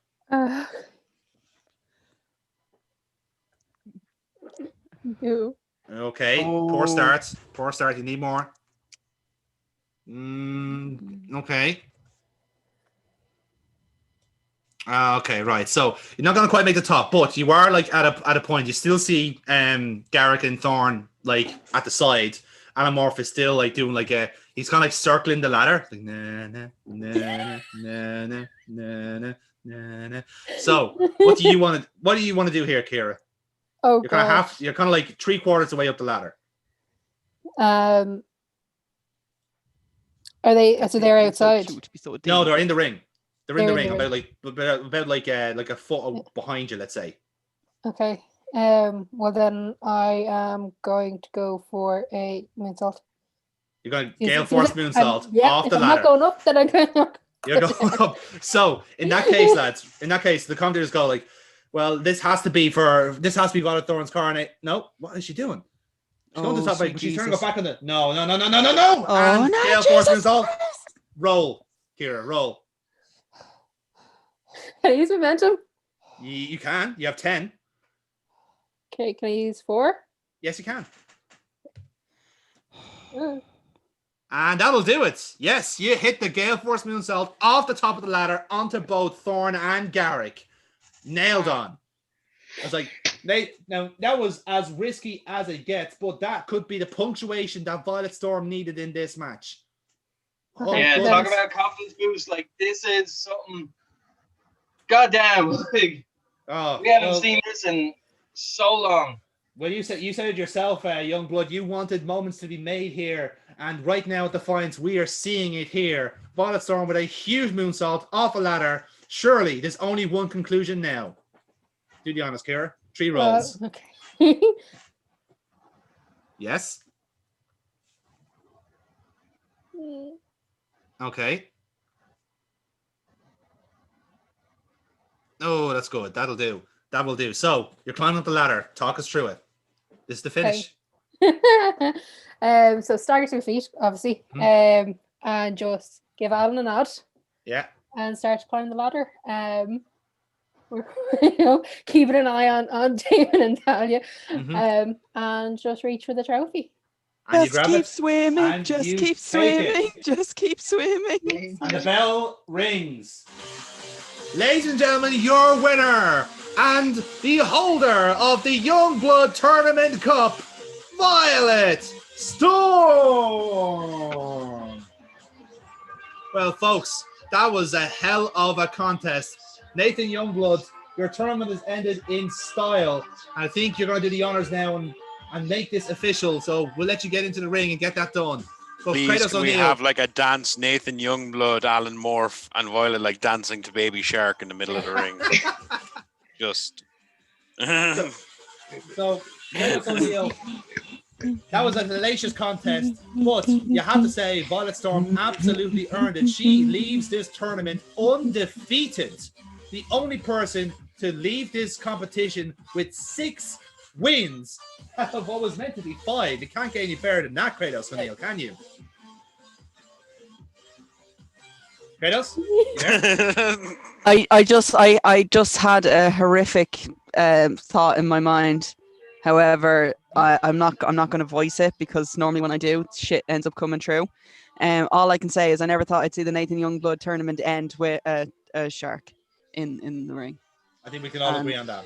No. Okay. Poor start. You need more. Okay. Okay, right. So you're not gonna quite make the top, but you are like at a point. You still see Garrick and Thorne like at the side. Anamorph is still like doing like he's kind of like circling the ladder. Like, na, na, na, na, na, na, na, na, na. So what do you want to do here, Kira? Oh, You're God. you're kind of like 3/4 the way up the ladder. Are they? So they're outside. No, they're in the ring. They're in the ring, ring. about like a foot behind you, let's say. Okay. Well then, I am going to go for a moonsault. You're going Gale Force moonsault off the ladder. I'm not going up, then I'm going up. You're going up. So in that case, lads, the commentators go like, "Well, this has to be Violet Thorne's car." And no, what is she doing? She's going to the top right. She's turning back on the. No. Oh, and no, Gale Force moonsault. Roll, Kira, roll. Can I use momentum? You can. You have 10. Okay, can I use 4? Yes, you can. Oh. And that'll do it. Yes, you hit the Gale Force moonsault off the top of the ladder onto both Thorne and Garrick. Nailed on. I was like, now that was as risky as it gets, but that could be the punctuation that Violet Storm needed in this match. Okay. Yeah, goodness. talk about confidence boost. Like, this is something goddamn big. Oh, We haven't seen this in so long. Well, you said it yourself, Youngblood. You wanted moments to be made here, and right now at Defiance, we are seeing it here. Violet Storm with a huge moonsault off a ladder. Surely, there's only one conclusion now. Do the honors, Kira. 3 rolls. Okay. Yes. Okay. Oh, that's good. That'll do. That will do. So you're climbing up the ladder. Talk us through it. This is the finish. So start at your feet, obviously, and just give Alan a nod. Yeah. And start to climb the ladder. We're keeping an eye on Damon and Talia, and just reach for the trophy. And Just keep swimming. Just keep swimming. Just keep swimming. And the bell rings. Ladies and gentlemen, your winner and the holder of the Youngblood Tournament Cup, Violet Storm. Well, folks, that was a hell of a contest. Nathan Youngblood, your tournament has ended in style. I think you're going to do the honors now and make this official. So we'll let you get into the ring and get that done. But please, can we have like a dance, Nathan Youngblood, Alan Morph, and Violet like dancing to Baby Shark in the middle of the ring? Just. So that was a hellacious contest, but you have to say Violet Storm absolutely earned it. She leaves this tournament undefeated. The only person to leave this competition with 6 wins out of what was meant to be 5. You can't get any better than that, Kratos O'Neill, can you? Kratos? I just had a horrific thought in my mind. However, I'm not going to voice it because normally when I do, shit ends up coming true. All I can say is I never thought I'd see the Nathan Youngblood tournament end with a shark in the ring. I think we can all agree on that.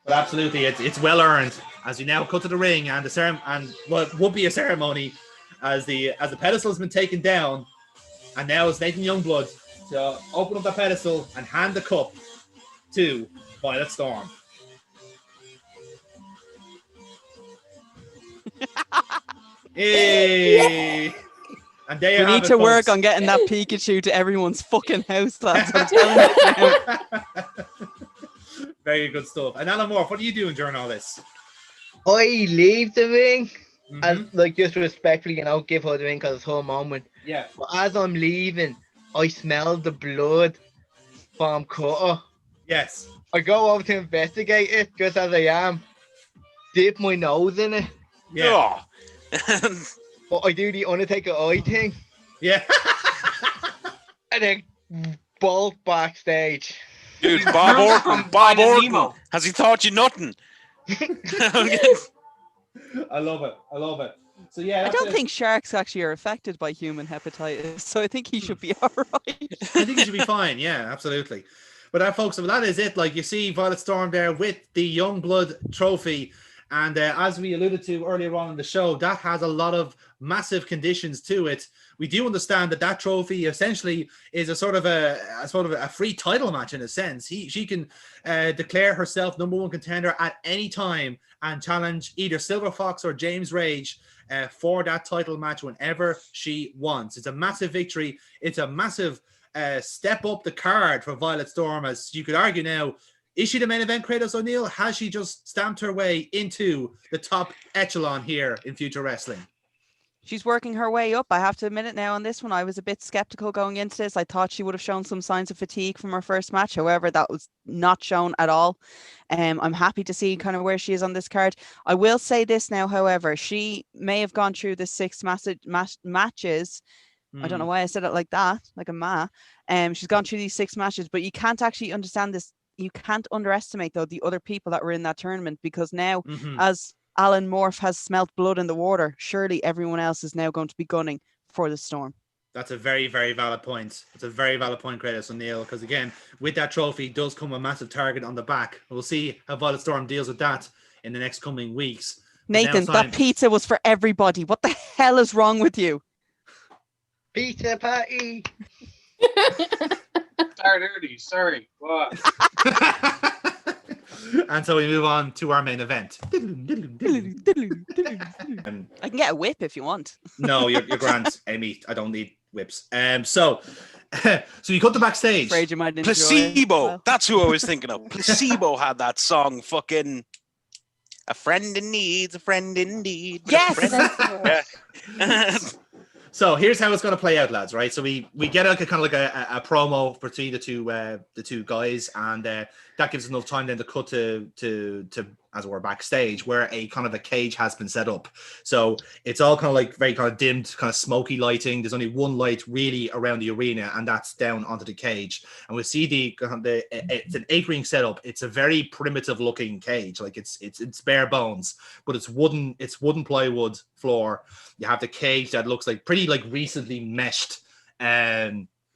But absolutely, it's well earned as you now cut to the ring and the ceremony, and what would be a ceremony as the pedestal has been taken down, and now it's Nathan Youngblood to open up the pedestal and hand the cup to Violet Storm. Hey! And there we need to work on getting that Pikachu to everyone's fucking house, lads. I'm telling you. Very good stuff. And Alan Morph, what are you doing during all this? I leave the ring and just respectfully, give her the ring because it's her moment. Yeah. But as I'm leaving, I smell the blood from Cutter. Yes. I go over to investigate it just as I am. Dip my nose in it. Yeah. But I do the Undertaker eye thing. Yeah. And then bolt backstage. Dude, Bob Orton. Has he taught you nothing? I love it. So yeah, I that's don't think sharks actually are affected by human hepatitis, so I think he should be all right. I think he should be fine. Yeah, absolutely. But folks, that is it. Like you see, Violet Storm there with the Youngblood trophy, and as we alluded to earlier on in the show, that has a lot of massive conditions to it. We do understand that trophy essentially is a sort of a free title match in a sense. She can declare herself #1 contender at any time and challenge either Silver Fox or James Rage for that title match whenever she wants. It's a massive victory. It's a massive step up the card for Violet Storm, as you could argue now. Is she the main event, Kratos O'Neill? Has she just stamped her way into the top echelon here in Future Wrestling? She's working her way up. I have to admit it now on this one. I was a bit skeptical going into this. I thought she would have shown some signs of fatigue from her first match. However, that was not shown at all. I'm happy to see kind of where she is on this card. I will say this now, however, she may have gone through the 6 matches. I don't know why I said it like that, like a ma. She's gone through these 6 matches, but you can't actually understand this. You can't underestimate, though, the other people that were in that tournament, because now, as Alan Morph has smelt blood in the water, surely everyone else is now going to be gunning for the Storm. That's a very, very valid point. It's a very valid point, Kratos O'Neill, because again, with that trophy does come a massive target on the back. We'll see how Violet Storm deals with that in the next coming weeks. Nathan, that pizza was for everybody. What the hell is wrong with you? Pizza party. Start early, sorry. What? And so we move on to our main event. I can get a whip if you want. No, you're grand, Amy. I don't need whips. So you cut the backstage. Afraid you might enjoy Placebo. Well. That's who I was thinking of. Placebo had that song, fucking "A Friend in Need's a Friend Indeed." Yes. Yeah. So here's how it's going to play out, lads. Right. So we get a kind of like a promo between the two guys, and that gives us enough time then to cut to as we're backstage, where a kind of a cage has been set up. So it's all kind of like very kind of dimmed, kind of smoky lighting. There's only one light really around the arena, and that's down onto the cage. And we see it's an 8-ring setup. It's a very primitive looking cage, like it's bare bones, but it's wooden plywood floor. You have the cage that looks like pretty like recently meshed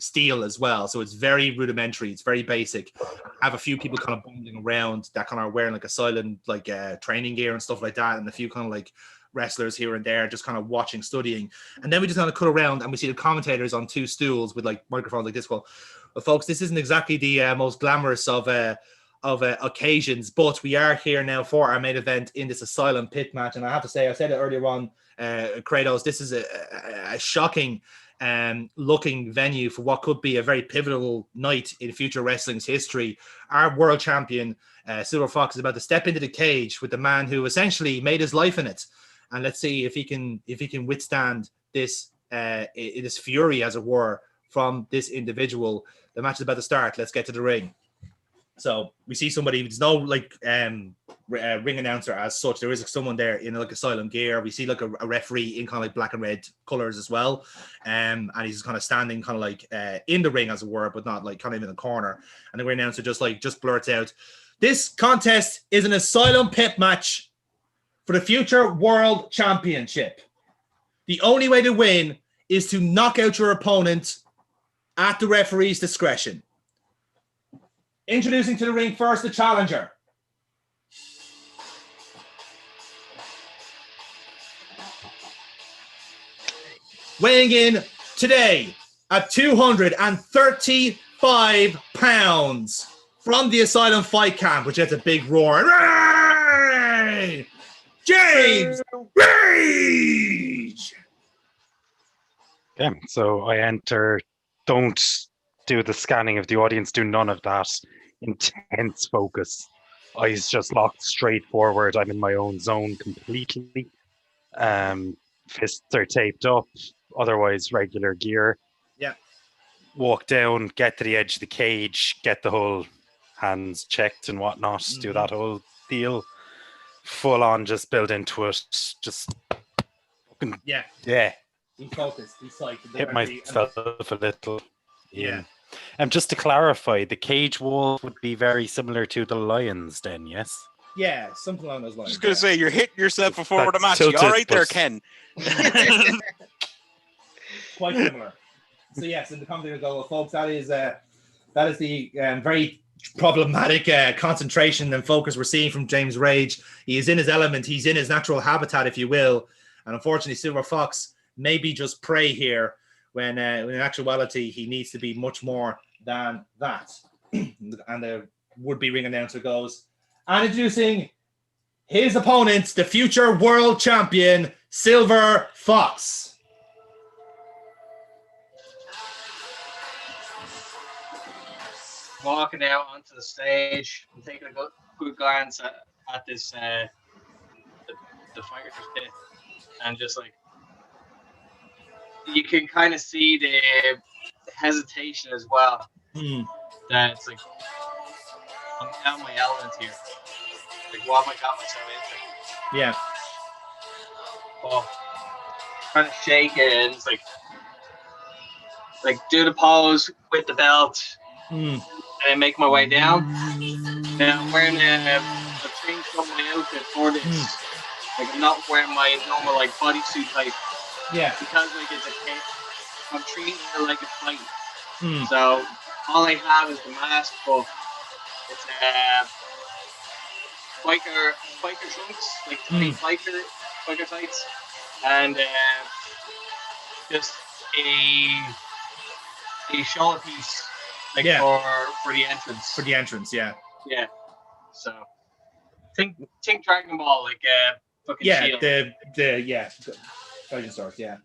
steel as well, so it's very rudimentary. It's very basic. I have a few people kind of bumbling around that kind of wearing like Asylum like training gear and stuff like that, and a few kind of like wrestlers here and there just kind of watching, studying. And then we just kind of cut around and we see the commentators on 2 stools with like microphones like this. Well, folks, this isn't exactly the most glamorous of occasions, but we are here now for our main event in this Asylum Pit match. And I have to say, I said it earlier on, Kratos, this is a shocking looking venue for what could be a very pivotal night in Future Wrestling's history. Our world champion, Silver Fox, is about to step into the cage with the man who essentially made his life in it. And let's see if he can withstand this this fury, as it were, from this individual. The match is about to start. Let's get to the ring. So we see somebody. There's no like ring announcer as such. There is someone there in like Asylum gear. We see like a referee in kind of like black and red colors as well, and he's kind of standing kind of like in the ring, as it were, but not like kind of in the corner. And the ring announcer just blurts out, "This contest is an Asylum Pit match for the Future World Championship. The only way to win is to knock out your opponent at the referee's discretion. Introducing to the ring first, the challenger. Weighing in today at 235 pounds from the Asylum Fight Camp, which gets a big roar. Ray! James Rage! Okay, so I enter, don't do the scanning of the audience, do none of that. Intense focus. Eyes just locked straight forward. I'm in my own zone completely. Fists are taped up, otherwise regular gear. Yeah. Walk down, get to the edge of the cage, get the whole hands checked and whatnot, do that whole deal. Full on, just build into it. Just fucking, yeah. He's focused. He's psyched. Hit myself a little. Yeah. And just to clarify, the cage wall would be very similar to the lions then, yes? Yeah, something along those lines. Just gonna say you're hitting yourself before the That's match. You all tilted, right there, but- Ken? Quite similar. So yes, in the commentator go, well, folks, that is the very problematic concentration and focus we're seeing from James Rage. He is in his element. He's in his natural habitat, if you will. And unfortunately, Silver Fox may be just prey here when in actuality, he needs to be much more than that. And the would-be ring announcer goes, and introducing his opponent, the future world champion, Silver Fox. Walking out onto the stage, I'm taking a good glance at this the fighter's pit, and just like you can kind of see the hesitation as well. That it's like I'm out my element here. Like what have I got myself into? Yeah. Well, trying to shake it, and it's like do the pose with the belt. And make my way down. Now I'm wearing a changed up my outfit for this. Like I'm not wearing my normal like bodysuit type. Yeah. Because like I'm treating it like a fight. So all I have is the mask, but it's biker trunks, like biker tights, and just a shoulder piece. Like for the entrance. For the entrance, yeah. Yeah. So think Dragon Ball, like fucking shield. Dragon Stars, yeah.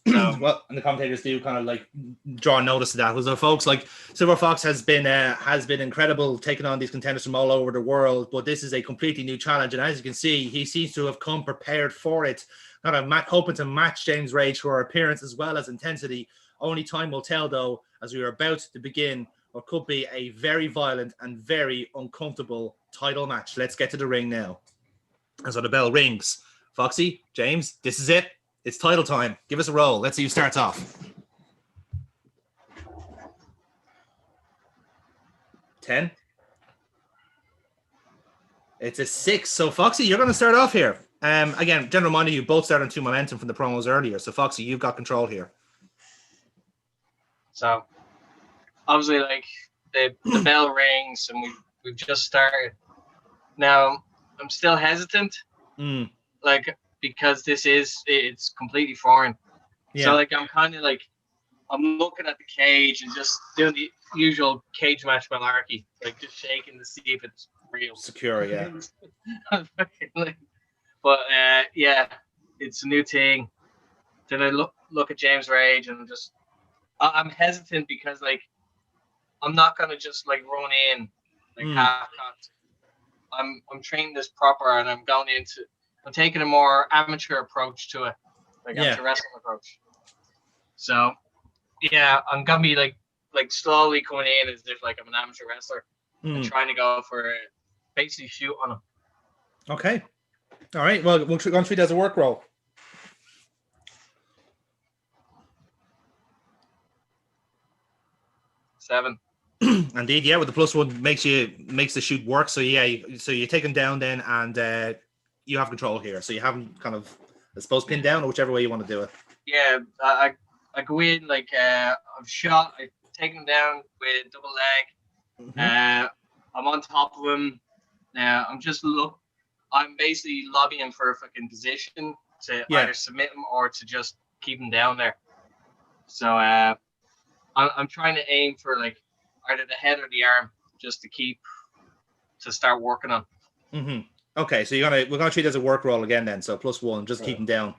Well, and the commentators do kind of like draw notice of that. So folks, like Silver Fox has been incredible taking on these contenders from all over the world, but this is a completely new challenge, and as you can see, he seems to have come prepared for it. Hoping to match James Rage for appearance as well as intensity. Only time will tell, though, as we are about to begin what could be a very violent and very uncomfortable title match. Let's get to the ring now. And so the bell rings. Foxy, James, this is it. It's title time. Give us a roll. Let's see who starts off. 10. It's a 6. So, Foxy, you're going to start off here. Again, general reminder, you both started on 2 momentum from the promos earlier. So, Foxy, you've got control here. So, obviously, like the bell rings and we've just started. Now, I'm still hesitant, like because it's completely foreign. Yeah. So, like I'm kind of like I'm looking at the cage and just doing the usual cage match malarkey, like just shaking to see if it's real. Secure, yeah. But yeah, it's a new thing. Then I look at James Rage and I'm hesitant because like I'm not gonna just like run in like half-cocked. I'm training this proper and I'm taking a more amateur approach to it, like amateur wrestling approach. So yeah, I'm gonna be like slowly coming in as if like I'm an amateur wrestler and trying to go for basically shoot on him. Okay. All right. Well, we'll go treat it as a work roll. 7. Indeed, yeah. With the +1 makes the shoot work. So yeah, you take him down then, and you have control here. So you have him kind of, I suppose, pinned down, or whichever way you want to do it. Yeah, I go in like I've shot. I take him down with double leg. I'm on top of him. Now I'm basically lobbying for a fucking position to either submit him or to just keep him down there. So I'm trying to aim for like either the head or the arm, just to start working on. Okay, so we're gonna treat it as a work roll again then. So +1, just keep him down.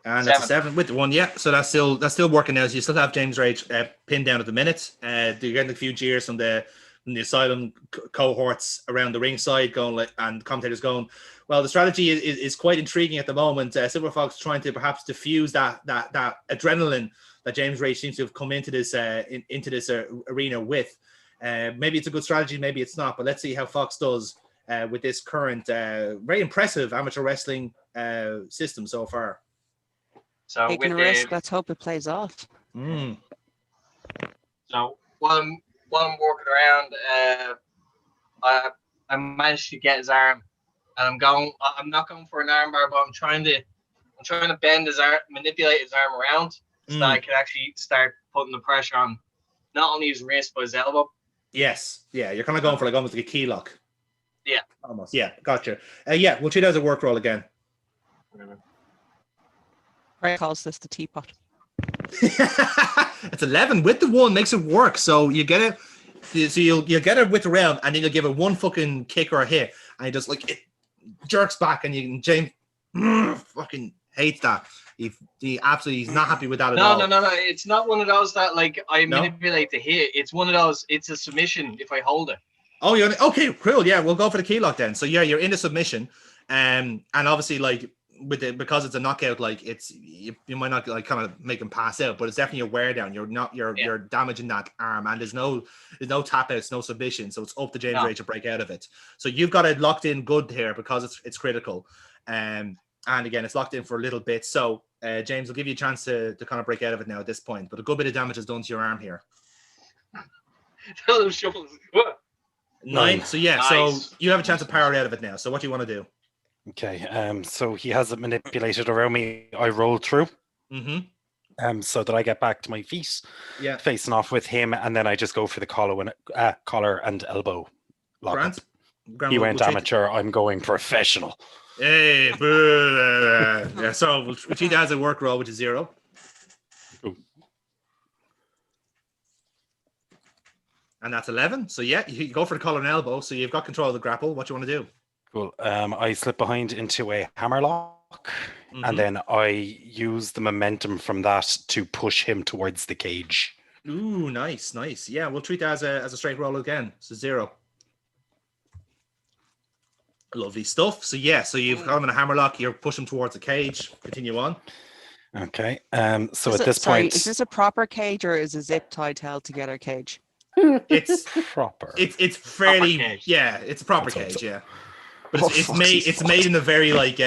And that's a 7 with the 1, yeah. So that's still working now. So you still have James Rage pinned down at the minute. You're getting a few jeers from the Asylum cohorts around the ringside and commentators going, well, the strategy is quite intriguing at the moment. Silver Fox trying to perhaps diffuse that adrenaline that James Rage seems to have come into this arena with. Maybe it's a good strategy, maybe it's not, but let's see how Fox does with this current very impressive amateur wrestling system so far. So taking a risk, let's hope it plays off. So while I'm while I'm walking around, I managed to get his arm, and I'm not going for an armbar, but I'm trying to bend his arm, manipulate his arm around, so that I can actually start putting the pressure on not only his wrist but his elbow. Yes, yeah, you're kind of going for like almost like a key lock. Yeah, almost. Yeah, gotcha. Yeah, we'll treat it as a work roll again. Craig calls this the teapot. It's 11 with the 1 makes it work. So you get it. So you'll get it with the round, and then you'll give it one fucking kick or a hit, and it just like it jerks back, and James fucking hates that. He absolutely he's not happy with that at all. No. It's not one of those that like I manipulate the hit. It's one of those. It's a submission if I hold it. Oh, you're okay. Cool. Yeah, we'll go for the key lock then. So yeah, you're in a submission, and obviously like because it's a knockout, like you might not like kind of make him pass out, but it's definitely a wear down. You're damaging that arm, and there's no tap outs, no submission, so it's up to James Ray to break out of it. So you've got it locked in good here because it's critical, and again it's locked in for a little bit. So James will give you a chance to kind of break out of it now at this point, but a good bit of damage is done to your arm here. Nice. So yeah, so you have a chance to power out of it now. So what do you want to do? Okay, so he has it manipulated around me. I roll through. So that I get back to my feet, facing off with him, and then I just go for the collar and elbow lock. He went amateur. I'm going professional. Hey, yeah. So we'll treat that as a work roll, which is 0. Ooh. And that's 11. So yeah, you go for the collar and elbow. So you've got control of the grapple. What do you want to do? Cool. I slip behind into a hammerlock, and then I use the momentum from that to push him towards the cage. Ooh, nice. Yeah, we'll treat that as a straight roll again. So 0. Lovely stuff. So yeah, so you've got him in a hammerlock. You're pushing towards the cage. Continue on. Okay. So at this point, is this a proper cage or is a zip tied held together cage? It's proper. It's fairly it's a proper cage. Yeah. But it's made in a very like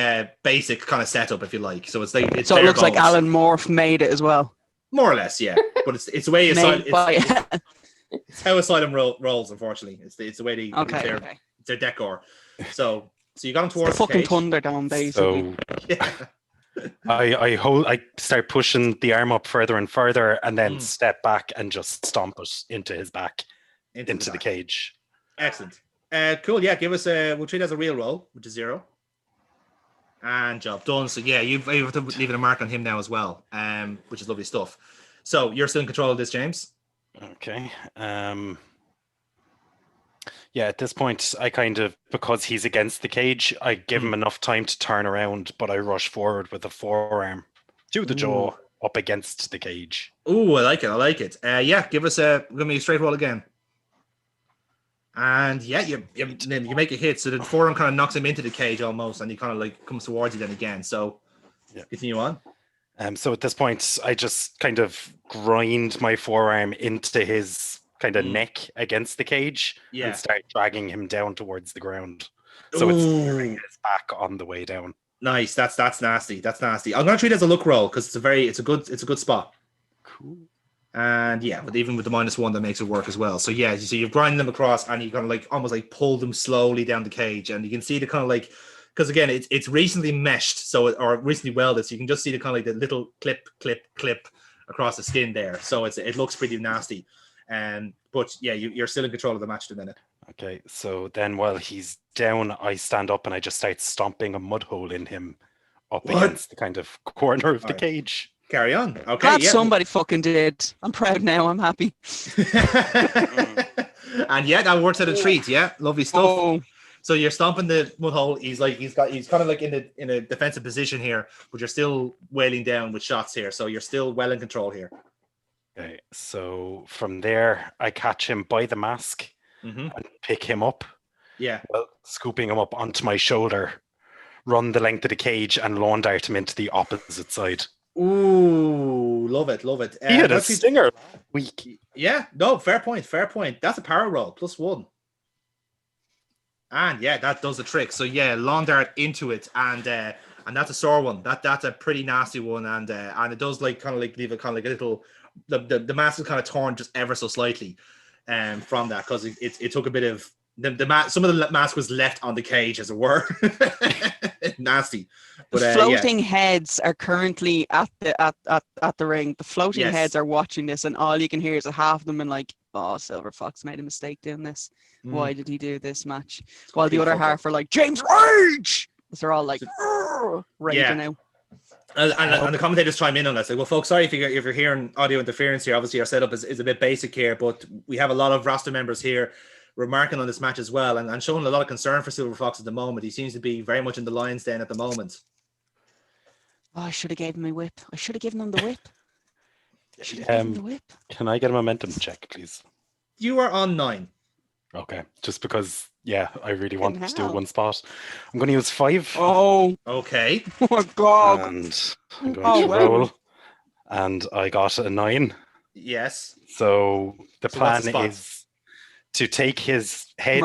basic kind of setup, if you like. So it's like it looks like Alan Morph made it as well. More or less, yeah. But it's the way it's how Asylum rolls. Unfortunately, it's the way they it's their decor. So you got him towards the fucking Thunderdome, basically. So I start pushing the arm up further and further, and then step back and just stomp it into his back, into the cage. Excellent. Cool. Yeah, give us we'll treat it as a real roll, which is 0. And job done. So yeah, you have to leave a mark on him now as well, which is lovely stuff. So you're still in control of this, James. Okay. Yeah, at this point, I kind of, because he's against the cage, I give him enough time to turn around, but I rush forward with a forearm to the jaw up against the cage. Ooh, I like it. Yeah, give me a straight roll again. And yeah, you make a hit, so the forearm kind of knocks him into the cage almost, and he kind of like comes towards you then again. So continue on. So at this point, I just kind of grind my forearm into his kind of neck against the cage and start dragging him down towards the ground. So it's his back on the way down. Nice. That's nasty. I'm gonna treat it as a look roll because it's a good spot. Cool. And yeah, but even with the -1, that makes it work as well. So yeah, so you've grinded them across, and you kind of like almost like pull them slowly down the cage, and you can see the kind of like, because again, it's recently meshed, or recently welded, so you can just see the kind of like the little clip across the skin there. So it looks pretty nasty. But yeah, you're still in control of the match at the minute. Okay, so then while he's down, I stand up and I just start stomping a mud hole in him up against the kind of corner of the cage. Carry on. Okay. Somebody fucking did. I'm proud now. I'm happy. And yeah, that works out a treat. Yeah, lovely stuff. Oh. So you're stomping the mud hole. He's kind of like in a defensive position here, but you're still wailing down with shots here. So you're still well in control here. Okay, so from there, I catch him by the mask and pick him up. Yeah. Well, scooping him up onto my shoulder, run the length of the cage, and lawn dart him into the opposite side. Ooh, love it. He had a stinger week. Yeah, no, fair point. That's a power roll, +1. And yeah, that does the trick. So yeah, lawn dart into it, and that's a sore one. That's a pretty nasty one, and it does like kind of like leave a kind of like a little. The mask is kind of torn just ever so slightly. from that because it took a bit of some of the mask was left on the cage, as it were. Nasty. But the floating heads are currently at the ring. The floating heads are watching this, and all you can hear is half of them and like, "Oh, Silver Fox made a mistake doing this. Why did he do this match?" While the other half are like, "James Rage!" They're all like, raging out. And the commentators chime in on this. Like, well, folks, sorry if you're hearing audio interference here. Obviously, our setup is a bit basic here, but we have a lot of roster members here remarking on this match as well, and showing a lot of concern for Silver Fox at the moment. He seems to be very much in the lion's den at the moment. Oh, I should have given him my whip. I should have given him the whip. Can I get a momentum check, please? You are on 9. Okay, just because, I really wanted to do one spot. I'm going to use 5. Oh, okay. Oh my God! And I'm going to roll, and I got a 9. Yes. So the plan is to take his head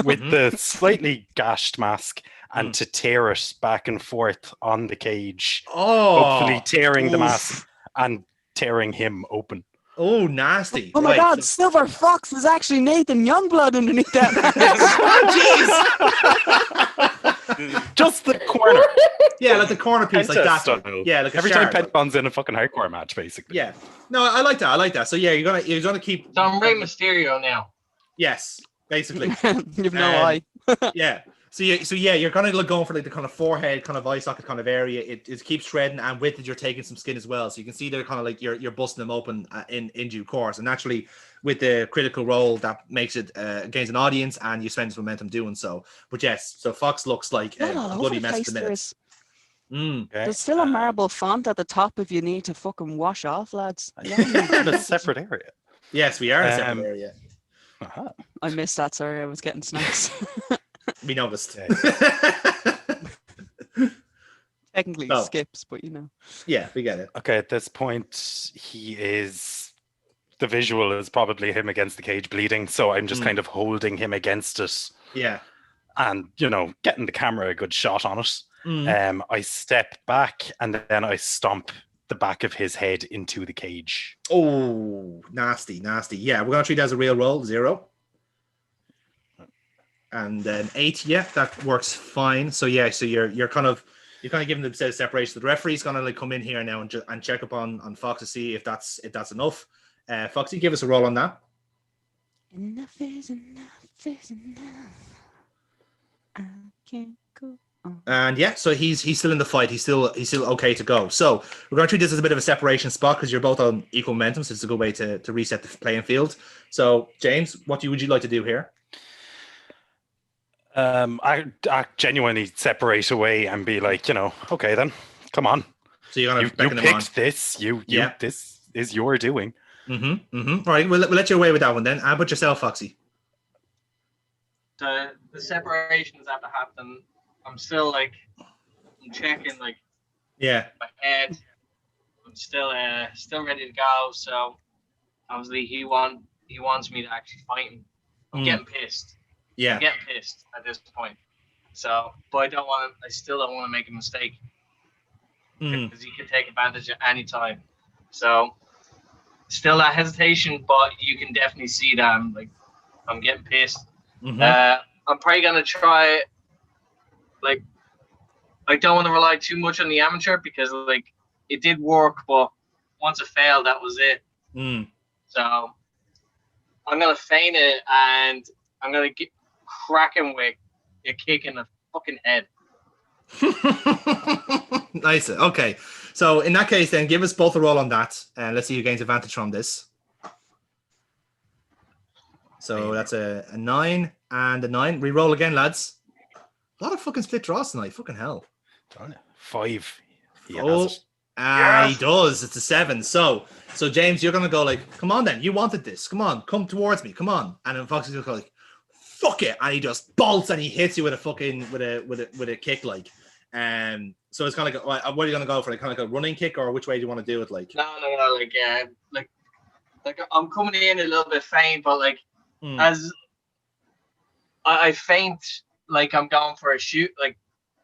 with the slightly gashed mask and to tear it back and forth on the cage. Hopefully tearing the mask and tearing him open. Oh, nasty. Oh my God, Silver Fox is actually Nathan Youngblood underneath that mask. Just the corner. Yeah, like the corner piece, like that. Style. Yeah, like every time Pentagon's in a fucking hardcore match, basically. Yeah. No, I like that. So yeah, you're gonna keep. So I'm Rey Mysterio now. Yes, basically. You've no eye. Yeah. So you're kind of going for like the kind of forehead, kind of eye socket kind of area. It keeps shredding, and with it, you're taking some skin as well. So you can see they're kind of like you're busting them open in due course. And naturally, with the critical role, that makes it gains an audience, and you spend some momentum doing so. But yes, so Fox looks like a bloody mess at the minute. There's still a marble font at the top if you need to fucking wash off, lads. Yeah, we're in a separate area. Yes, we are in a separate area. I missed that. Sorry, I was getting snacks. We noticed. Technically skips, but you know. Yeah, we get it. Okay, at this point, the visual is probably him against the cage bleeding, so I'm just kind of holding him against it. Yeah. And, getting the camera a good shot on it. I step back and then I stomp the back of his head into the cage. Oh, nasty. Yeah, we're going to treat it as a real roll, 0. And then 8, that works fine. So yeah, so you're kind of giving them a set of separation. The referee's gonna like come in here now and check up on Fox to see if that's enough. Foxy, give us a roll on that. Enough is enough. I can't go on. And yeah, so he's still in the fight. He's still okay to go. So we're gonna treat this as a bit of a separation spot because you're both on equal momentum, so it's a good way to reset the playing field. So James, what would you like to do here? I genuinely separate away and be like, okay then, come on. So you're gonna you picked this. This is your doing. All right, we'll let you away with that one then. How about yourself, Foxy? The separations have to happen. I'm still I'm checking my head. I'm still ready to go. So obviously he wants me to actually fight him. I'm getting pissed. Yeah. I'm getting pissed at this point. So, but I still don't want to make a mistake. Because he can take advantage at any time. So, still that hesitation, but you can definitely see that I'm getting pissed. I'm probably going to try, I don't want to rely too much on the amateur because, it did work, but once it failed, that was it. So, I'm going to feign it and I'm going to crack him with a kick in the fucking head. Nice. Okay. So in that case, then give us both a roll on that, and let's see who gains advantage from this. So that's a 9 and a 9. Reroll again, lads. A lot of fucking split draws tonight. Fucking hell. 5. He does. It's a 7. So James, you're gonna go come on then. You wanted this. Come on, come towards me. Come on. And then Fox is gonna go fuck it, and he just bolts and he hits you with a fucking with a kick so it's kind of what are you gonna go for? Kind of a running kick, or which way do you want to do it? No. I'm coming in a little bit faint, but as I feint, I'm going for a shoot,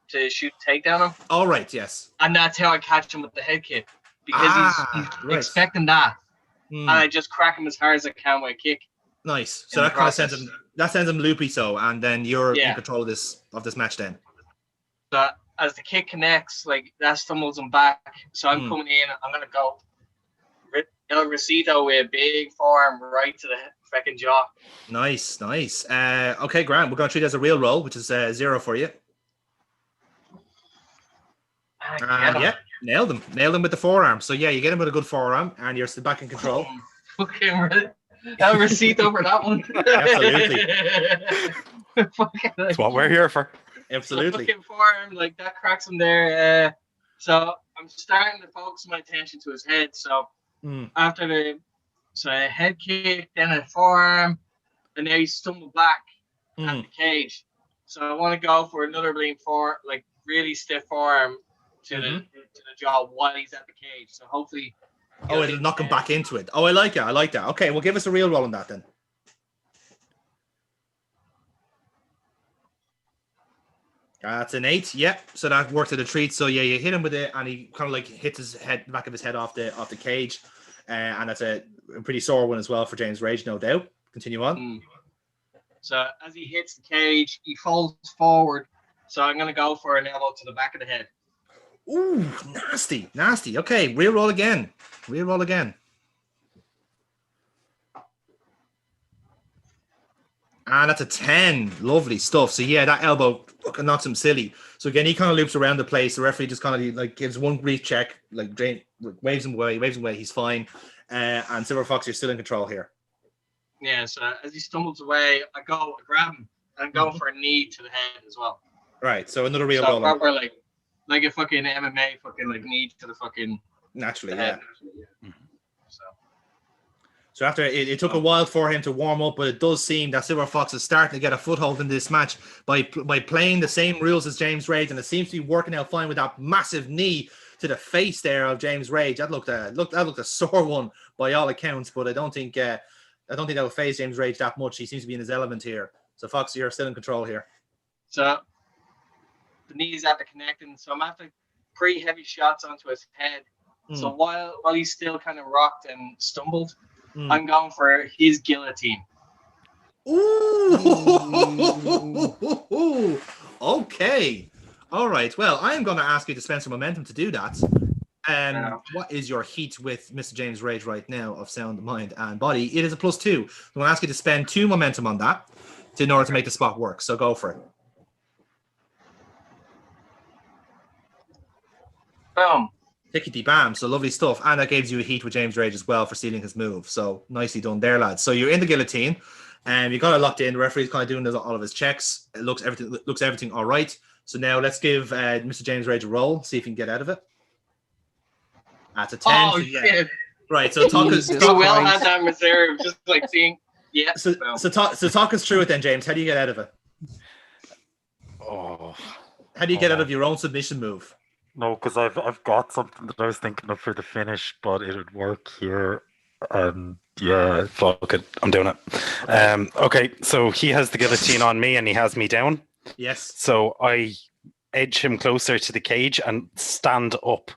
to shoot takedown him. All right, yes. And that's how I catch him with the head kick because he's right. expecting that, and I just crack him as hard as I can with a kick. Nice. So that kind of sends him loopy. So, and then you're in control of this match then. So as the kick connects, like that stumbles him back. So I'm coming in. I'm gonna go El Recito with a big forearm right to the fucking jaw. Nice. Okay, Grant. We're gonna treat it as a real roll, which is 0 for you. Nailed him. Nailed him with the forearm. So yeah, you get him with a good forearm, and you're still back in control. Fucking El Recito for that one. Absolutely. That's what we're here for. Absolutely. Fucking forearm, like that cracks him there. So I'm starting to focus my attention to his head. So after a head kick, then a forearm, and now he's stumbled back at the cage. So I want to go for another really stiff forearm to the jaw while he's at the cage. So hopefully. Oh, it'll knock him back into it. Oh, I like that. Okay, well, give us a real roll on that then. That's an 8. Yeah, so that worked to the treat. So yeah, you hit him with it, and he kind of like hits his back of his head off the cage, and that's a pretty sore one as well for James Rage, no doubt. Continue on. So as he hits the cage, he falls forward. So I'm gonna go for an elbow to the back of the head. Ooh, nasty. Okay, real roll again. And that's a 10. Lovely stuff. So yeah, that elbow knocks him silly. So again, he kind of loops around the place. The referee just kind of like gives one brief check, like waves him away. He's fine. And Silver Fox, you're still in control here. Yeah. So as he stumbles away, I grab him, and go for a knee to the head as well. Right. So another real roll. Proper like a fucking MMA fucking like knee to the fucking naturally, head. Yeah. So after it took a while for him to warm up, but it does seem that Silver Fox is starting to get a foothold in this match by playing the same rules as James Rage, and it seems to be working out fine with that massive knee to the face there of James Rage. That looked a sore one by all accounts, but I don't think that will phase James Rage that much. He seems to be in his element here. So Fox, you're still in control here. So the knees after connecting, so I'm after pretty heavy shots onto his head. So while he's still kind of rocked and stumbled, I'm going for his guillotine. Ooh. Okay. All right. Well, I am going to ask you to spend some momentum to do that. What is your heat with Mr. James Rage right now of sound, mind, and body? It is a +2. I'm going to ask you to spend 2 momentum on that in order to make the spot work. So go for it. Boom. Tickety bam. So lovely stuff. And that gives you a heat with James Rage as well for stealing his move. So nicely done there, lads. So you're in the guillotine, and you got it locked in. The referee's kind of doing all of his checks. It looks everything all right. So now let's give Mr. James Rage a roll, see if he can get out of it. That's a 10. Oh, shit. Right. So talk us. So well had that reserve, just like seeing. Yeah. So talk us through it then, James. How do you get out of it? How do you get out of your own submission move? No, because I've got something that I was thinking of for the finish, but it would work here. Yeah, fuck it. I'm doing it. Okay, so he has the guillotine on me and he has me down. Yes. So I edge him closer to the cage and stand up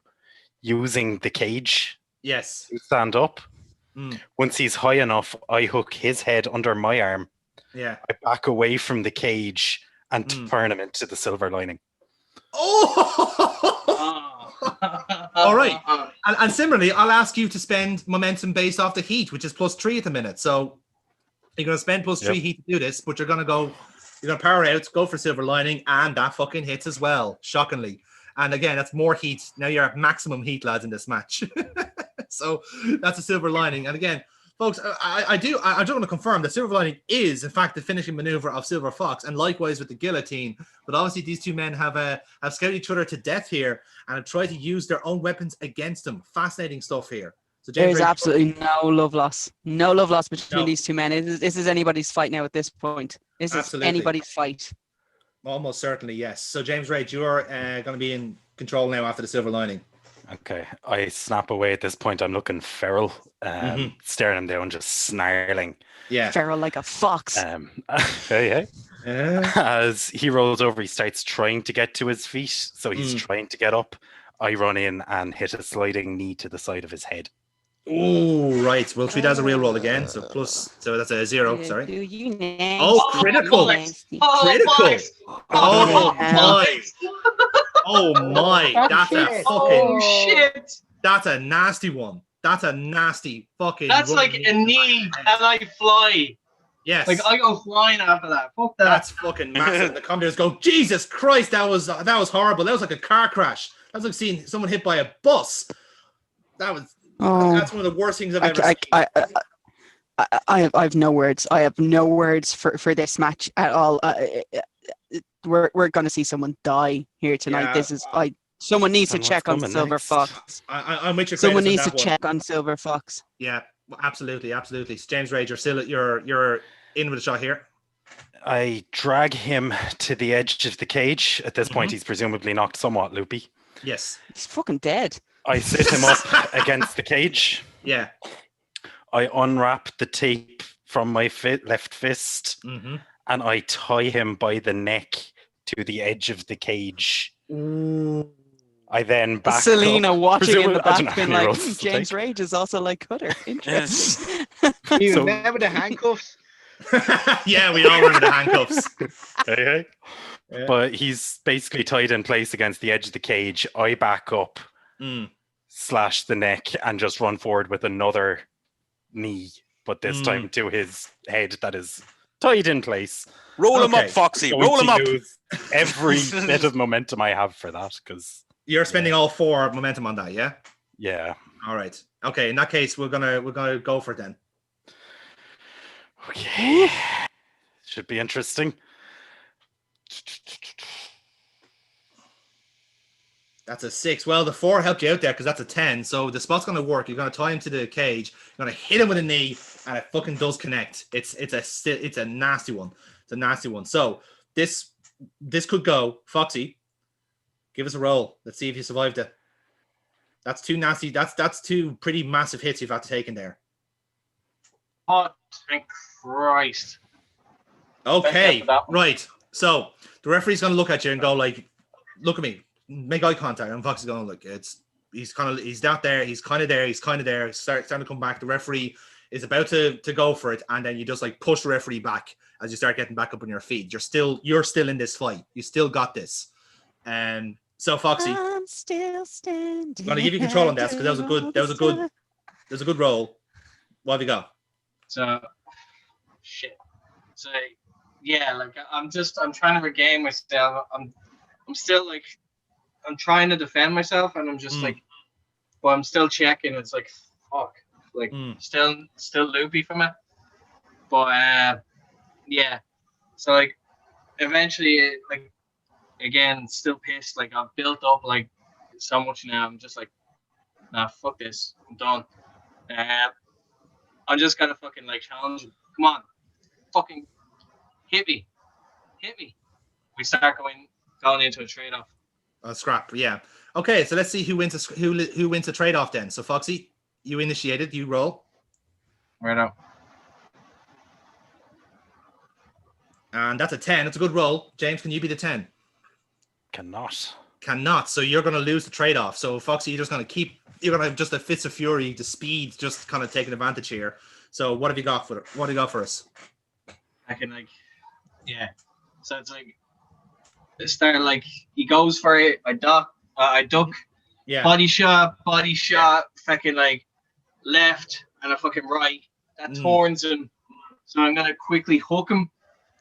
using the cage. Yes. To stand up. Once he's high enough, I hook his head under my arm. Yeah. I back away from the cage and turn him into the silver lining. All right. And similarly, I'll ask you to spend momentum based off the heat, which is +3 at the minute. So you're going to spend +3 heat to do this, but you're going to power out, go for silver lining, and that fucking hits as well, shockingly. And again, that's more heat. Now you're at maximum heat, lads, in this match. So that's a silver lining. And again, folks, I do want to confirm that silver lining is, in fact, the finishing maneuver of Silver Fox, and likewise with the guillotine. But obviously, these two men have scouted each other to death here and have tried to use their own weapons against them. Fascinating stuff here. So James There's absolutely no love loss. No love loss between these two men. This is anybody's fight now at this point. This is anybody's fight. Almost certainly, yes. So James Rage, you're going to be in control now after the silver lining. Okay, I snap away at this point. I'm looking feral, staring him down, just snarling. Yeah, feral like a fox. Hey. As he rolls over, he starts trying to get to his feet. So he's trying to get up. I run in and hit a sliding knee to the side of his head. Oh, right. We'll treat that as a real roll again. So that's a 0. Sorry. Do you nasty? Oh, critical. Nasty. Critical. Boys. Oh my. Boys. Oh my. That's a Shit. fucking. Shit. That's a nasty one. That's a nasty fucking. That's like a knee, and I fly. Yes. Like I go flying after that. Fuck that. That's fucking massive. The commentators go, Jesus Christ, that was horrible. That was like a car crash. That was like seeing someone hit by a bus. That's one of the worst things I've ever seen. I have no words. I have no words for this match at all. We're gonna see someone die here tonight. Yeah. This is someone needs to And check what's on coming Silver next? Fox. I'm with you. Someone Kratos, on needs to that one. check on Silver Fox. Yeah, absolutely. So James Rage, you're in with a shot here. I drag him to the edge of the cage. At this point, he's presumably knocked somewhat loopy. Yes. He's fucking dead. I sit him up against the cage. Yeah. I unwrap the tape from my left fist, Mm-hmm. and I tie him by the neck to the edge of the cage. Ooh. I then back Selena up. watching in the I don't know back, how being many like, rolls to James take. Rage is also like Cutter. Interesting. You So- remember the handcuffs? Yeah, we all remember the handcuffs. Hey. Yeah. But he's basically tied in place against the edge of the cage. I back up, slash the neck, and just run forward with another knee, but this time to his head that is tied in place. Roll him Okay. up, Foxy. Going Roll him to up. use every bit of momentum I have for that, because You're spending all 4 momentum on that, yeah? yeah. All right. Okay, in that case, we're gonna go for it then. Okay. Should be interesting. That's a 6. Well, the 4 helped you out there because that's a 10. So the spot's gonna work. You're gonna tie him to the cage. You're gonna hit him with a knee, and it fucking does connect. It's a nasty one. It's a nasty one. So this could go. Foxy, give us a roll. Let's see if you survived it. That's 2 nasty. That's 2 pretty massive hits you've had to take in there. Oh, thank Christ. Okay, for that one. right. So the referee's gonna look at you and go like, "Look at me, make eye contact." And Fox is going, "Look, he's not there. He's kind of there. Starting to come back." The referee is about to go for it, and then you just like push the referee back as you start getting back up on your feet. You're still in this fight. You still got this. And so Foxy, I'm still standing. I'm gonna give you control on this because that was a good roll. What have you got? So, shit. So, yeah, like I'm trying to regain myself. I'm still like, I'm trying to defend myself, and I'm just like, but I'm still checking. It's like, fuck, like still loopy for me. But yeah. So like, eventually, like, again, still pissed. Like I've built up like so much now. I'm just like, nah, fuck this. I'm done. I'm just gonna fucking like challenge him. Come on, fucking hit me. We start going into a trade-off. A scrap, yeah. Okay, so let's see who wins a trade-off then. So Foxy, you initiated. You roll. Right out. And that's a 10. That's a good roll. James, can you be the 10? Cannot. So you're going to lose the trade-off. So Foxy, you're going to just a fits of fury, the speed, just kind of taking advantage here. So what have you got for us? I can like, yeah. So it's like, it started like he goes for it. I duck. Yeah. Body shot. Fucking like left and a fucking right. That turns him. So I'm gonna quickly hook him.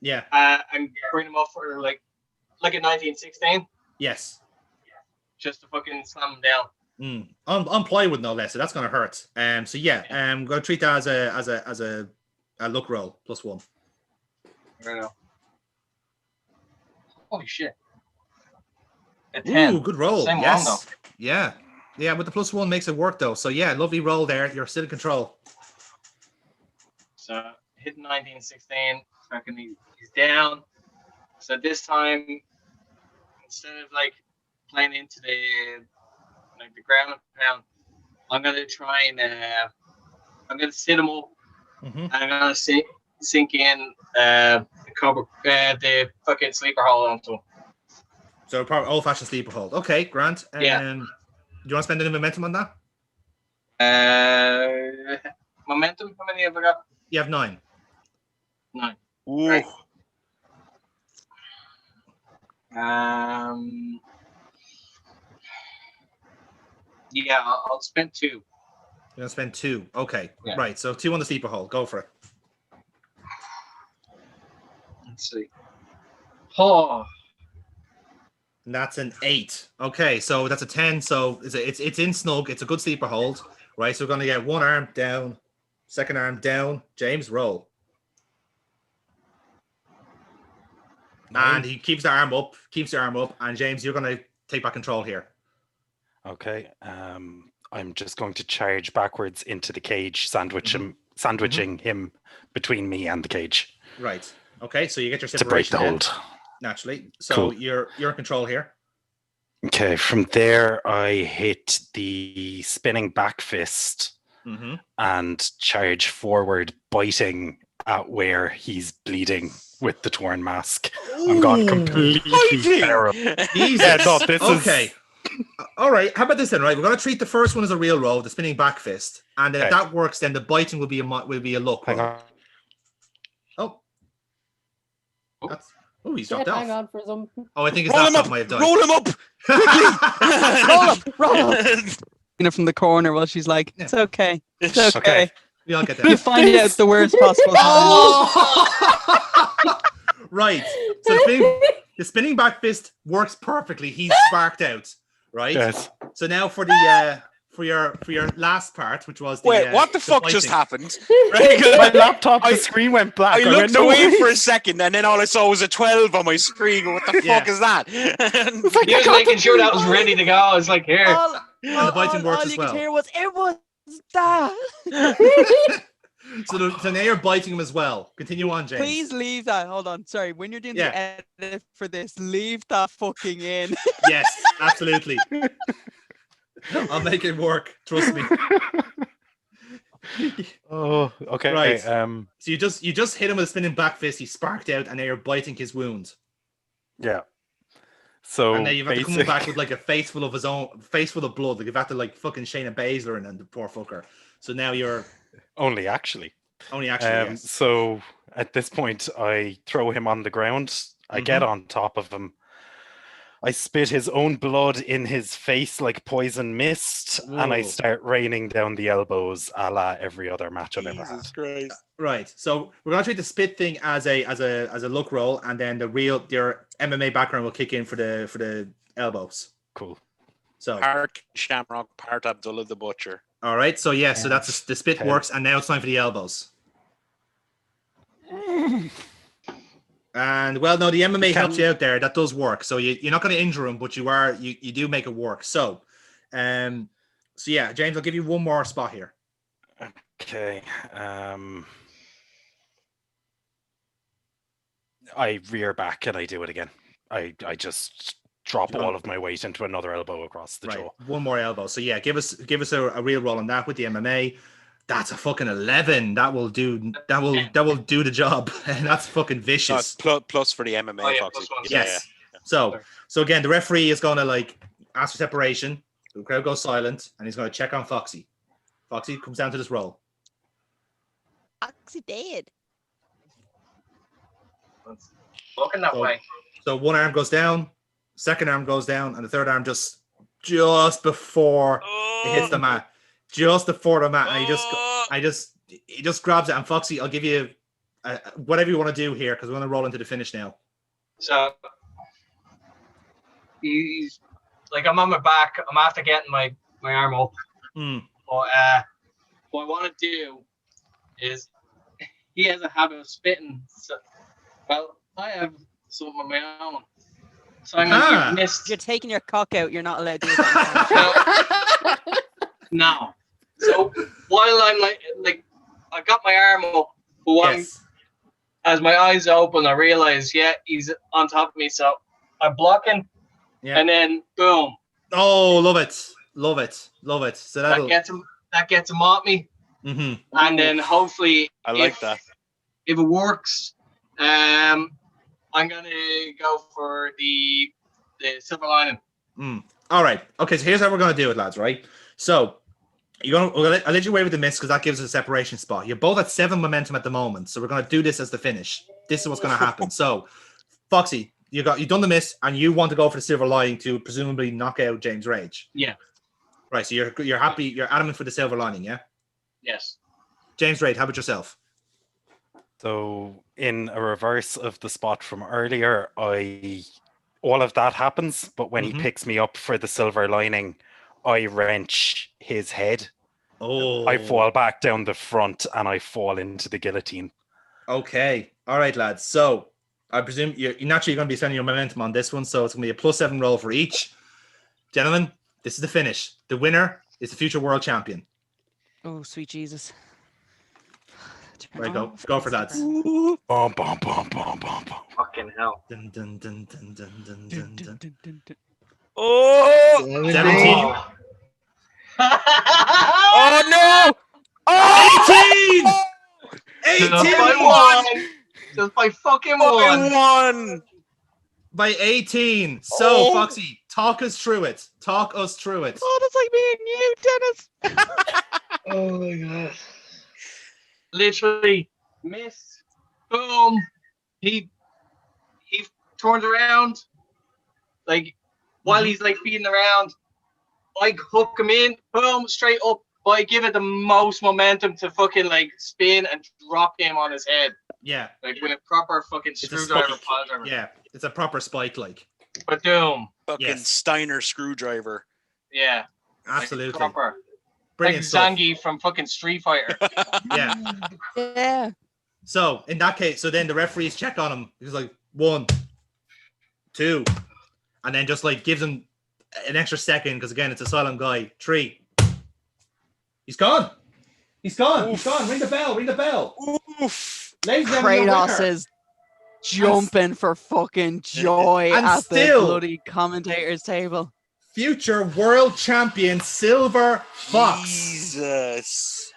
Yeah. And bring him up for like a 1916. Yes. Just to fucking slam him down. On plywood, no less. So that's gonna hurt. So yeah. I'm gonna treat that as a luck roll +1. Right now. Holy shit. A 10. Ooh, good roll. Same yes. one, though. Yeah. Yeah, but the +1 makes it work though. So yeah, lovely roll there. You're still in control. So hit 1916. Fucking he's down. So this time, instead of like playing into the ground and pound, I'm gonna try and I'm gonna sit him up. And I'm gonna sink in the fucking sleeper hold onto him. So probably old-fashioned sleeper hold. Okay, Grant. Yeah. Do you want to spend any momentum on that? Momentum. How many have I got? You have 9. 9. Ooh. Right. Yeah, I'll spend 2. You're gonna spend 2. Okay. Yeah. Right. So 2 on the sleeper hole. Go for it. Let's see. Oh, And that's an 8. Okay, so that's a 10. So it's in snug. It's a good sleeper hold. Right. So we're gonna get one arm down, second arm down. James, roll. 9. And he keeps the arm up, and James, you're gonna take back control here. Okay. I'm just going to charge backwards into the cage, sandwiching him between me and the cage. Right. Okay, so you get your To break separation the then, hold. naturally. So Cool. you're in control here. Okay, from there I hit the spinning back fist and charge forward, biting at where he's bleeding with the torn mask. I'm gone completely feral. Jesus. Yeah, no, this okay. is... All right. How about this then? Right, we're gonna treat the first one as a real roll, the spinning back fist, and then if Okay. that works, then the biting will be a luck Hang roll. on. Oh, he's dropped Hang off. on for some. Oh, I think his Roll him laptop up. might have died. Roll him up. Roll up. From the corner while she's like, it's okay. It's okay. Okay. We all get You that. find out the worst possible time. Oh! Right. So the spinning back fist works perfectly. He's sparked out. Right. Yes. So now for the for your last part, which was the Wait, what the fuck just biting. happened? Right? My laptop, the screen went black. I went, looked "No away way." for a second, and then all I saw was a 12 on my screen. What the Yeah. fuck is that? he was making sure that was ready to go. I was like, here. And the biting works as you well. could hear was, it was that. So now you're biting him as well. Continue on, James. Please leave that. Hold on. Sorry. When you're doing Yeah. the edit for this, leave that fucking in. Yes, absolutely. I'll make it work. Trust me. Oh, okay. Right. So you just hit him with a spinning back fist. He sparked out, and now you're biting his wound. yeah. So And now you've had to come back with like a face full of blood. Like you've had to like fucking Shayna Baszler and the poor fucker. So now you're only actually. yes. So at this point, I throw him on the ground. I get on top of him. I spit his own blood in his face like poison mist, and I Whoa. start raining down the elbows, a la every other match I've ever had. Jesus Christ. Right. So we're gonna treat the spit thing as a look roll, and then your MMA background will kick in for the elbows. Cool. So Part Shamrock, part Abdullah the Butcher. all right. So yeah. So that's the spit Okay. works, and now it's time for the elbows. And well, no, the MMA helps you out there. That does work. So you're not going to injure him, but you do make it work. So, so yeah, James, I'll give you one more spot here. Okay. I rear back and I do it again. I just drop all of my weight into another elbow across the jaw. One more elbow. So yeah, give us a real roll on that with the MMA. That's a fucking 11. That will do the job. And that's fucking vicious. Plus for the MMA. Oh, yeah, Foxy. plus one. Yes. So again, the referee is gonna like ask for separation. The crowd goes silent, and he's gonna check on Foxy. Foxy comes down to this roll. Foxy dead. Walking that way. So one arm goes down, second arm goes down, and the third arm just before it hits the mat. Just before the mat, and he just grabs it. And Foxy, I'll give you whatever you want to do here because we're going to roll into the finish now. So he's like, I'm on my back. I'm after getting my arm up. But what I want to do is, he has a habit of spitting. So, well, I have some of my own. So I'm going to missed. You're taking your cock out. You're not allowed to do that. No. So while I'm like I got my arm up, but while as my eyes open, I realize, he's on top of me. So I'm blocking, and then boom. Oh, love it. So that gets him at me, and then hopefully, I like that. If it works, I'm gonna go for the silver lining. All right. Okay. So here's how we're gonna do it, lads. Right. So I'll let you away with the miss because that gives us a separation spot. You're both at 7 momentum at the moment, so we're gonna do this as the finish. This is what's gonna happen. So, Foxy, you've done the miss, and you want to go for the silver lining to presumably knock out James Rage. Yeah. Right. So you're happy. You're adamant for the silver lining, yeah. Yes. James Rage, how about yourself? So in a reverse of the spot from earlier, all of that happens, but when he picks me up for the silver lining, I wrench his head. Oh. I fall back down the front and I fall into the guillotine. Okay. All right, lads. So I presume you're naturally going to be spending your momentum on this one, so it's going to be a +7 roll for each. Gentlemen, this is the finish. The winner is the future world champion. Oh, sweet Jesus. Right, go for that. Bum, bum, bum, bum, bum, bum. Fucking hell. Dun, dun, dun, dun, dun, dun, dun, dun. Oh! 17. Oh no! Oh! 18! Just 18! by one. Just by fucking one. One! By 18. So, Oh. Foxy, talk us through it. Oh, that's like me and you, Dennis. Oh my god. Literally missed. Boom. He turns around. Like while he's like feeding around, I hook him in, boom, straight up. But I give it the most momentum to fucking like spin and drop him on his head. Yeah. Like with a proper fucking It's a screwdriver, spike. pile driver. Yeah. It's a proper spike, like. But doom. Fucking Yes. Steiner screwdriver. Yeah. Absolutely. Like, proper. Brilliant Like stuff. Zangief from fucking Street Fighter. Yeah. Yeah. So in that case, then the referees check on him. He's like 1, 2, and then just like gives him an extra second because again it's a silent guy. 3. He's gone. He's gone. He's gone. Ring the bell. Oof. Ladies and gentlemen, your Kratos winner. is jumping for fucking joy And at still- the bloody commentators table. Future world champion Silver Fox. Jesus.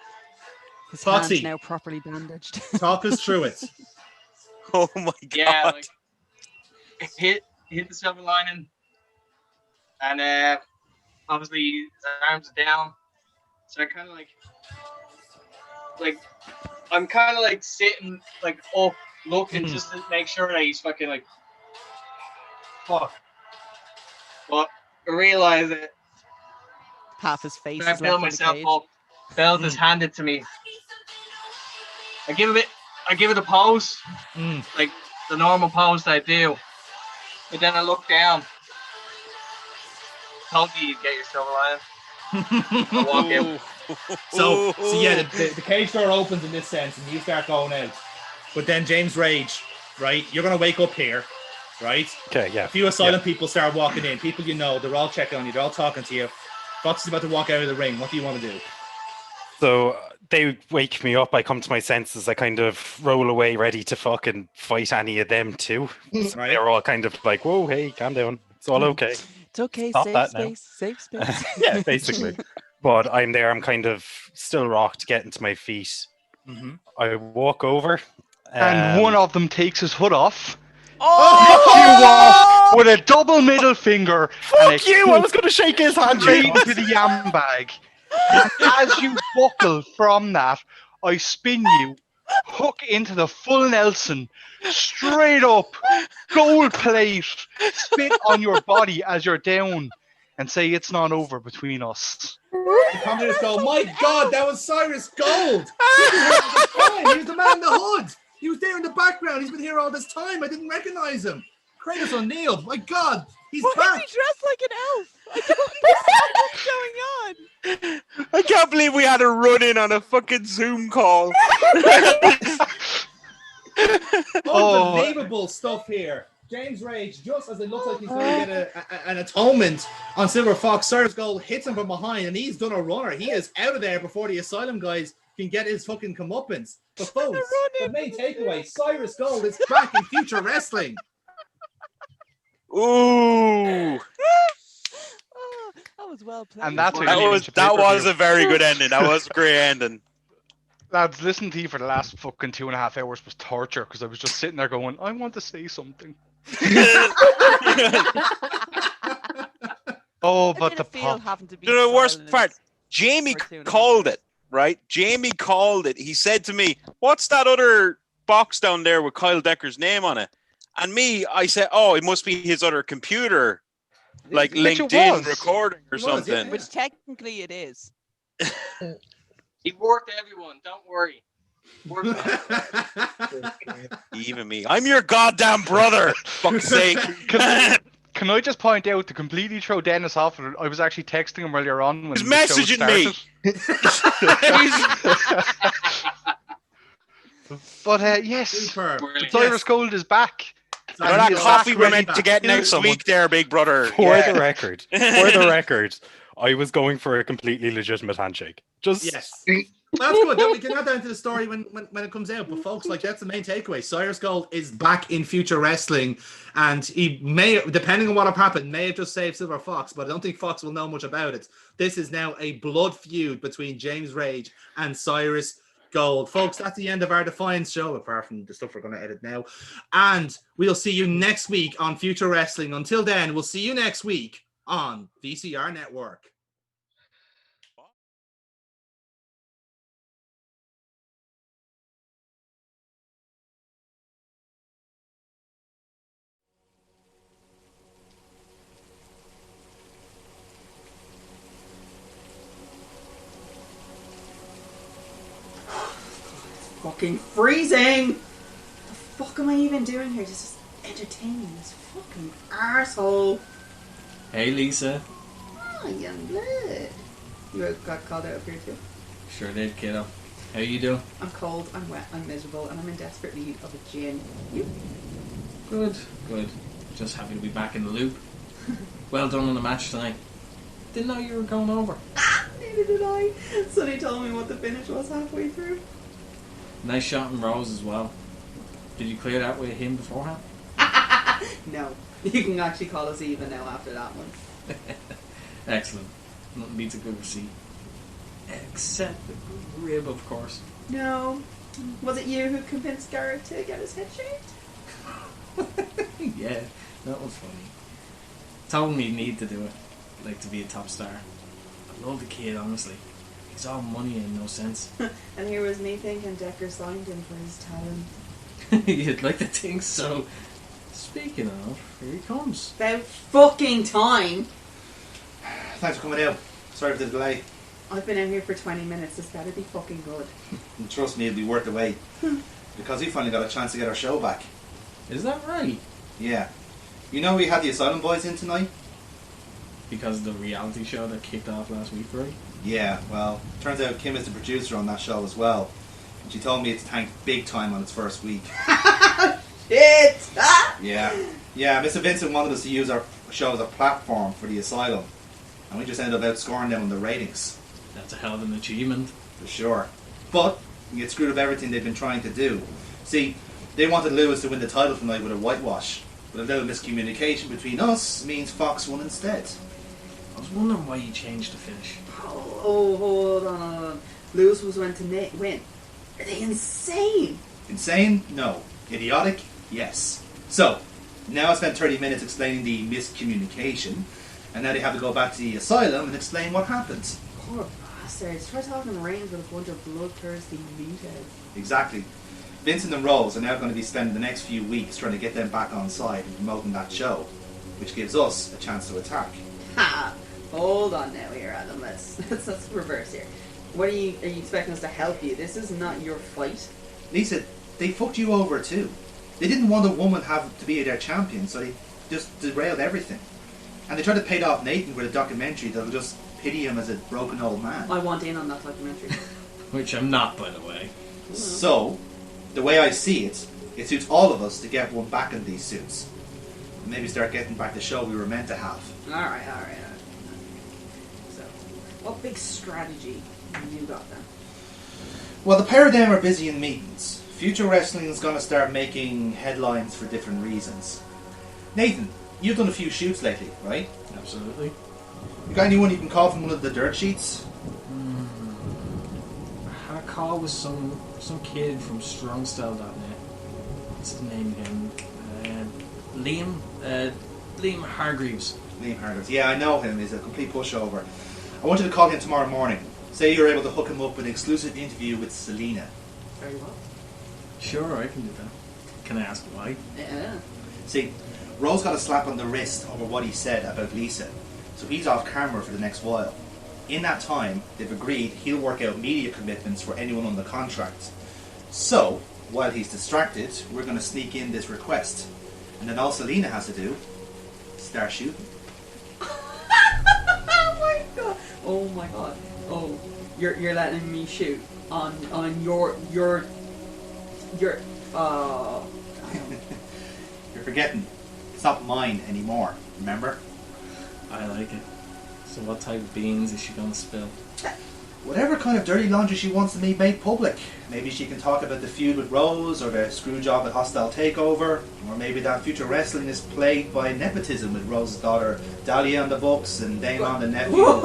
His Foxy. hand's now properly bandaged. Talk us through it. Oh my god. Yeah, like hit the silver lining, and obviously his arms are down. So I kind of like I'm kind of like sitting like up, looking just to make sure that he's fucking like fuck. But I realize that Half his face I is build left in the myself cage. up. Belt is handed to me. I give it a pose. Like the normal pose that I do. But then I look down. Told you get your silver lining. I walk out. So yeah, the cage door opens in this sense, and you start going out. But then James Rage, right? You're gonna wake up here, right? Okay, yeah. A few Asylum people start walking in. People you know, they're all checking on you. They're all talking to you. Fox is about to walk out of the ring. What do you want to do? So they wake me up. I come to my senses. I kind of roll away, ready to fucking fight any of them too. So Right. they're all kind of like, "Whoa, hey, calm down. It's all okay." It's okay, Stop safe that now. space, safe space. Yeah, basically. But I'm there. I'm kind of still rocked, getting to my feet. I walk over, And one of them takes his hood off. Oh! You off with a double middle finger. and Fuck you! I was going to shake his hand. straight you into the yam bag. And as you buckle from that, I spin you, hook into the full Nelson, straight up, gold plate, spit on your body as you're down, and say it's not over between us. The commentators go, my God, that was Cyrus Gold. He was the man in the hood. He was there in the background. He's been here all this time. I didn't recognize him. Kratos O'Neill. My God, he's Why back. is he dressed like an elf? I don't understand what's going on. I can't believe we had a run in on a fucking Zoom call. Unbelievable stuff here. James Rage, just as it looks like he's going to get an atonement on Silver Fox, Cyrus Gold hits him from behind, and he's done a runner. He is out of there before the Asylum guys can get his fucking comeuppance. But folks, the main takeaway, Cyrus Gold is back in Future Wrestling. Ooh. Oh, that was well played. And that's how That you was finish a that was pay-per-view. a very good ending. That was a great ending. Lads, listening to you for the last fucking 2.5 hours was torture because I was just sitting there going, I want to say something. Oh, I but did the feel pop. having to be You know, the worst silent. part, Jamie Fortuna. called it, right? Jamie called it. He said to me, "What's that other box down there with Kyle Decker's name on it?" And I said, "Oh, it must be his other computer, like Which it LinkedIn was. recording or It was, yeah. something." Which technically it is. He worked everyone. Don't worry. Worked Even me. I'm your goddamn brother. Fuck's sake. Can I just point out to completely throw Dennis off? I was actually texting him earlier on when He's the show messaging me. But yes, Superb. Cyrus Gold is back. You know that coffee we're meant to get next Someone- week there, big brother. For the record, I was going for a completely legitimate handshake. Just Yes. That's good. Then we can add that into the story when it comes out. But folks, like, that's the main takeaway. Cyrus Gold is back in Future Wrestling, and he may, depending on what have happened, may have just saved Silver Fox, but I don't think Fox will know much about it. This is now a blood feud between James Rage and Cyrus Gold. Folks, that's the end of our Defiance show, apart from the stuff we're going to edit now. And we'll see you next week on Future Wrestling. Until then, we'll see you next week on VCR Network. Fucking freezing! What the fuck am I even doing here? Just entertaining this fucking arsehole. Hey Lisa. Oh, Youngblood. You got called out up here too. Sure did, kiddo. How you doing? I'm cold, I'm wet, I'm miserable, and I'm in desperate need of a gin. You? Good, good. Just happy to be back in the loop. Well done on the match tonight. Didn't know you were going over. Neither did I. Sonny told me what the finish was halfway through. Nice shot in Rose as well. Did you clear that with him beforehand? No. You can actually call us even now after that one. Excellent. Nothing beats a good receipt. Except the rib, of course. No. Was it you who convinced Garrick to get his head shaved? Yeah, that was funny. Told me he'd need to do it. Like to be a top star. I love the kid, honestly. He's all money and no sense. And here was me thinking Decker signed him for his talent. You'd like to think so. Speaking of, here he comes. About fucking time! Thanks for coming out. Sorry for the delay. I've been out here for 20 minutes. This better be fucking good. And trust me, it'll be worth the wait. Because we finally got a chance to get our show back. Is that right? Yeah. You know we had the Asylum boys in tonight? Because of the reality show that kicked off last week, right? Yeah, well, turns out Kim is the producer on that show as well. And she told me it's tanked big time on its first week. Shit! Yeah. Yeah, Mr. Vincent wanted us to use our show as a platform for the Asylum. And we just ended up outscoring them on the ratings. That's a hell of an achievement. For sure. But we get screwed up everything they've been trying to do. See, they wanted Lewis to win the title tonight with a whitewash. But a little miscommunication between us means Fox won instead. I was wondering why you changed the finish. Oh, hold on. Lewis was meant to win. Are they insane? Insane? No. Idiotic? Yes. So, now I spent 30 minutes explaining the miscommunication, and now they have to go back to the Asylum and explain what happened. Poor bastards. Try talking range with a bunch of bloodthirsty meatheads. Exactly. Vincent and Rose are now going to be spending the next few weeks trying to get them back on side and promoting that show, which gives us a chance to attack. Ha! Hold on now here, Adam. Let's reverse here. What are you expecting us to help you? This is not your fight. Lisa, they fucked you over too. They didn't want a woman have to be their champion, so they just derailed everything. And they tried to pay off Nathan with a documentary that'll just pity him as a broken old man. I want in on that documentary. Which I'm not, by the way. So, the way I see it, it suits all of us to get one back in these suits. And maybe start getting back the show we were meant to have. Alright. So, what big strategy you got then? Well, the pair of them are busy in meetings. Future Wrestling is going to start making headlines for different reasons. Nathan, you've done a few shoots lately, right? Absolutely. You got anyone you can call from one of the dirt sheets? I had a call with some kid from StrongStyle.net. What's his name again? Liam Hargreaves. Liam Hargreaves. Yeah, I know him. He's a complete pushover. I want you to call him tomorrow morning. Say you're able to hook him up with an exclusive interview with Celina. Very well. Sure, I can do that. Can I ask why? Yeah. See, Rose got a slap on the wrist over what he said about Lisa, so he's off camera for the next while. In that time, they've agreed he'll work out media commitments for anyone on the contract. So, while he's distracted, we're going to sneak in this request. And then all Celina has to do is start shooting. Oh my god! Oh my god! Oh, you're letting me shoot on your You're forgetting. It's not mine anymore, remember? I like it. So what type of beans is she gonna spill? Whatever kind of dirty laundry she wants to be made public. Maybe she can talk about the feud with Rose, or the screw job at Hostile Takeover, or maybe that future wrestling is plagued by nepotism with Rose's daughter Dahlia on the books and Damon the nephew. Hold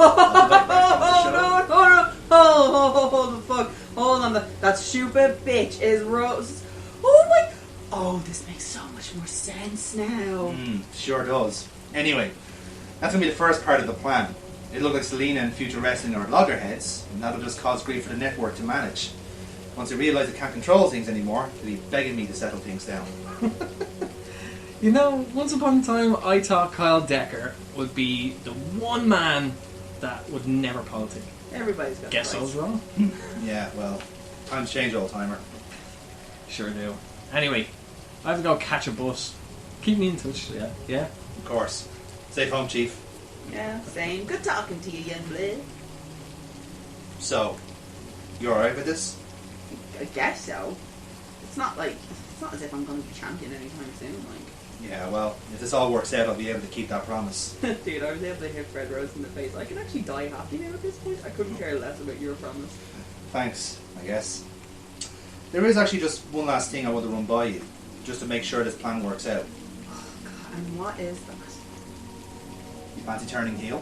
the fuck! Hold on, that stupid bitch is Rose. Oh my! Oh, this makes so much more sense now. Sure does. Anyway, that's gonna be the first part of the plan. It'll look like Celina and Future Wrestling are loggerheads, and that'll just cause grief for the network to manage. Once they realise they can't control things anymore, they'll be begging me to settle things down. You know, once upon a time, I thought Kyle Decker would be the one man that would never politic. Everybody's got Guess I was wrong. Yeah, well, times change, old timer. Sure do. Anyway, I have to go catch a bus. Keep me in touch, yeah? Yeah? Of course. Safe home, Chief. Yeah, same. Good talking to you, Youngblood. So, you alright with this? I guess so. It's not as if I'm going to be champion anytime soon, like. Yeah, well, if this all works out, I'll be able to keep that promise. Dude, I was able to hit Fred Rose in the face. I can actually die happy now at this point. I couldn't care less about your promise. Thanks, I guess. There is actually just one last thing I want to run by you, just to make sure this plan works out. Oh god, and what is that? You fancy turning heel?